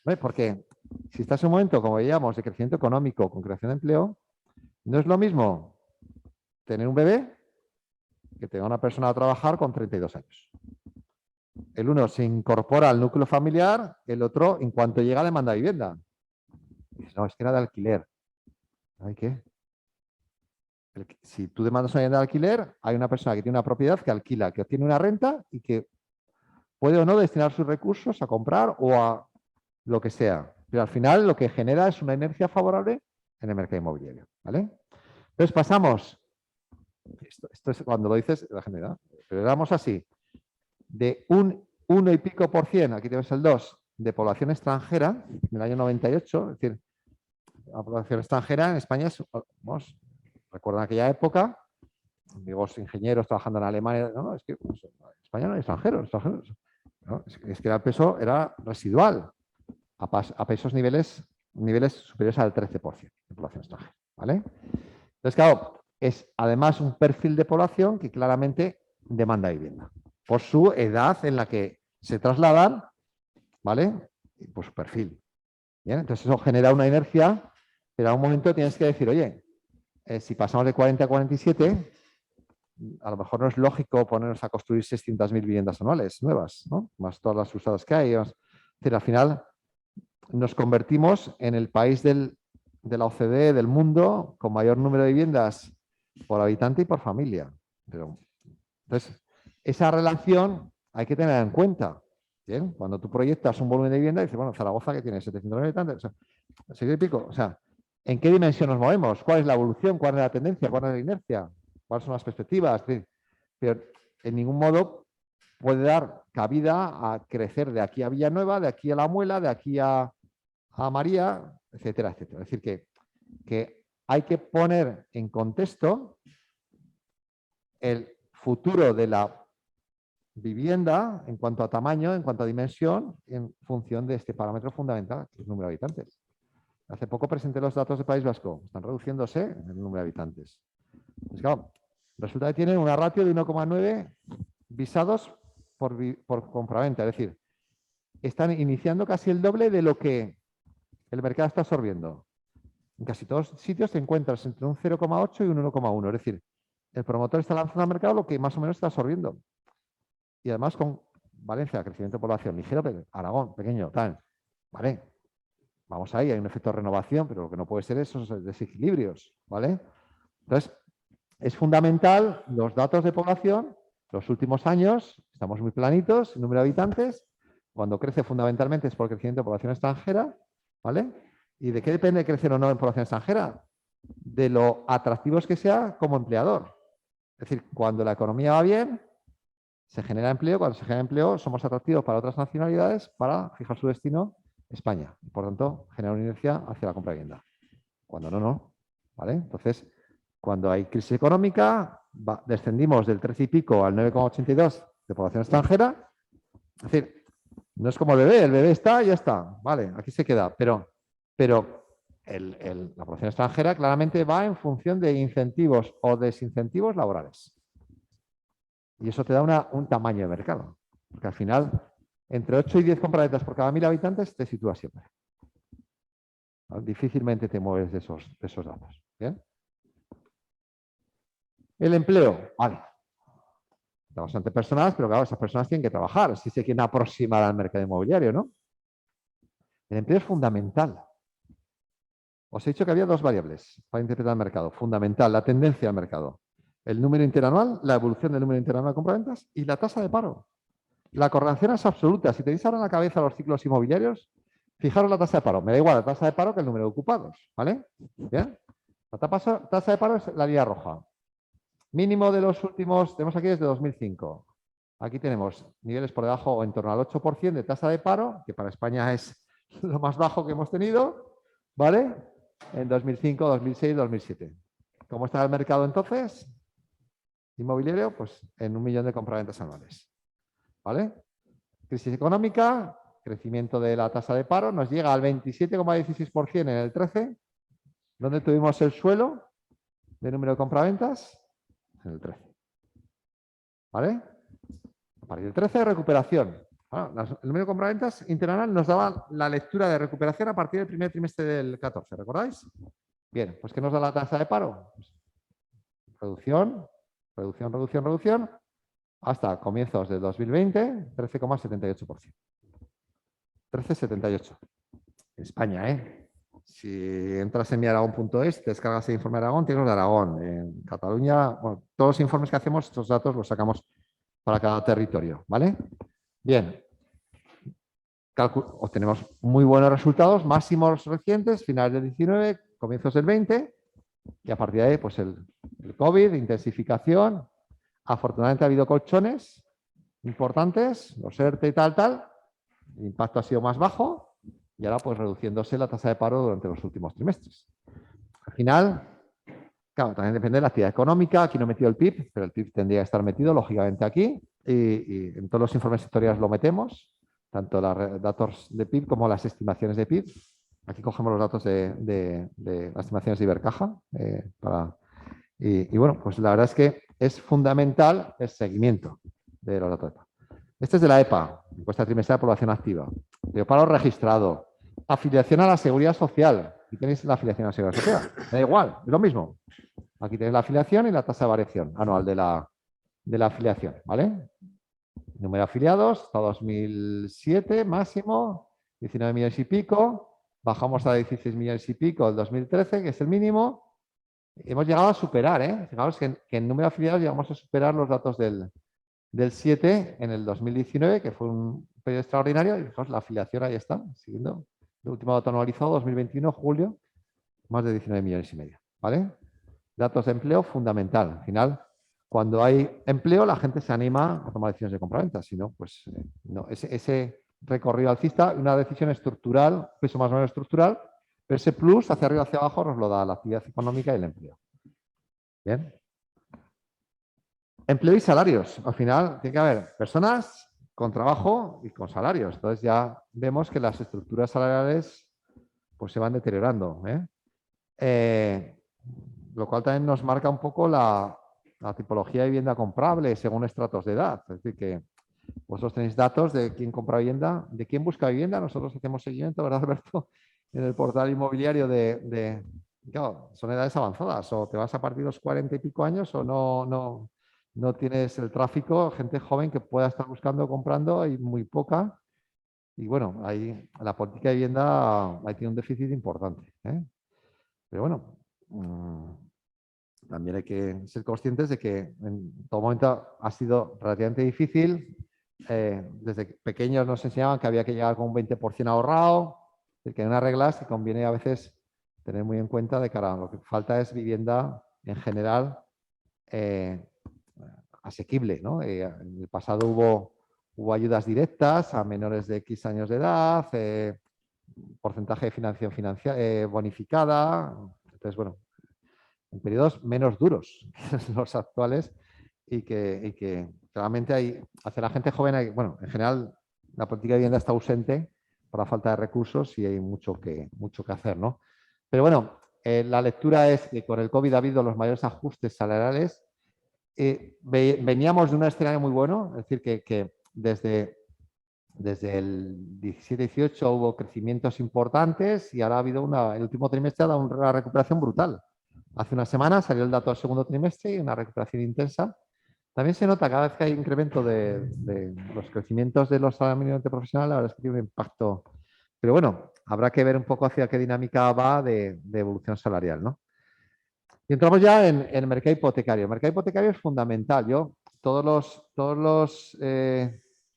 ¿Vale? Porque si estás en un momento, como veíamos, de crecimiento económico con creación de empleo, no es lo mismo tener un bebé que tener una persona a trabajar con 32 años. El uno se incorpora al núcleo familiar, el otro, en cuanto llega, demanda vivienda. Dices, no, es que era de alquiler. ¿Ay qué? Si tú demandas una vivienda de alquiler, hay una persona que tiene una propiedad que alquila, que obtiene una renta y que puede o no destinar sus recursos a comprar o a lo que sea. Pero al final lo que genera es una inercia favorable en el mercado inmobiliario, ¿vale? Entonces pasamos, esto es cuando lo dices, la generalidad, pero éramos así, de un 1 y pico %, aquí tienes el 2, de población extranjera, en el año 98, es decir, la población extranjera en España es, vamos, recuerdan aquella época, amigos ingenieros trabajando en Alemania, no, es que pues, en España no hay extranjeros, ¿no? Es que el peso era residual, a pesos niveles superiores al 13% de población extranjera, ¿vale? Entonces, claro, es además un perfil de población que claramente demanda vivienda por su edad en la que se trasladan, ¿vale? Y por su perfil. ¿Bien? Entonces eso genera una inercia, pero a un momento tienes que decir, oye, si pasamos de 40 a 47, a lo mejor no es lógico ponernos a construir 600.000 viviendas anuales nuevas, ¿no? Más todas las usadas que hay. Es decir, al final nos convertimos en el país de la OCDE, del mundo, con mayor número de viviendas por habitante y por familia. Entonces, esa relación hay que tenerla en cuenta. ¿Bien? Cuando tú proyectas un volumen de vivienda, dices, bueno, Zaragoza que tiene 700.000 habitantes, o sea, 6 y pico, o sea, ¿en qué dimensión nos movemos? ¿Cuál es la evolución? ¿Cuál es la tendencia? ¿Cuál es la inercia? ¿Cuáles son las perspectivas? Pero en ningún modo puede dar cabida a crecer de aquí a Villanueva, de aquí a La Muela, de aquí a María, etcétera, etcétera. Es decir, que hay que poner en contexto el futuro de la vivienda en cuanto a tamaño, en cuanto a dimensión, en función de este parámetro fundamental, que es el número de habitantes. Hace poco presenté los datos del País Vasco. Están reduciéndose el número de habitantes. Pues claro, resulta que tienen una ratio de 1,9 visados por compraventa. Es decir, están iniciando casi el doble de lo que el mercado está absorbiendo. En casi todos los sitios te encuentras entre un 0,8 y un 1,1. Es decir, el promotor está lanzando al mercado lo que más o menos está absorbiendo. Y además con Valencia, crecimiento de población ligero, pero Aragón, pequeño, tal. Vale, vamos ahí, hay un efecto de renovación, pero lo que no puede ser es esos desequilibrios, ¿vale? Entonces, es fundamental los datos de población, los últimos años, estamos muy planitos, el número de habitantes, cuando crece fundamentalmente es por crecimiento de población extranjera, ¿vale? ¿Y de qué depende crecer o no en población extranjera? De lo atractivos que sea como empleador. Es decir, cuando la economía va bien, se genera empleo. Cuando se genera empleo, somos atractivos para otras nacionalidades para fijar su destino España. Y por tanto, genera una inercia hacia la compra de vivienda. Cuando no, no. ¿Vale? Entonces, cuando hay crisis económica, descendimos del 13 y pico al 9,82 de población extranjera. Es decir, no es como el bebé está y ya está. Vale, aquí se queda. Pero la población extranjera claramente va en función de incentivos o desincentivos laborales. Y eso te da un tamaño de mercado. Porque al final, entre 8 y 10 compraventas por cada 1000 habitantes te sitúas siempre. ¿Vale? Difícilmente te mueves de esos datos. ¿Bien? El empleo. Vale. Está bastante personas, pero claro, esas personas tienen que trabajar si se quieren aproximar al mercado inmobiliario, ¿no? El empleo es fundamental. Os he dicho que había dos variables para interpretar el mercado. Fundamental, la tendencia al mercado. El número interanual, la evolución del número interanual de compraventas y la tasa de paro. La correlación es absoluta. Si tenéis ahora en la cabeza los ciclos inmobiliarios, fijaros la tasa de paro. Me da igual la tasa de paro que el número de ocupados. ¿Vale? ¿Bien? La tasa de paro es la línea roja. Mínimo de los últimos, tenemos aquí desde 2005. Aquí tenemos niveles por debajo o en torno al 8% de tasa de paro, que para España es lo más bajo que hemos tenido, ¿vale? En 2005, 2006, 2007. ¿Cómo está el mercado entonces? Inmobiliario, pues en 1 millón de compraventas anuales. ¿Vale? Crisis económica, crecimiento de la tasa de paro, nos llega al 27,16% en el 13, donde tuvimos el suelo de número de compraventas en el 13. ¿Vale? A partir del 13, recuperación. Bueno, el número de compraventas interanual nos daba la lectura de recuperación a partir del primer trimestre del 14, ¿recordáis? Bien, pues ¿qué nos da la tasa de paro? Pues, reducción, hasta comienzos de 2020, 13,78%. 13,78. España, ¿eh? Si entras en miaragón.es, te descargas el informe de Aragón, tienes los de Aragón. En Cataluña, bueno, todos los informes que hacemos, estos datos los sacamos para cada territorio, ¿vale? Bien. Obtenemos muy buenos resultados, máximos recientes, finales del 19, comienzos del 20, y a partir de ahí, pues el COVID, intensificación. Afortunadamente ha habido colchones importantes, los ERTE y tal. El impacto ha sido más bajo y ahora pues reduciéndose la tasa de paro durante los últimos trimestres. Al final, claro, también depende de la actividad económica. Aquí no he metido el PIB, pero el PIB tendría que estar metido, lógicamente, aquí. Y en todos los informes sectoriales lo metemos, tanto los datos de PIB como las estimaciones de PIB. Aquí cogemos los datos de las estimaciones de Ibercaja. Y bueno, pues la verdad es que es fundamental el seguimiento de los datos de paro. Este es de la EPA, encuesta trimestral de población activa. De paro registrado. Afiliación a la seguridad social. Aquí tenéis la afiliación a la seguridad social. Da igual, es lo mismo. Aquí tenéis la afiliación y la tasa de variación anual de la afiliación, ¿vale? Número de afiliados, hasta 2007 máximo, 19 millones y pico. Bajamos a 16 millones y pico el 2013, que es el mínimo. Hemos llegado a superar, ¿eh? Fijaos que en número de afiliados llegamos a superar los datos del 7 en el 2019, que fue un periodo extraordinario. Y fijaos, la afiliación ahí está, siguiendo. El último dato anualizado, 2021, julio, más de 19 millones y medio, ¿vale? Datos de empleo, fundamental. Al final, cuando hay empleo, la gente se anima a tomar decisiones de compraventa. Si no, pues no. Ese recorrido alcista, una decisión estructural, peso más o menos estructural, pero ese plus hacia arriba hacia abajo nos lo da la actividad económica y el empleo. Bien. Empleo y salarios. Al final tiene que haber personas con trabajo y con salarios. Entonces ya vemos que las estructuras salariales pues se van deteriorando. Lo cual también nos marca un poco la tipología de vivienda comprable según estratos de edad. Es decir, que vosotros tenéis datos de quién compra vivienda, de quién busca vivienda. Nosotros hacemos seguimiento, ¿verdad, Alberto? En el portal inmobiliario claro, son edades avanzadas. O te vas a partir de los 40 y pico años o no tienes el tráfico. Gente joven que pueda estar buscando, comprando, hay muy poca. Y bueno, ahí la política de vivienda ahí tiene un déficit importante. Pero bueno, también hay que ser conscientes de que en todo momento ha sido relativamente difícil. Desde pequeños nos enseñaban que había que llegar con un 20% ahorrado. Es que hay unas reglas que conviene a veces tener muy en cuenta de cara a lo que falta es vivienda en general asequible, ¿no? En el pasado hubo ayudas directas a menores de X años de edad, porcentaje de financiación bonificada. Entonces, bueno, en periodos menos duros que los actuales y que realmente hacia la gente joven, bueno, en general la política de vivienda está ausente por la falta de recursos y hay mucho que hacer, ¿no? Pero bueno, la lectura es que con el COVID ha habido los mayores ajustes salariales. Veníamos de un escenario muy bueno, es decir, que desde el 17-18 hubo crecimientos importantes y ahora ha habido el último trimestre ha dado una recuperación brutal. Hace una semana salió el dato del segundo trimestre y una recuperación intensa. También se nota cada vez que hay incremento de los crecimientos de los salarios mínimos profesionales, la verdad es que tiene un impacto. Pero bueno, habrá que ver un poco hacia qué dinámica va de evolución salarial, ¿no? Y entramos ya en el mercado hipotecario. El mercado hipotecario es fundamental. Yo todos los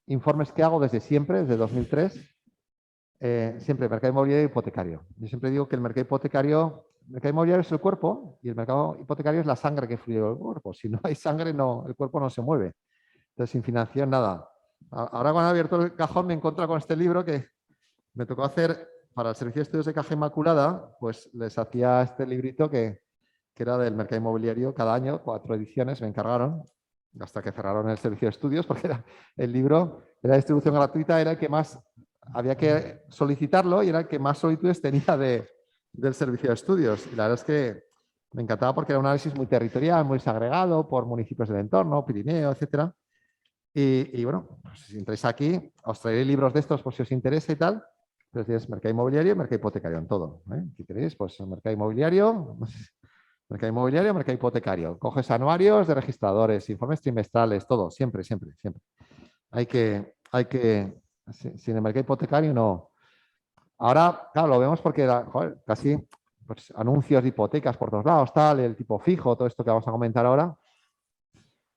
informes que hago desde siempre, desde 2003, siempre mercado inmobiliario y hipotecario. Yo siempre digo que el mercado inmobiliario es el cuerpo y el mercado hipotecario es la sangre que fluye del cuerpo. Si no hay sangre, el cuerpo no se mueve. Entonces, sin financiación, nada. Ahora cuando he abierto el cajón me he encontrado con este libro que me tocó hacer para el Servicio de Estudios de Caja Inmaculada, pues les hacía este librito que era del mercado inmobiliario cada año, 4 ediciones me encargaron, hasta que cerraron el servicio de estudios, porque el libro de la distribución gratuita era el que más había que solicitarlo y era el que más solicitudes tenía del servicio de estudios. Y la verdad es que me encantaba porque era un análisis muy territorial, muy segregado por municipios del entorno, Pirineo, etcétera. Y bueno, pues si entráis aquí, os traeré libros de estos por si os interesa y tal. Pero tienes mercado inmobiliario y mercado hipotecario en todo. Aquí tenéis pues mercado inmobiliario, mercado hipotecario. Coges anuarios de registradores, informes trimestrales, todo, siempre, siempre, siempre. Sin el mercado hipotecario no. Ahora, claro, lo vemos porque casi pues, anuncios de hipotecas por todos lados, tal, el tipo fijo, todo esto que vamos a comentar ahora.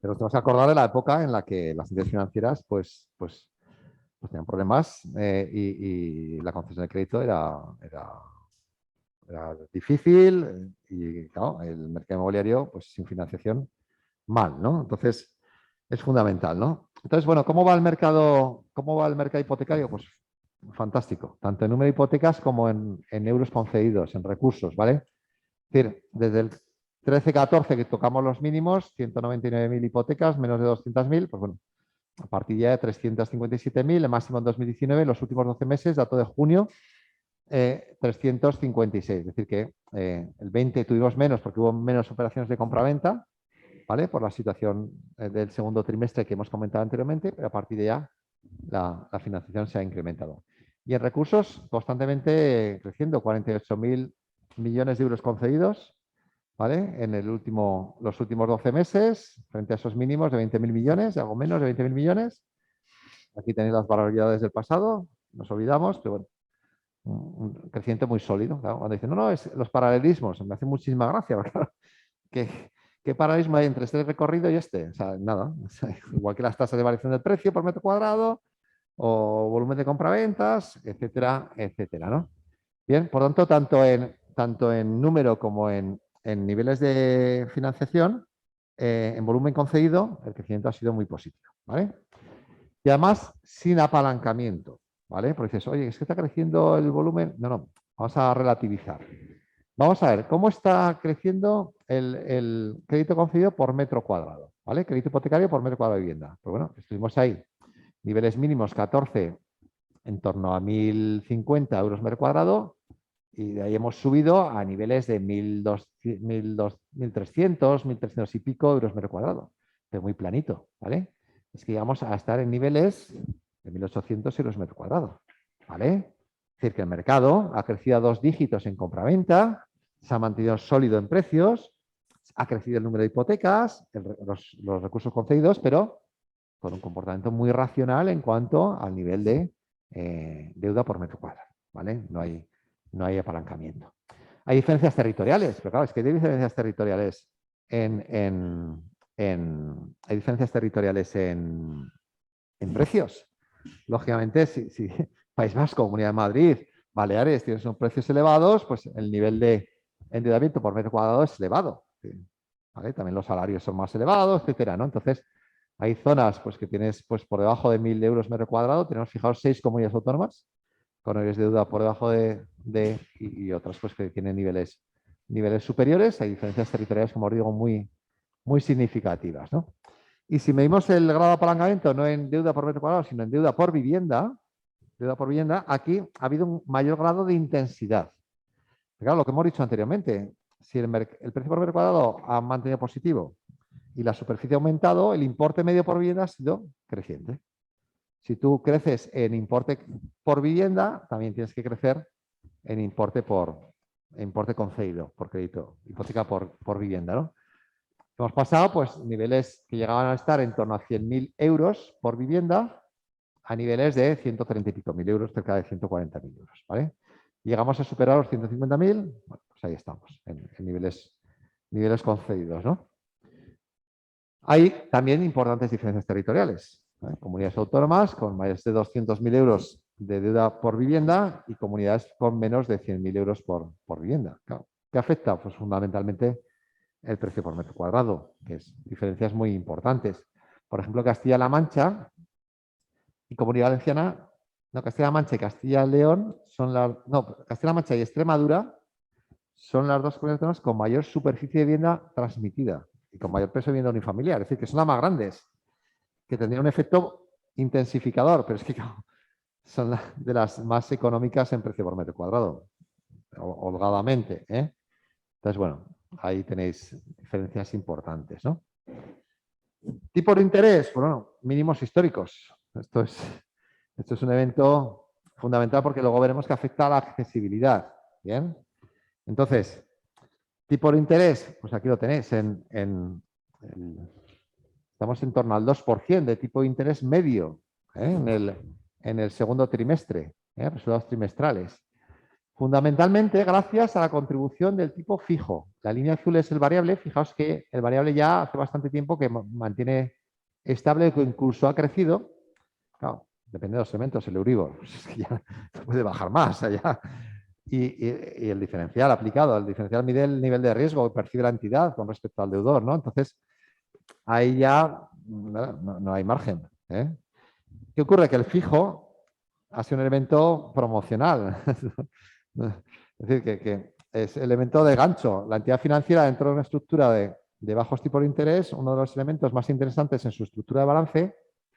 Pero tenemos que acordar de la época en la que las entidades financieras pues tenían problemas y la concesión de crédito era difícil y claro, el mercado inmobiliario pues sin financiación mal, ¿no? Entonces es fundamental, ¿no? Entonces, bueno, ¿cómo va el mercado hipotecario? Pues fantástico, tanto en número de hipotecas como en euros concedidos, en recursos, ¿vale? Es decir, desde el 13-14 que tocamos los mínimos, 199.000 hipotecas, menos de 200.000, pues bueno, a partir ya de 357.000, el máximo en 2019, los últimos 12 meses, dato de junio, 356. Es decir, que el 20 tuvimos menos porque hubo menos operaciones de compraventa, ¿vale? Por la situación del segundo trimestre que hemos comentado anteriormente, pero a partir de ya la financiación se ha incrementado. Y en recursos, constantemente creciendo, 48.000 millones de euros concedidos, ¿vale? En los últimos 12 meses, frente a esos mínimos de 20.000 millones, algo menos de 20.000 millones. Aquí tenéis las barbaridades del pasado, nos olvidamos, pero bueno, un crecimiento muy sólido. Claro, cuando dicen, no, es los paralelismos, me hace muchísima gracia. Claro, ¿qué paralelismo hay entre este recorrido y este? O sea, nada. O sea, igual que las tasas de variación del precio por metro cuadrado o volumen de compraventas, etcétera, etcétera, ¿no? Bien, por tanto, tanto en número como en niveles de financiación, en volumen concedido, el crecimiento ha sido muy positivo, ¿vale? Y además, sin apalancamiento, ¿vale? Porque dices, oye, es que está creciendo el volumen. No, vamos a relativizar. Vamos a ver, ¿cómo está creciendo el crédito concedido por metro cuadrado? ¿Vale? Crédito hipotecario por metro cuadrado de vivienda. Pues bueno, estuvimos ahí. Niveles mínimos 14, en torno a 1.050 euros metro cuadrado. Y de ahí hemos subido a niveles de 1.300, 1.300 y pico euros metro cuadrado. Pero muy planito, ¿vale? Es que llegamos a estar en niveles de 1.800 euros metro cuadrado, ¿vale? Es decir, que el mercado ha crecido a 2 dígitos en compraventa, se ha mantenido sólido en precios, ha crecido el número de hipotecas, los recursos concedidos, pero con un comportamiento muy racional en cuanto al nivel de deuda por metro cuadrado, ¿vale? No hay apalancamiento. Hay diferencias territoriales, pero claro, es que hay diferencias territoriales hay diferencias territoriales en precios. Lógicamente, si País Vasco, Comunidad de Madrid, Baleares tienes unos precios elevados, pues el nivel de endeudamiento por metro cuadrado es elevado. ¿Vale? También los salarios son más elevados, etcétera, ¿no? Entonces, hay zonas pues, que tienes pues, por debajo de 1.000 euros metro cuadrado. Tenemos, fijaos, 6 comunidades autónomas con niveles de deuda por debajo y otras pues, que tienen niveles superiores. Hay diferencias territoriales, como os digo, muy, muy significativas, ¿no? Y si medimos el grado de apalancamiento no en deuda por metro cuadrado, sino en deuda por vivienda, aquí ha habido un mayor grado de intensidad. Pero claro, lo que hemos dicho anteriormente, si el precio por metro cuadrado ha mantenido positivo y la superficie ha aumentado, el importe medio por vivienda ha sido creciente. Si tú creces en importe por vivienda, también tienes que crecer en importe concedido, por crédito, hipoteca por vivienda, ¿no? Hemos pasado pues niveles que llegaban a estar en torno a 100.000 euros por vivienda a niveles de 130 y pico mil euros, cerca de 140.000 euros, ¿vale? Llegamos a superar los 150.000, bueno, pues ahí estamos, en niveles concedidos, ¿no? Hay también importantes diferencias territoriales, ¿vale? Comunidades autónomas con más de 200.000 euros de deuda por vivienda y comunidades con menos de 100.000 euros por vivienda. Claro, ¿qué afecta? Pues fundamentalmente el precio por metro cuadrado, que es diferencias muy importantes. Por ejemplo, Castilla-La Mancha y Comunidad Valenciana, no, Castilla-La Mancha y Castilla-León son Castilla-La Mancha y Extremadura son las dos comunidades autónomas con mayor superficie de vivienda transmitida y con mayor peso de vivienda unifamiliar. Es decir, que son las más grandes, que tendrían un efecto intensificador, pero es que claro, son de las más económicas en precio por metro cuadrado, holgadamente, ¿eh? Entonces, bueno, ahí tenéis diferencias importantes, ¿no? Tipo de interés, bueno, mínimos históricos. Esto es un evento fundamental porque luego veremos que afecta a la accesibilidad. Bien. Entonces, tipo de interés, pues aquí lo tenéis. Estamos en torno al 2% de tipo de interés medio, ¿eh? en el segundo trimestre, resultados trimestrales. Fundamentalmente gracias a la contribución del tipo fijo. La línea azul es el variable. Fijaos que el variable ya hace bastante tiempo que mantiene estable, que incluso ha crecido. Claro, depende de los elementos, el Euribor, pues es que ya puede bajar más allá. Y el diferencial aplicado, el diferencial mide el nivel de riesgo que percibe la entidad con respecto al deudor, ¿no? Entonces, ahí ya no hay margen, ¿eh? ¿Qué ocurre? Que el fijo ha sido un elemento promocional. Es decir, que es elemento de gancho. La entidad financiera dentro de una estructura de bajos tipos de interés, uno de los elementos más interesantes en su estructura de balance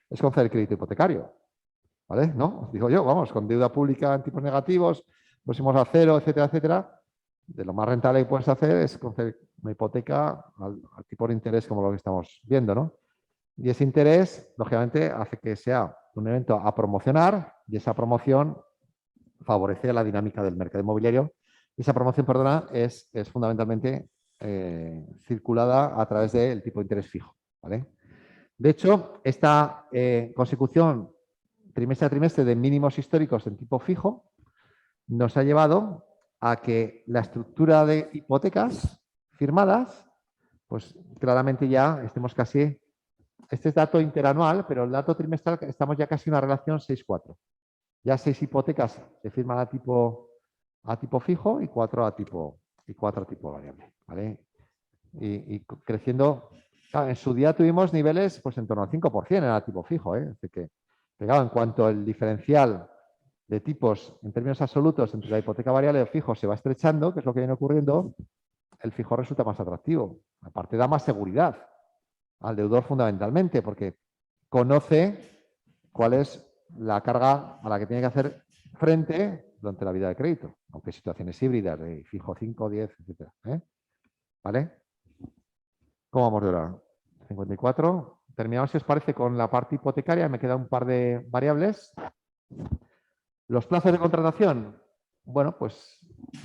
es conceder crédito hipotecario. ¿Vale? ¿No? Os digo yo, vamos, con deuda pública en tipos negativos, próximos a cero, etcétera, etcétera, de lo más rentable que puedes hacer es conceder una hipoteca al tipo de interés como lo que estamos viendo, ¿no? Y ese interés, lógicamente, hace que sea un evento a promocionar y esa promoción favorece la dinámica del mercado inmobiliario. Y esa promoción, perdona, es fundamentalmente circulada a través del tipo de interés fijo, ¿vale? De hecho, esta consecución trimestre a trimestre de mínimos históricos en tipo fijo nos ha llevado a que la estructura de hipotecas firmadas, pues claramente ya estemos casi, este es dato interanual, pero el dato trimestral estamos ya casi en una relación 6-4. Ya 6 hipotecas se firman a tipo fijo y 4 a tipo variable, ¿vale? Y creciendo, claro, en su día tuvimos niveles pues en torno al 5% en a tipo fijo, ¿eh? Así que, claro, en cuanto el diferencial de tipos en términos absolutos entre la hipoteca variable y el fijo se va estrechando, que es lo que viene ocurriendo, el fijo resulta más atractivo. Aparte da más seguridad al deudor fundamentalmente, porque conoce cuál es la carga a la que tiene que hacer frente durante la vida de crédito, aunque hay situaciones híbridas de fijo 5, 10, etcétera, ¿eh? ¿Vale? ¿Cómo vamos de hora? 54. Terminamos, si os parece, con la parte hipotecaria. Me quedan un par de variables. Los plazos de contratación, bueno, pues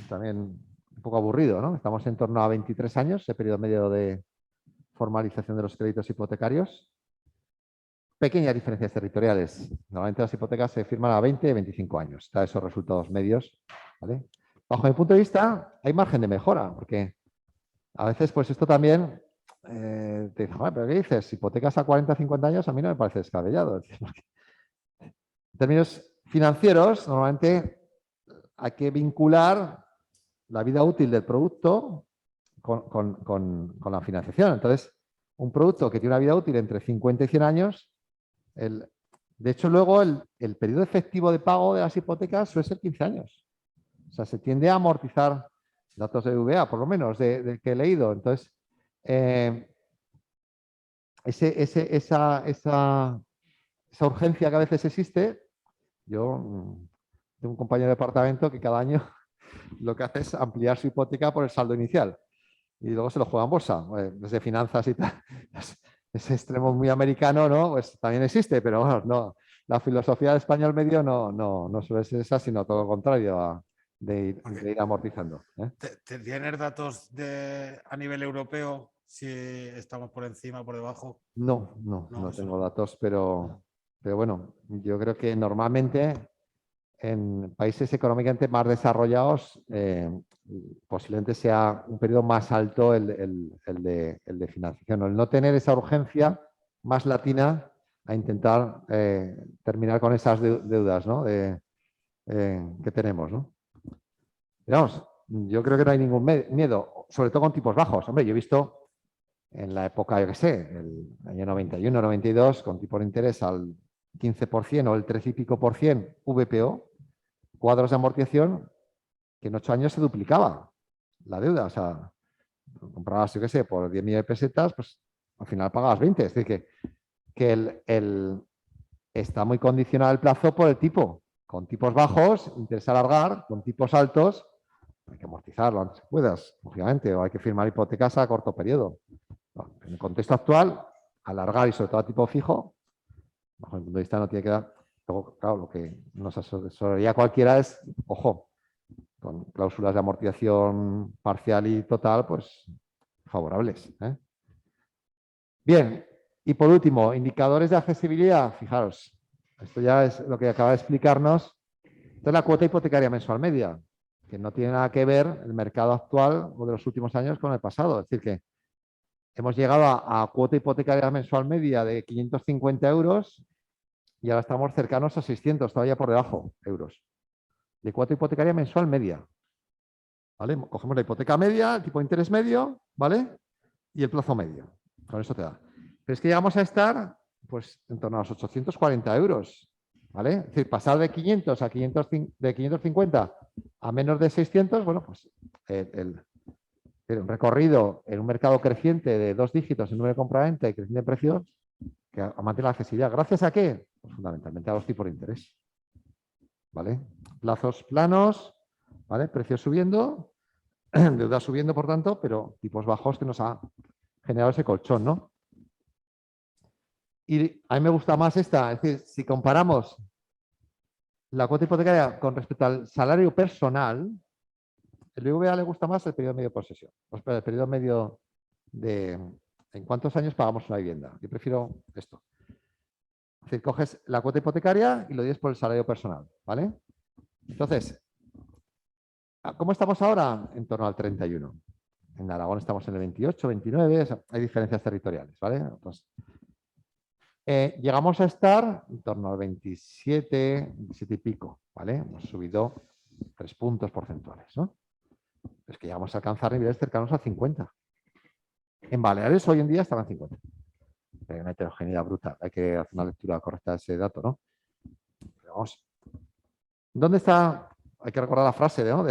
también un poco aburrido, ¿no? Estamos en torno a 23 años, el periodo medio de formalización de los créditos hipotecarios. Pequeñas diferencias territoriales. Normalmente las hipotecas se firman a 20, 25 años. Está esos resultados medios, ¿vale? Bajo mi punto de vista, hay margen de mejora, porque a veces, pues esto también te dicen, ¿pero qué dices? Hipotecas a 40, 50 años, a mí no me parece descabellado. En términos financieros, normalmente hay que vincular la vida útil del producto con la financiación. Entonces, un producto que tiene una vida útil entre 50 y 100 años, de hecho, luego el periodo efectivo de pago de las hipotecas suele ser 15 años. O sea, se tiende a amortizar, datos de BBVA, por lo menos, de que he leído. Entonces, esa urgencia que a veces existe, yo tengo un compañero de departamento que cada año lo que hace es ampliar su hipoteca por el saldo inicial y luego se lo juega en bolsa. Desde finanzas y tal. Ese extremo muy americano, ¿no? Pues también existe, pero bueno, no. La filosofía de español medio no suele ser esa, sino todo lo contrario, de ir amortizando. ¿Tienes datos a nivel europeo si estamos por encima o por debajo? No eso tengo no. datos, pero bueno, yo creo que normalmente en países económicamente más desarrollados posiblemente sea un periodo más alto el de financiación. El no tener esa urgencia más latina a intentar terminar con esas deudas, ¿no? Que tenemos, ¿no? Digamos, yo creo que no hay ningún miedo, sobre todo con tipos bajos. Hombre, yo he visto en la época, yo qué sé, el año 91, 92, con tipo de interés al 15% o el 13 y pico por cien VPO, cuadros de amortización que en 8 años se duplicaba la deuda. O sea, comprabas, yo qué sé, por 10 millones de pesetas, pues al final pagabas 20. Es decir, que está muy condicionado el plazo por el tipo. Con tipos bajos, interés a alargar, con tipos altos, hay que amortizarlo antes que puedas, lógicamente, o hay que firmar hipotecas a corto periodo. En el contexto actual, alargar y sobre todo a tipo fijo, bajo mi punto de vista no tiene que dar. Luego, claro, lo que nos asesoraría cualquiera es, ojo, con cláusulas de amortización parcial y total, pues favorables. Bien, y por último, indicadores de accesibilidad. Fijaros, esto ya es lo que acaba de explicarnos. Esta es la cuota hipotecaria mensual media, que no tiene nada que ver el mercado actual o de los últimos años con el pasado. Es decir, que hemos llegado a cuota hipotecaria mensual media de 550 euros y ahora estamos cercanos a 600, todavía por debajo, euros. De cuota hipotecaria mensual media. ¿Vale? Cogemos la hipoteca media, el tipo de interés medio, ¿vale? Y el plazo medio. Con eso te da. Pero es que llegamos a estar pues en torno a los 840 euros. ¿Vale? Es decir, pasar de 500 a 550 a menos de 600, bueno, pues un recorrido en un mercado creciente de 2 dígitos en número de compraventa y creciente en precios que mantiene la accesibilidad. ¿Gracias a qué? Pues fundamentalmente a los tipos de interés. ¿Vale? Plazos planos, ¿vale? Precios subiendo, deuda subiendo, por tanto, pero tipos bajos que nos ha generado ese colchón, ¿no? Y a mí me gusta más esta, es decir, si comparamos la cuota hipotecaria con respecto al salario personal, el BBVA le gusta más el periodo medio de posesión, el periodo medio de en cuántos años pagamos una vivienda. Yo prefiero esto. Es decir, coges la cuota hipotecaria y lo divides por el salario personal, ¿vale? Entonces, ¿cómo estamos ahora? En torno al 31. En Aragón estamos en el 28, 29, o sea, hay diferencias territoriales, ¿vale? Pues, llegamos a estar en torno al 27, 27 y pico, ¿vale? Hemos subido 3 puntos porcentuales, ¿no? Es que llegamos a alcanzar niveles cercanos a 50. En Baleares hoy en día estaban 50. Hay una heterogeneidad brutal. Hay que hacer una lectura correcta de ese dato, ¿no? Pero vamos. ¿Dónde está? Hay que recordar la frase, ¿no?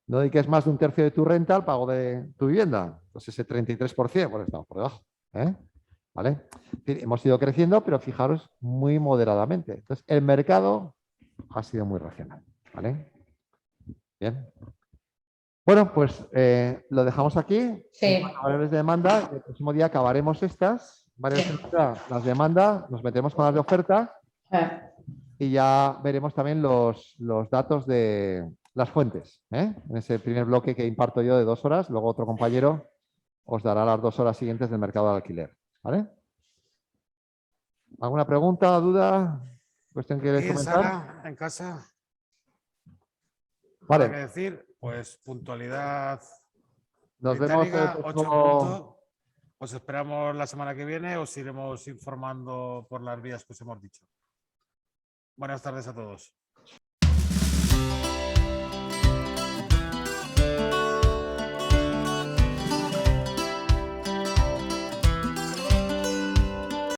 No dediques más de un tercio de tu renta al pago de tu vivienda. Pues ese 33%, bueno, estamos por debajo. ¿Vale? Es decir, hemos ido creciendo, pero fijaros, muy moderadamente. Entonces, el mercado ha sido muy racional. ¿Vale? Bien. Bueno, pues lo dejamos aquí. Sí. Variables de demanda. El próximo día acabaremos estas. Variables de demanda, las demandas, nos metemos con las de oferta y ya veremos también los datos de las fuentes. En ese primer bloque que imparto yo de 2 horas, luego otro compañero os dará las 2 horas siguientes del mercado de alquiler. ¿Vale? ¿Alguna pregunta, duda? ¿Cuestión que queréis comentar? Sara, en casa. Vale. ¿Qué decir? Pues puntualidad. Nos vemos británica, el 8 próximo... puntos. Os esperamos la semana que viene, os iremos informando por las vías que os hemos dicho. Buenas tardes a todos.